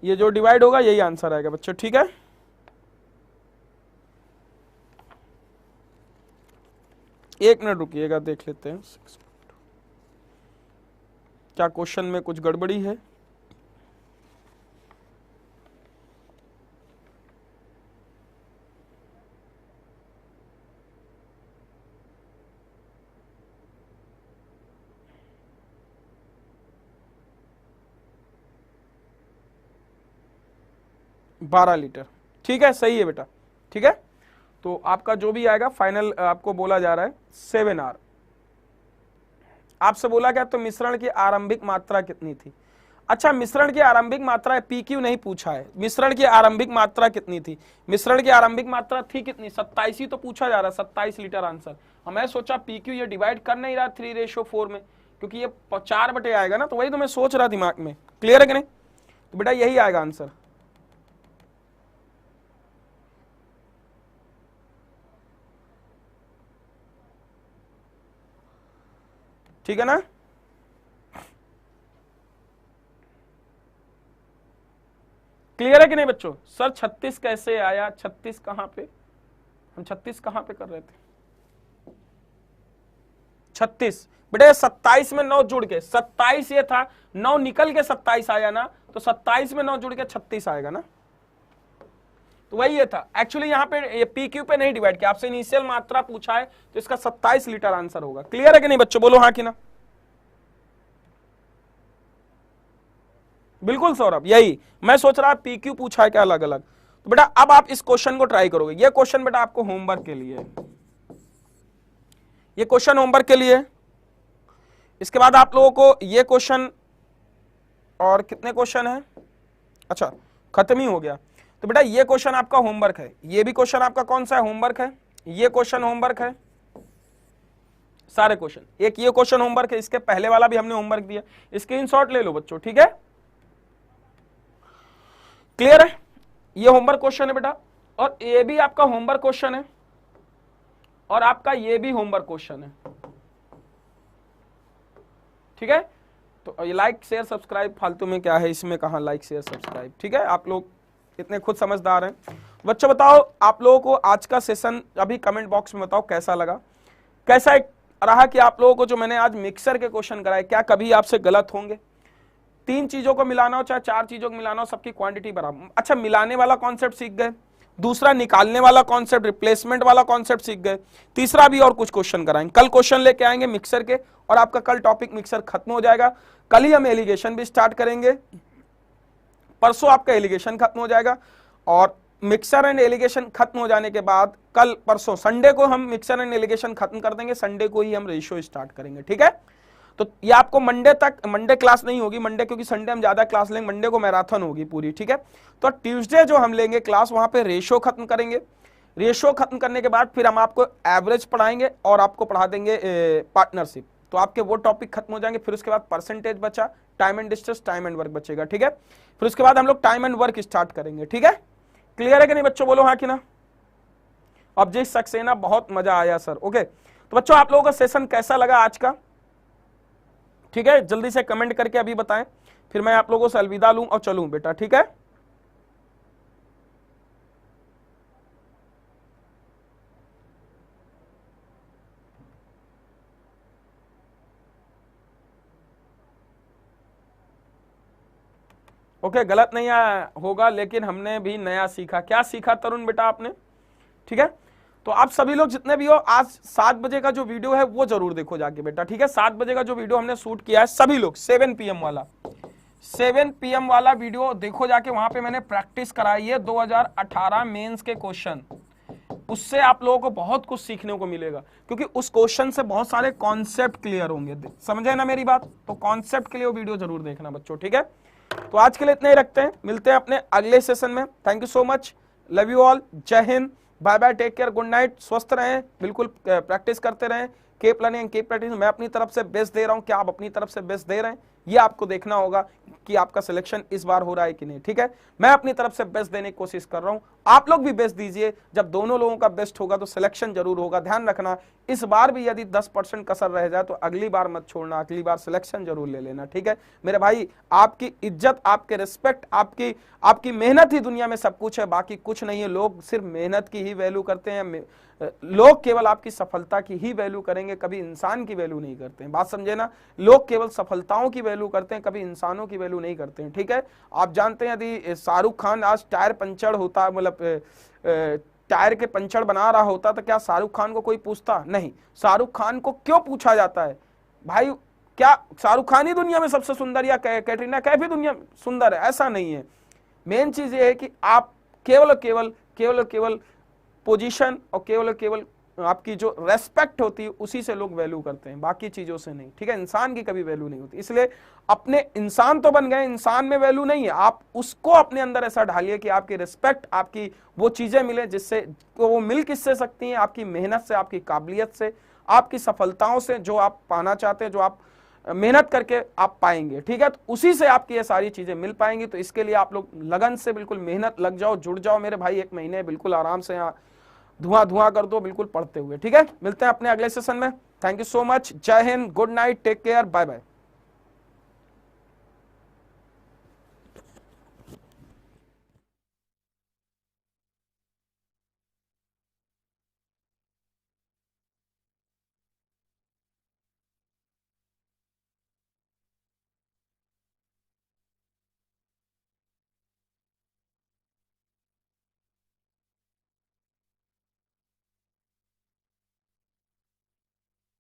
ये जो डिवाइड होगा यही आंसर आएगा बच्चों, ठीक है। एक मिनट रुकिएगा, देख लेते हैं क्या क्वेश्चन में कुछ गड़बड़ी है। बारह लीटर, ठीक है, सही है बेटा, ठीक है। तो आपका जो भी आएगा फाइनल आपको बोला जा रहा है 7R। आपसे बोला गया तो मिश्रण की आरंभिक मात्रा कितनी थी। अच्छा मिश्रण की आरंभिक मात्रा है, PQ नहीं पूछा है, मिश्रण की आरंभिक मात्रा कितनी थी। मिश्रण की आरंभिक मात्रा थी कितनी, 27 ही तो पूछा जा रहा है, 27 लीटर आंसर। हमें सोचा PQ ये डिवाइड कर नहीं रहा 3:4 में, क्योंकि ये 4 बटे आएगा ना, तो वही तो मैं सोच रहा दिमाग में। क्लियर है कि नहीं? तो बेटा यही आएगा आंसर, ठीक है ना। क्लियर है कि नहीं बच्चों? सर 36 कैसे आया, 36 कहां पे, हम 36 कहां पे कर रहे थे, 36 बेटे 27 में 9 जुड़ के 27 ये था, 9 निकल के 27 आया ना, तो 27 में 9 जुड़ के 36 आएगा ना। तो वही ये था एक्चुअली, यहाँ पे ये पी क्यू पे नहीं डिवाइड किया, आपसे इनिशियल मात्रा पूछा है तो इसका 27 लीटर आंसर होगा। क्लियर है कि नहीं बच्चों, बोलो हाँ कि ना। बिल्कुल सौरभ, यही मैं सोच रहा पी क्यू पूछा है क्या अलग अलग। तो बेटा अब आप इस क्वेश्चन को ट्राई करोगे, ये क्वेश्चन बेटा आपको होमवर्क के लिए, ये क्वेश्चन होमवर्क के लिए। इसके बाद आप लोगों को ये क्वेश्चन, और कितने क्वेश्चन है, अच्छा खत्म ही हो गया। तो बेटा ये क्वेश्चन आपका होमवर्क है, ये भी क्वेश्चन आपका कौन सा है, होमवर्क है, ये क्वेश्चन होमवर्क है, सारे क्वेश्चन। एक ये क्वेश्चन होमवर्क है, इसके पहले वाला भी हमने होमवर्क दिया, स्क्रीनशॉट ले लो बच्चों, ठीक है। क्लियर है, ये होमवर्क क्वेश्चन है बेटा, और ये भी आपका होमवर्क क्वेश्चन है, और आपका ये भी होमवर्क क्वेश्चन है, ठीक है। तो ये लाइक शेयर सब्सक्राइब फालतू में क्या है, इसमें कहां लाइक शेयर सब्सक्राइब, ठीक है। आप लोग इतने खुद समझदार हैं। बच्चों बताओ आप लोगों को आज का सेशन अभी कमेंट बॉक्स में बताओ कैसा लगा, कैसा रहा कि आप लोगों को जो मैंने आज मिक्सर के क्वेश्चन कराए, क्या कभी आपसे गलत होंगे। 3 चीजों को मिलाना हो चाहे 4 चीजों को मिलाना हो, सबकी क्वांटिटी बराबर। अच्छा, मिलाने वाला कॉन्सेप्ट सीख गए, दूसरा निकालने वाला कॉन्सेप्ट, रिप्लेसमेंट वाला कॉन्सेप्ट सीख गए, तीसरा भी और कुछ क्वेश्चन कराएंगे। कल क्वेश्चन लेके आएंगे मिक्सर के, और आपका कल टॉपिक मिक्सर खत्म हो जाएगा। कल ही हम एलिगेशन भी स्टार्ट करेंगे, परसों आपका एलिगेशन खत्म हो जाएगा, और मिक्सर एंड एलिगेशन खत्म हो जाने के बाद कल परसों संडे को हम मिक्सर एंड एलिगेशन खत्म कर देंगे, संडे को ही हम रेशियो स्टार्ट करेंगे, ठीक है। तो ये आपको मंडे तक, मंडे क्लास नहीं होगी, मंडे क्योंकि संडे हम ज्यादा क्लास लेंगे, मंडे को मैराथन होगी पूरी, ठीक है। तो ट्यूसडे जो हम लेंगे क्लास, वहां पे रेशियो खत्म करेंगे। रेशियो खत्म करने के बाद फिर हम आपको एवरेज पढ़ाएंगे और आपको पढ़ा देंगे पार्टनरशिप। तो आपके वो टॉपिक खत्म हो जाएंगे। फिर उसके बाद परसेंटेज बचा, time and distance, time and work बचेगा, ठीक है। फिर उसके बाद हम लोग टाइम एंड वर्क स्टार्ट करेंगे, ठीक है। क्लियर है कि नहीं बच्चों, बोलो हाँ कि ना। ऑब्जेक्ट सक्सेना, बहुत मजा आया सर, ओके। तो बच्चों आप लोगों का सेशन कैसा लगा आज का, ठीक है, जल्दी से कमेंट करके अभी बताएं, फिर मैं आप लोगों से अलविदा लूं और चलूं बेटा, ठीक है। ओके, गलत नहीं आया होगा, लेकिन हमने भी नया सीखा। क्या सीखा तरुण बेटा आपने, ठीक है। तो आप सभी लोग जितने भी हो, आज 7 बजे का जो वीडियो है वो जरूर देखो जाके बेटा, ठीक है। 7 बजे का जो वीडियो हमने शूट किया है, सभी लोग 7 PM वाला, 7 PM वाला वीडियो देखो जाके। वहां पे मैंने प्रैक्टिस कराई है 2018 मेंस के क्वेश्चन, उससे आप लोगों को बहुत कुछ सीखने को मिलेगा, क्योंकि उस क्वेश्चन से बहुत सारे कॉन्सेप्ट क्लियर होंगे। समझे ना मेरी बात, तो कॉन्सेप्ट के लिए वो वीडियो जरूर देखना बच्चों, ठीक है। तो आज के लिए इतना ही रखते हैं, मिलते हैं अपने अगले सेशन में। Thank you so much, love you all, जय Hind, bye bye, take care, good night, स्वस्थ रहें, बिल्कुल प्रैक्टिस करते रहें, कीप लर्निंग, कीप प्रैक्टिस। मैं अपनी तरफ से बेस्ट दे रहा हूं, क्या आप अपनी तरफ से बेस्ट दे रहे हैं, ये आपको देखना होगा कि आपका सिलेक्शन इस बार हो रहा है कि नहीं, ठीक है। मैं अपनी तरफ से बेस्ट देने की कोशिश कर रहा हूं, आप लोग भी बेस्ट दीजिए। जब दोनों लोगों का बेस्ट होगा तो सिलेक्शन जरूर होगा। ध्यान रखना, इस बार भी यदि 10% कसर रह जाए तो अगली बार मत छोड़ना, अगली बार सिलेक्शन जरूर ले लेना, ठीक है मेरे भाई। आपकी इज्जत, आपके रिस्पेक्ट, आपकी मेहनत ही दुनिया में सब कुछ है, बाकी कुछ नहीं है। लोग सिर्फ मेहनत की ही वैल्यू करते हैं, लोग केवल आपकी सफलता की ही वैल्यू करेंगे, कभी इंसान की वैल्यू नहीं करते हैं। बात समझे ना, लोग केवल सफलताओं की वैल्यू करते हैं, कभी इंसानों की वैल्यू नहीं करते हैं, ठीक है। आप जानते हैं यदि शाहरुख खान आज टायर पंचर होता, मतलब टायर के पंचर बना रहा होता, तो क्या शाहरुख खान को कोई पूछता? नहीं। शाहरुख खान को क्यों पूछा जाता है भाई, क्या शाहरुख खान ही दुनिया में सबसे सुंदर, या कैटरीना कैफ ही दुनिया में सुंदर है? ऐसा नहीं है। मेन चीज ये है कि आप केवल पोजीशन और केवल आपकी जो रेस्पेक्ट होती है उसी से लोग वैल्यू करते हैं, बाकी चीजों से नहीं, ठीक है। इंसान की कभी वैल्यू नहीं होती, इसलिए अपने इंसान तो बन गए, इंसान में वैल्यू नहीं है, आप उसको अपने अंदर ऐसा ढालिए कि आपकी रिस्पेक्ट, आपकी वो चीजें मिले जिससे वो मिल किससे सकती हैं, आपकी मेहनत से, आपकी काबिलियत से, आपकी सफलताओं से, जो आप पाना चाहते हैं, जो आप मेहनत करके आप पाएंगे, ठीक है। तो उसी से आपकी ये सारी चीजें मिल पाएंगी। तो इसके लिए आप लोग लगन से बिल्कुल मेहनत लग जाओ, जुड़ जाओ मेरे भाई। 1 महीने बिल्कुल आराम से यहाँ धुआं कर दो, बिल्कुल पढ़ते हुए, ठीक है। मिलते हैं अपने अगले सेशन में। Thank you so much, Jai Hind, good night, take care, bye bye.